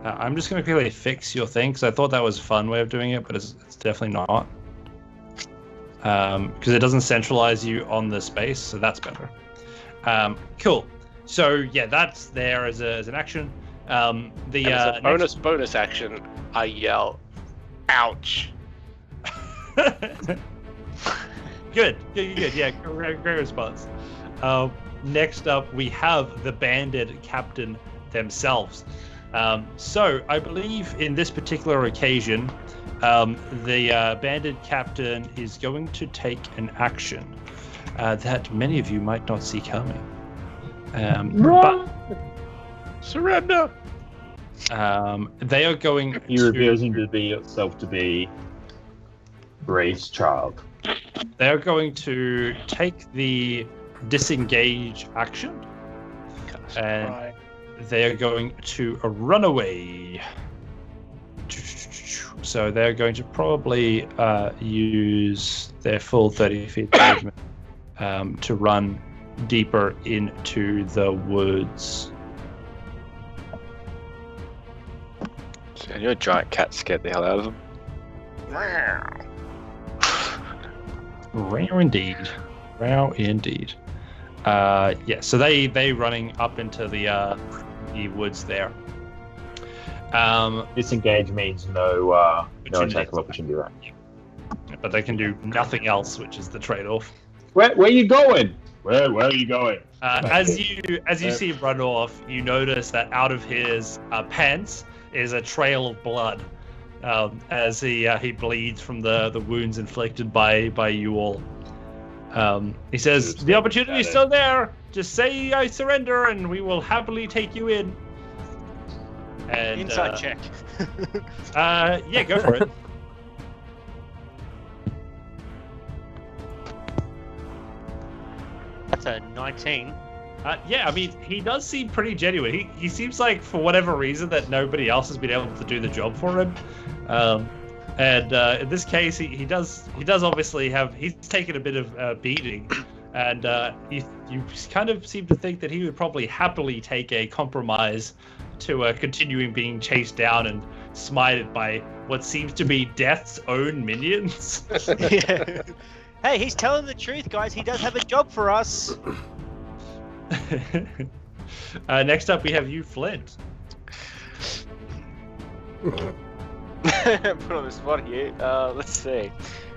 I'm just going to quickly fix your thing, because I thought that was a fun way of doing it, but it's definitely not. Because it doesn't centralize you on the space, so that's better. Cool. So yeah, that's there as an action. As a bonus action, I yell, "Ouch!" Good. Yeah, great response. Next up, we have the banded captain themselves. So I believe in this particular occasion, the banded captain is going to take an action that many of you might not see coming. But surrender. They are going He reveals himself to be Grace Child. They are going to take the disengage action, and they are going to run away. So they're going to probably use their full 30 feet movement to run deeper into the woods. And your giant cat scared the hell out of them. Rare indeed. Yeah, so they running up into the woods there. Disengage means no attack of opportunity, right? But they can do nothing else, which is the trade-off. Where are you going? Where are you going? As you see him run off, you notice that out of his pants is a trail of blood, as he bleeds from the wounds inflicted by you all. He says, "The opportunity is still there. Just say I surrender, and we will happily take you in." And, inside check. Yeah, go for it. That's a 19. Yeah, I mean, he does seem pretty genuine. He seems like, for whatever reason, that nobody else has been able to do the job for him. And in this case, he does obviously he's taken a bit of beating, and you kind of seem to think that he would probably happily take a compromise to continuing being chased down and smited by what seems to be Death's own minions. Yeah. Hey, he's telling the truth, guys. He does have a job for us. Next up, we have you, Flint. Put on the spot here. Let's see.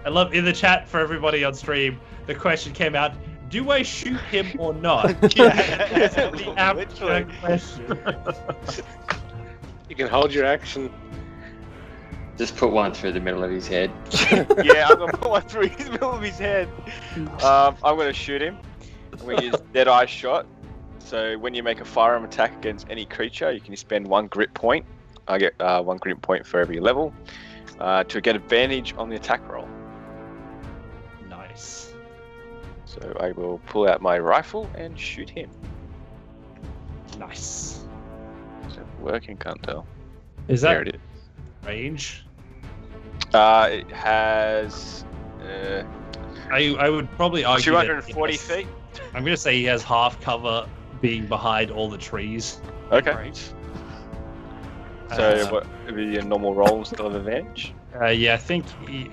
I love, in the chat for everybody on stream, the question came out, do I shoot him or not? That's the abstract question. You can hold your action. Just put one through the middle of his head. Yeah, I'm gonna put one through his middle of his head. I'm gonna shoot him. I'm gonna use Deadeye Shot. So when you make a firearm attack against any creature, you can spend 1 grit point. I get 1 grit point for every level to get advantage on the attack roll. Nice. So I will pull out my rifle and shoot him. Nice. Is it working? Can't tell. Is There that it is. range? It has I would probably argue 240 feet. I'm going to say he has half cover being behind all the trees. Okay. Right. So what would be your normal roll still have advantage? Yeah, I think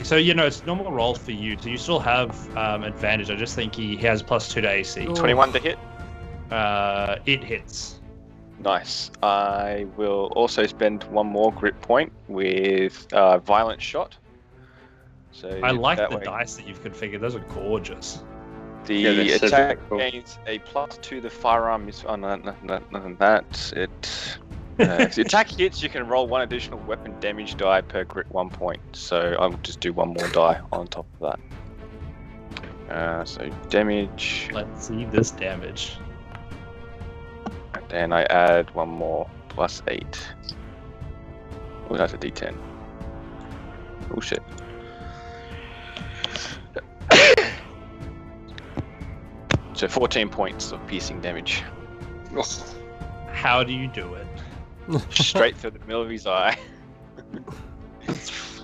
so. It's normal roll for you, so you still have advantage. I just think he has +2 to AC. 21 to hit. It hits. Nice. I will also spend 1 more grit point with violent shot. So I like that the way, dice that you've configured. Those are gorgeous. The Yeah, they're so attack cool. gains a +2 the firearm. Nothing that. If the attack hits, you can roll 1 additional weapon damage die per grit 1 point. So I'll just do 1 more die on top of that. So damage, Let's see this damage. and then I add 1 more +8. Oh, that's a D10. Oh shit. So 14 points of piercing damage. How do you do it? Straight through the middle of his eye.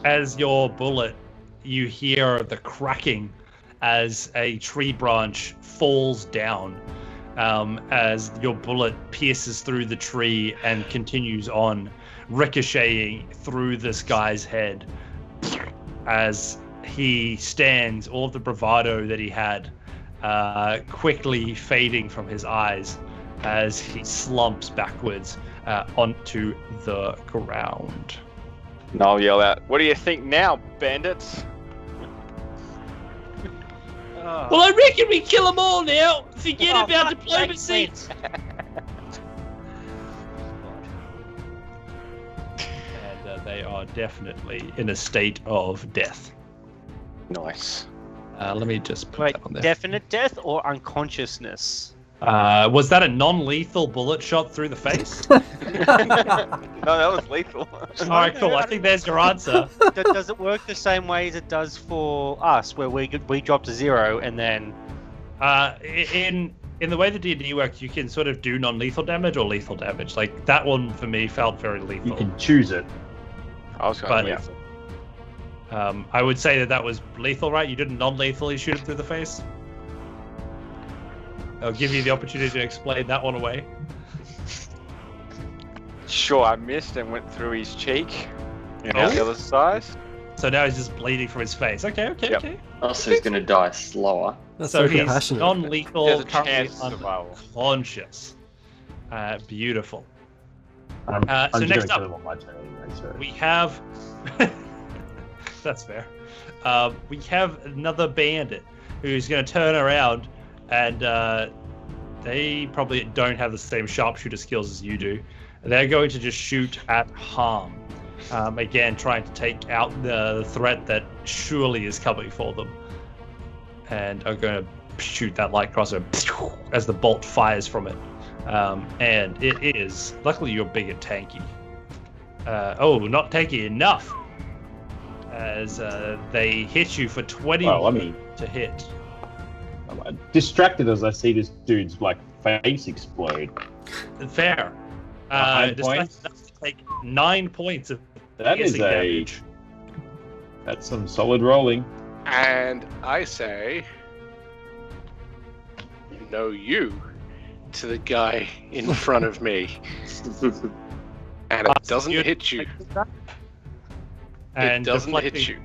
As your bullet, you hear the cracking as a tree branch falls down, as your bullet pierces through the tree and continues on, ricocheting through this guy's head as he stands, all of the bravado that he had quickly fading from his eyes as he slumps backwards onto the ground. And I'll yell out, "What do you think now, bandits?" Well, I reckon we kill them all now. Forget about diplomacy. And they are definitely in a state of death. Nice. Let me just put Wait, that on there. definite death or unconsciousness? Was that a non-lethal bullet shot through the face? No, that was lethal. All right, cool. I think there's your answer. Does it work the same way as it does for us, where we drop to 0 and then? In the way the D&D works, you can sort of do non-lethal damage or lethal damage. Like that one for me felt very lethal. You can choose it. I was going But- lethal. I would say that was lethal, right? You didn't non-lethally shoot it through the face. I'll give you the opportunity to explain that one away. Sure, I missed and went through his cheek and out the other side. So now he's just bleeding from his face. Okay. Yep. Also, he's going to die slower. That's So so he's compassionate. non-lethal, There's a currently chance of survival. unconscious. Beautiful. I'm So just going next to up- kill him on my turn anyway, so. We have... That's fair. We have another bandit who's going to turn around and they probably don't have the same sharpshooter skills as you do. They're going to just shoot at harm. Again, trying to take out the threat that surely is coming for them. And are going to shoot that light crosser as the bolt fires from it. And it is... Luckily, you're big and tanky. Not tanky enough. As they hit you for 20 Well, I mean, to hit. I'm distracted as I see this dude's like face explode. Fair. 9 Just points? enough to take 9 points of That is piercing damage. That's some solid rolling. And I say, no, you to the guy in front of me. And it doesn't you- hit you. And It doesn't hit deflecting you.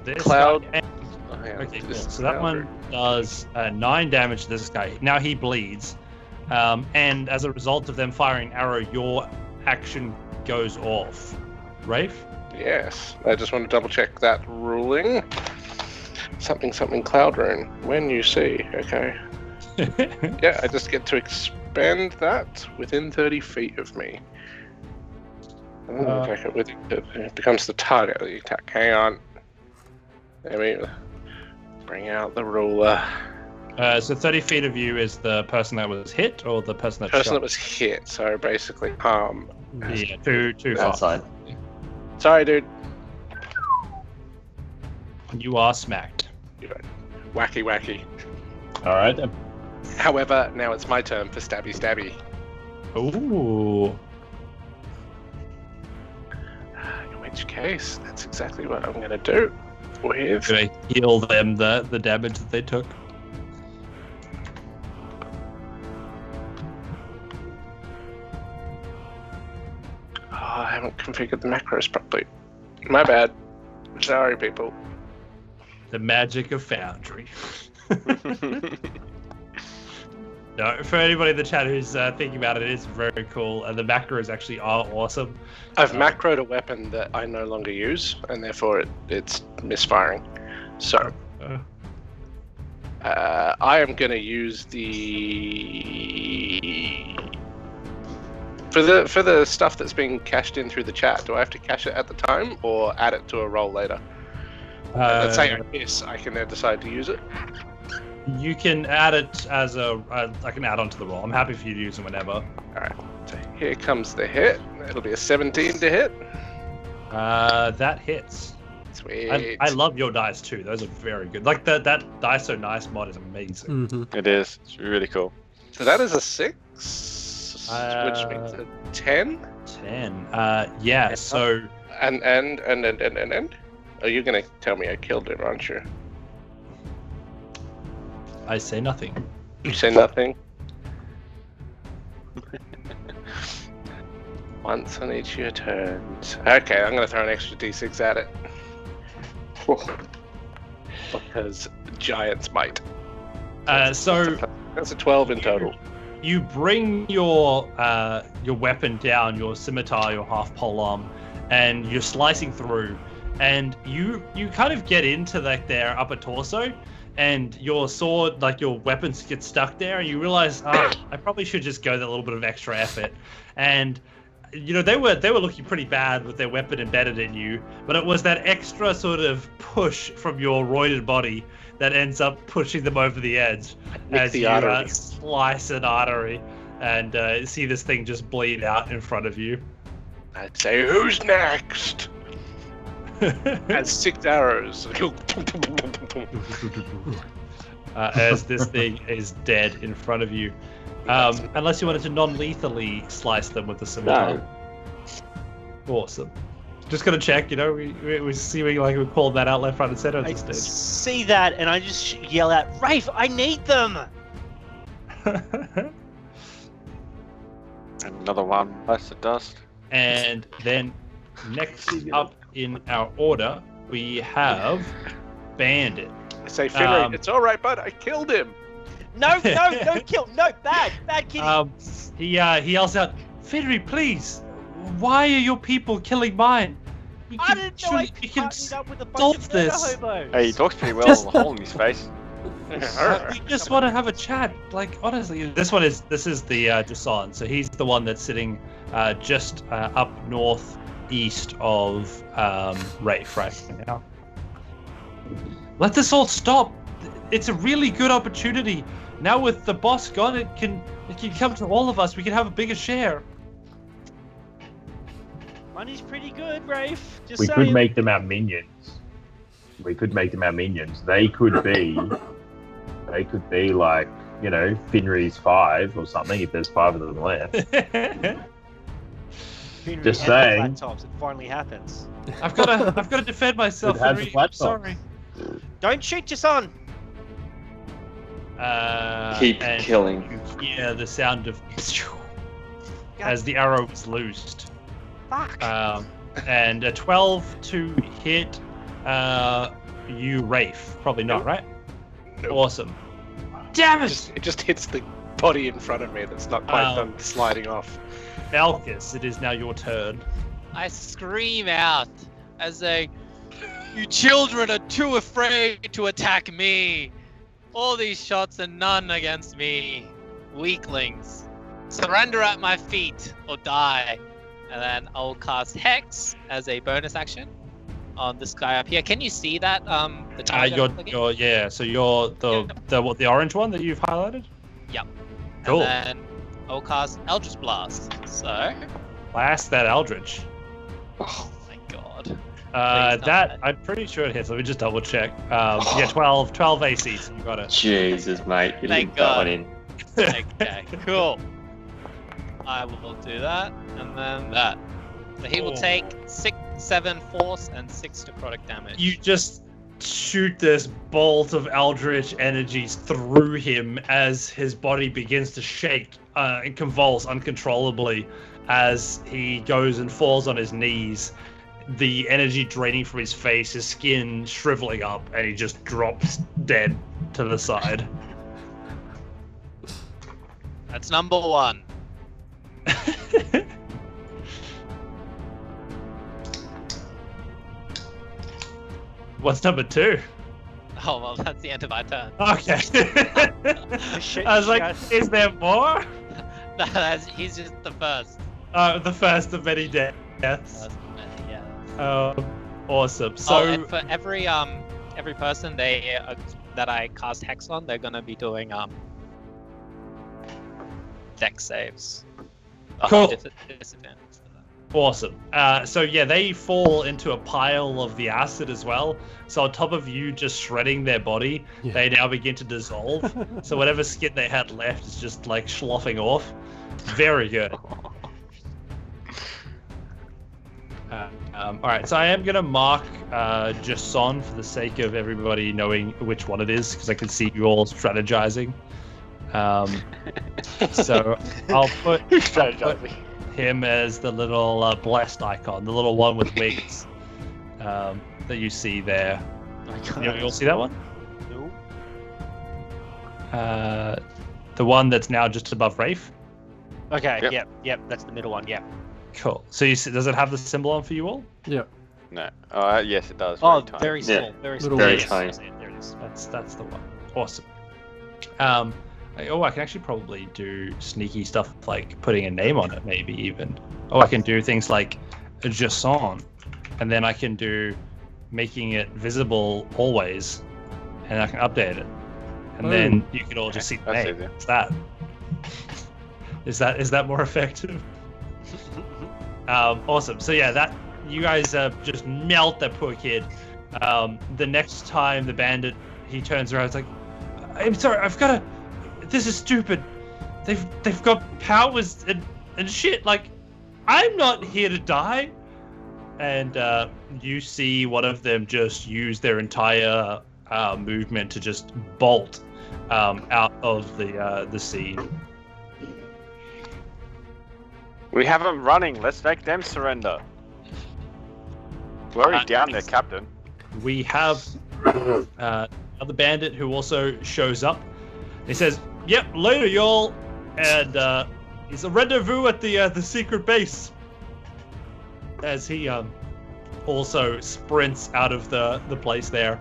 this Cloud- guy- Oh, yeah, Okay, cool. this So that one does 9 damage to this guy. Now he bleeds. And as a result of them firing an arrow, your action goes off. Rafe? Yes. I just want to double check that ruling. Something cloud rune. When you see. Okay. Yeah, I just get to expand that within 30 feet of me. And then attack it with it becomes the target of the attack. Hang on. Let me bring out the ruler. So 30 feet of you is the person that was hit or the person that Person shot? that was hit, so basically harm. Yeah, too far. Outside. Sorry, dude. You are smacked. Wacky. All right then. However, now it's my turn for stabby. Ooh. In which case, that's exactly what I'm going to do with... Gonna heal them the damage that they took. Oh, I haven't configured the macros properly. My bad. Sorry, people. The magic of Foundry. No, for anybody in the chat who's thinking about it, it is very cool, and the macros actually are awesome. I've macroed a weapon that I no longer use, and therefore it's misfiring. So, I am going to use the... For the stuff that's being cashed in through the chat, do I have to cash it at the time, or add it to a roll later? Let's say I miss, I can then decide to use it. You can add it as I can add onto the roll. I'm happy for you to use it whenever. Alright, so here comes the hit. It'll be a 17 to hit. That hits. Sweet. I love your dice too. Those are very good. Like that Dice So Nice mod is amazing. Mm-hmm. It is. It's really cool. So that is a 6, which means a 10. 10. Yeah. So And. Are you gonna tell me I killed him, aren't you? I say nothing. You say nothing. Once on each of your turns. Okay, I'm gonna throw an extra d6 at it. Because giants might. So That's a 12 in total. you bring your weapon down, your scimitar, your half pole arm, and you're slicing through, and you kind of get into like their upper torso, and your sword, like your weapons, get stuck there, and you realize, I probably should just go that little bit of extra effort, and you know they were looking pretty bad with their weapon embedded in you, but it was that extra sort of push from your roided body that ends up pushing them over the edge as the you artery. slice an artery and see this thing just bleed out in front of you. I'd say, who's next? Has 6 arrows. As this thing is dead in front of you. Unless you wanted to non-lethally slice them with the scimitar. No. Awesome. Just gonna check, you know, we're seeming like we called that out left, right, and center at I this stage. see that, and I just yell out, Rafe, I need them! And another one less of dust. And then next up in our order, we have Bandit. I say, Finley, Um, it's alright, bud, I killed him. No, don't kill, no, bad kitty. He yells out, Fidry, please, why are your people killing mine? We I didn't know I we can partnered up with a bunch solve of murder this. hobos. Hey, he talks pretty well with a hole in his face. We just want to have a chat. Like, honestly, this is the Jason. So he's the one that's sitting just up northeast of Rafe right now. Let this all stop. It's a really good opportunity. Now with the boss gone, it can come to all of us. We can have a bigger share. Money's pretty good, Rafe. Just We saying. could make them our minions. They could be like, you know, Finry's 5 or something if there's 5 of them left. Henry Just and the saying. flat tops, it finally happens. I've got to defend myself. It has the Henry. flat I'm sorry. Don't shoot Jason! Keep and killing. You hear the sound of as the arrow was loosed. Fuck! And a 12 to hit you, Rafe. Probably not, right? Nope. Awesome. Damn it! It just hits the body in front of me that's not quite done sliding off. Malchus, it is now your turn. I scream out as you children are too afraid to attack me. All these shots and none against me. Weaklings. Surrender at my feet or die. And then I'll cast Hex as a bonus action on this guy up here. Can you see that? The target. So you're the orange one that you've highlighted? Yep. Cool. And then I'll cast Eldritch Blast. So, Blast that Eldritch. oh my god. That I'm pretty sure it hits. Let me just double check. Yeah, 12 AC. So you got it. Jesus, mate. You Thank didn't put that God. one in. Okay, cool. I will do that, and then that. So he will take 6, 7 force and 6 necrotic damage. You just shoot this bolt of eldritch energies through him as his body begins to shake and convulse uncontrollably as he goes and falls on his knees. The energy draining from his face, his skin shriveling up, and he just drops dead to the side. That's number 1. What's number 2? Oh well, that's the end of my turn. Okay. I was like, is there more? No, he's just the first. The first of many deaths. Yeah. Awesome. So So, and for every person that I cast Hex on, they're gonna be doing Dex saves. Cool. Disadvantage for that. Awesome. So yeah, they fall into a pile of the acid as well. So on top of you just shredding their body, they now begin to dissolve. So whatever skin they had left is just like sloughing off. Very good. All right, so I am gonna mark Jason for the sake of everybody knowing which one it is, because I can see you all strategizing. So I'll put him as the little blessed icon, the little one with wings that you see there. You'll see that one? No. The one that's now just above Rafe? Okay, Yep. yep, that's the middle one, yep. Cool. So does it have the symbol on for you all? Yeah. No. Yes, it does. Oh, tiny. very small, very small. Very Yes, tiny. there it is. That's the one. Awesome. I can actually probably do sneaky stuff like putting a name on it, maybe even. I can do things like Jason, and then I can do making it visible always, and I can update it, and then you can all just see the That's name. easier. Is that more effective? Awesome. So yeah, that you guys just melt that poor kid. The next time the bandit he turns around, it's like, I'm sorry, this is stupid. They've got powers and shit. Like, I'm not here to die. And you see one of them just use their entire movement to just bolt out of the scene. We have them running. Let's make them surrender. We're already down there, Captain. We have another bandit who also shows up. He says, "Yep, later, y'all," and it's a rendezvous at the secret base. As he also sprints out of the place there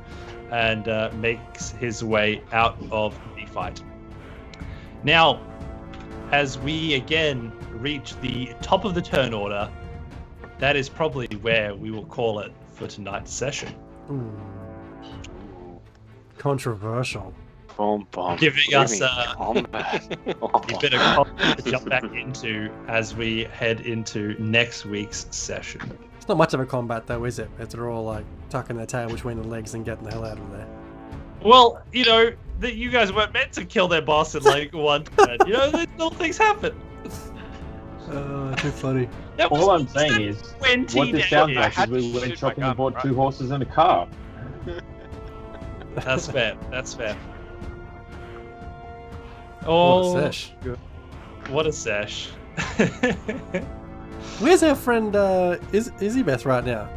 and makes his way out of the fight. Now, as we again reach the top of the turn order, that is probably where we will call it for tonight's session. Ooh. Controversial. Giving us combat. a bit of content to jump back into as we head into next week's session. It's not much of a combat though, is it? They're all like tucking their tail between the legs and getting the hell out of there. Well, that you guys weren't meant to kill their boss in like one turn. Little things happen. Too funny. That was All I'm saying is, 20 what this sounds damage. like is we went shopping and bought 2 horses and a car. That's fair. That's fair. What Oh, a sesh. what a sesh. Where's our friend Izzy Beth right now?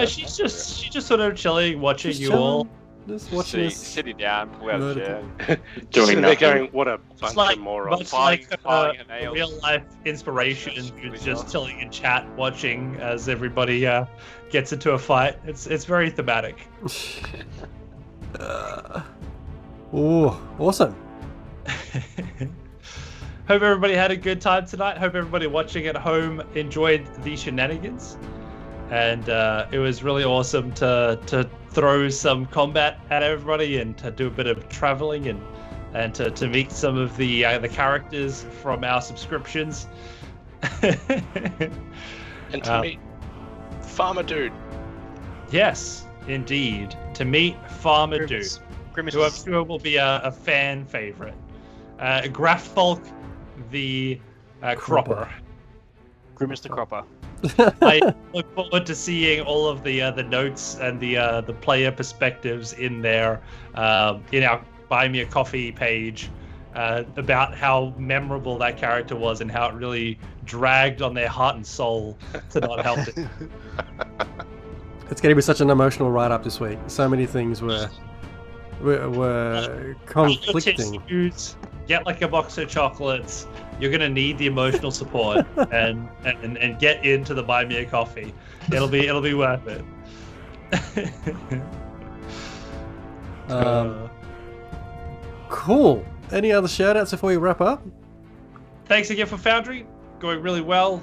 She's just sort of chilling, watching Just you chilling, all. Just watching us. Sitting down, pull out a Murder. chair. Doing They're nothing. going, what a bunch It's like of morons. much Filing- like filing a her nails. real life inspiration. You're just chilling in chat, watching as everybody gets into a fight. It's very thematic. Oh, awesome. Hope everybody had a good time tonight. Hope everybody watching at home enjoyed the shenanigans. And it was really awesome to throw some combat at everybody and to do a bit of traveling and to meet some of the characters from our subscriptions. And to meet Farmer Dude. Yes, indeed. To meet Farmer Dude, Grimace. who I'm sure will be a fan favorite. Graffolk the Cropper. Grimace the Cropper. I look forward to seeing all of the notes and the player perspectives in there in our Buy Me a Coffee page about how memorable that character was and how it really dragged on their heart and soul to not help it. It's going to be such an emotional write-up this week. So many things were conflicting. Tissues, get like a box of chocolates. You're gonna need the emotional support and get into the Buy Me a Coffee. It'll be worth it. Cool. Any other shout-outs before we wrap up? Thanks again for Foundry, going really well.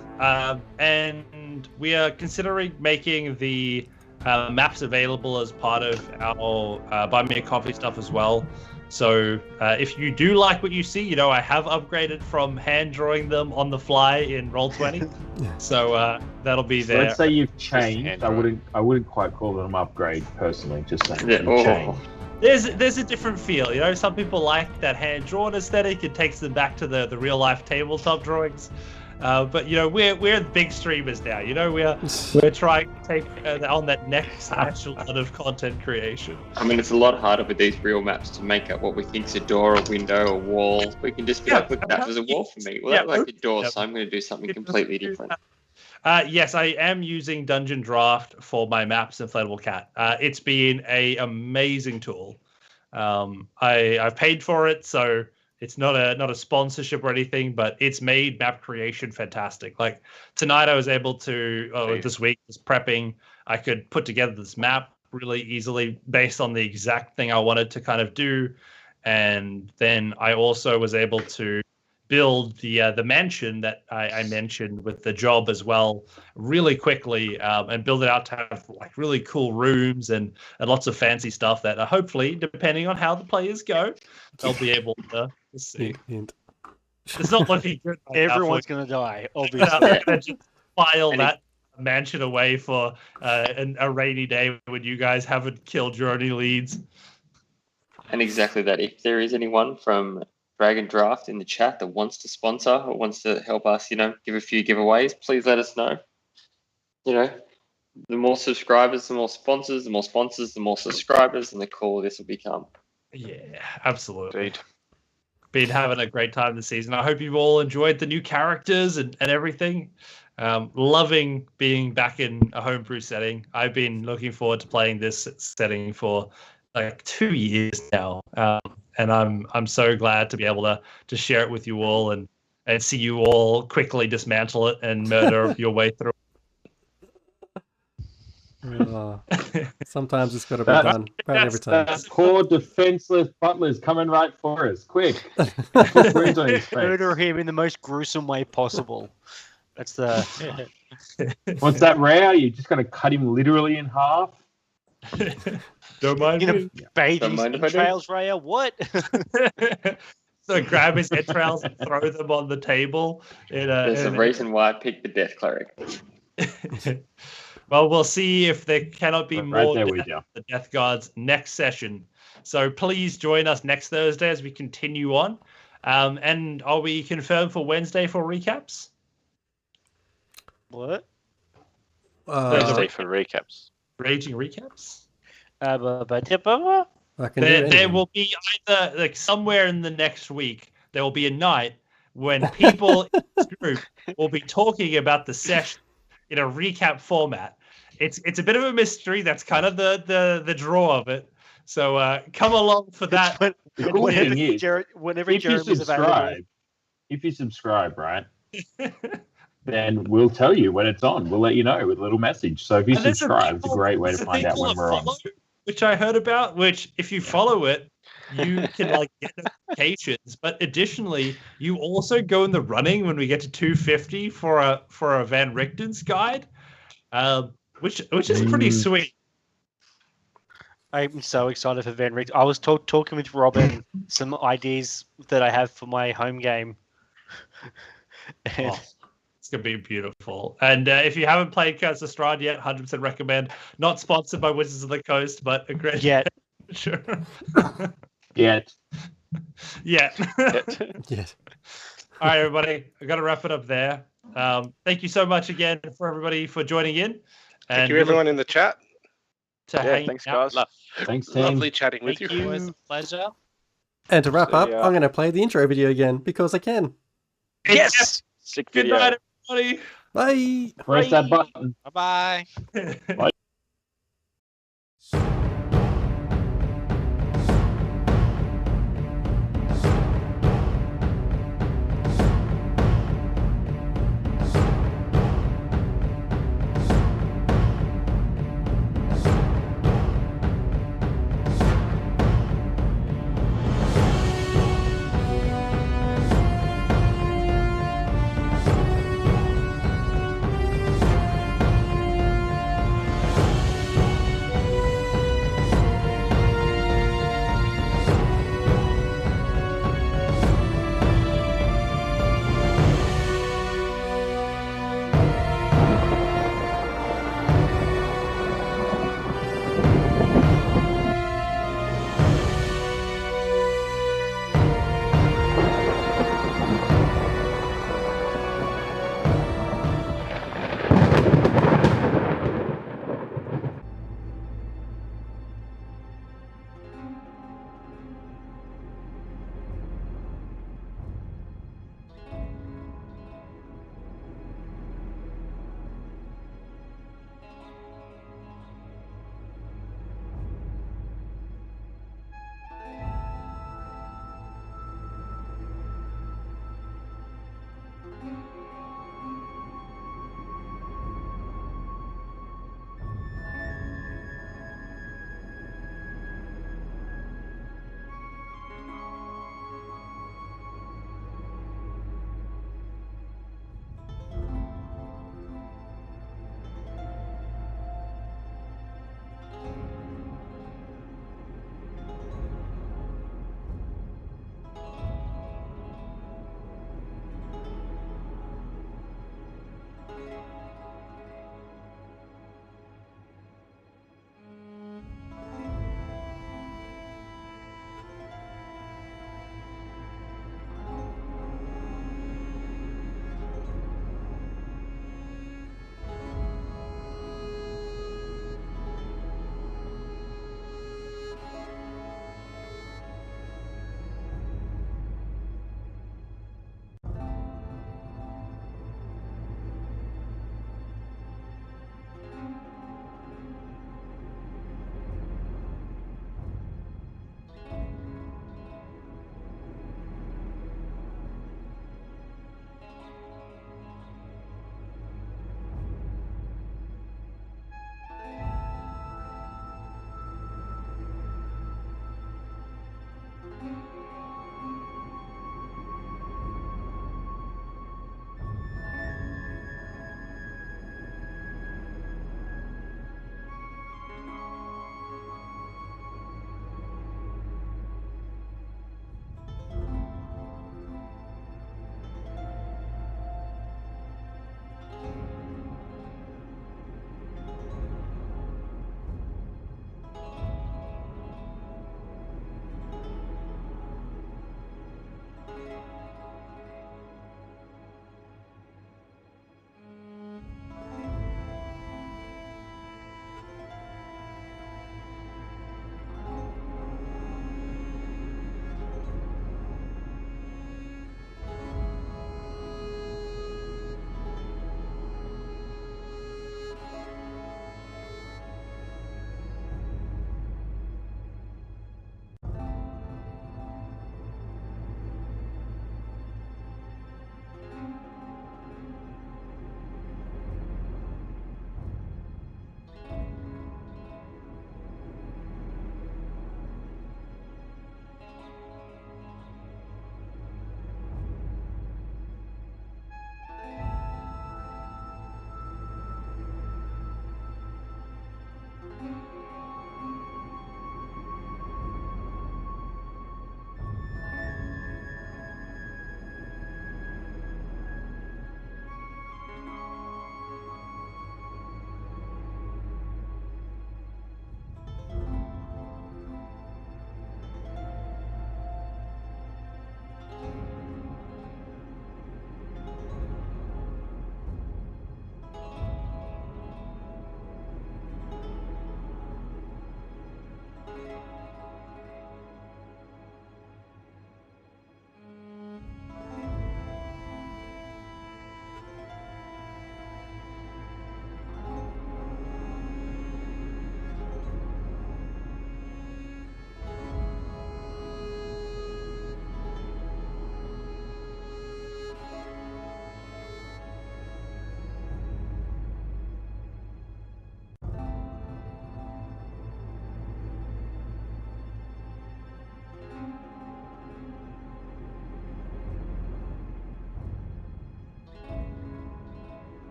And we are considering making the maps available as part of our Buy Me a Coffee stuff as well. So if you do like what you see, I have upgraded from hand drawing them on the fly in Roll20. So that'll be So there. let's say you've changed. hand I drawn. wouldn't quite call it an upgrade personally. Just saying Yeah, you've changed. There's a different feel, some people like that hand-drawn aesthetic. It takes them back to the real-life tabletop drawings. But we're the big streamers now. We're trying to take on that next echelon of content creation. I mean, it's a lot harder with these real maps to make up what we think's a door, a window, a wall. We can just be like, look, that was a wall for me. Well, that looked like a door, so I'm going to do something completely different. Yes, I am using Dungeon Draft for my maps in Inflatable Cat. It's been an amazing tool. I've paid for it, so it's not a sponsorship or anything, but it's made map creation fantastic. Like tonight, I was able to, this week, just prepping, I could put together this map really easily based on the exact thing I wanted to kind of do. And then I also was able to build the mansion that I mentioned with the job as well really quickly, and build it out to have like really cool rooms and lots of fancy stuff that hopefully, depending on how the players go, they'll be able to see. It's not looking good. Everyone's going to die, obviously. Just file that mansion away for a rainy day when you guys haven't killed your only leads. And exactly that. If there is anyone from Dragon Draft in the chat that wants to sponsor or wants to help us, give a few giveaways, please let us know. The more subscribers, the more sponsors, the more sponsors, the more subscribers, and the cooler this will become. Yeah, absolutely. Indeed. Been having a great time this season. I hope you've all enjoyed the new characters and everything. Loving being back in a homebrew setting. I've been looking forward to playing this setting for like 2 years now. And I'm so glad to be able to share it with you all and see you all quickly dismantle it and murder your way through. Sometimes it's got to be done. About every time. That poor defenseless butler's coming right for us. Quick. Wounds on his face. Murder him in the most gruesome way possible. That's the... What's that, Ray? You're just going to cut him literally in half? Don't mind me. Bathe Don't his mind if I do. entrails, Raya? What? So grab his entrails and throw them on the table. There's a reason why I picked the Death Cleric. Well, we'll see if there cannot be more there death we go. the Death Guards next session. So please join us next Thursday as we continue on. And are we confirmed for Wednesday for recaps? What? Thursday for recaps. Raging recaps? I can There will be either like somewhere in the next week, there will be a night when people in this group will be talking about the session in a recap format. It's a bit of a mystery. That's kind of the draw of it. So come along for that. The cool thing is, whenever if you Jared was available. subscribe, right, then we'll tell you when it's on. We'll let you know with a little message. So if you subscribe, it's a great way to find out when we're on. Which I heard about, which if you follow it, you can like get notifications. But additionally, you also go in the running when we get to 250 for a Van Richten's guide, which is pretty sweet. I'm so excited for Van Richt. I was talking with Robin some ideas that I have for my home game. It's going to be beautiful. And if you haven't played Curse of Strahd yet, 100% recommend. Not sponsored by Wizards of the Coast, but a great... Yet. Sure. Yet. Yeah. Yes. All right, everybody. I've got to wrap it up there. Thank you so much again for everybody for joining in. Thank you, everyone in the chat. Thanks, guys. Thanks, team. Lovely chatting with you. Always a pleasure. And to wrap up, yeah. I'm going to play the intro video again because I can. Yes! Sick Good video. night, everybody. Bye. Press that button. Bye-bye. Bye.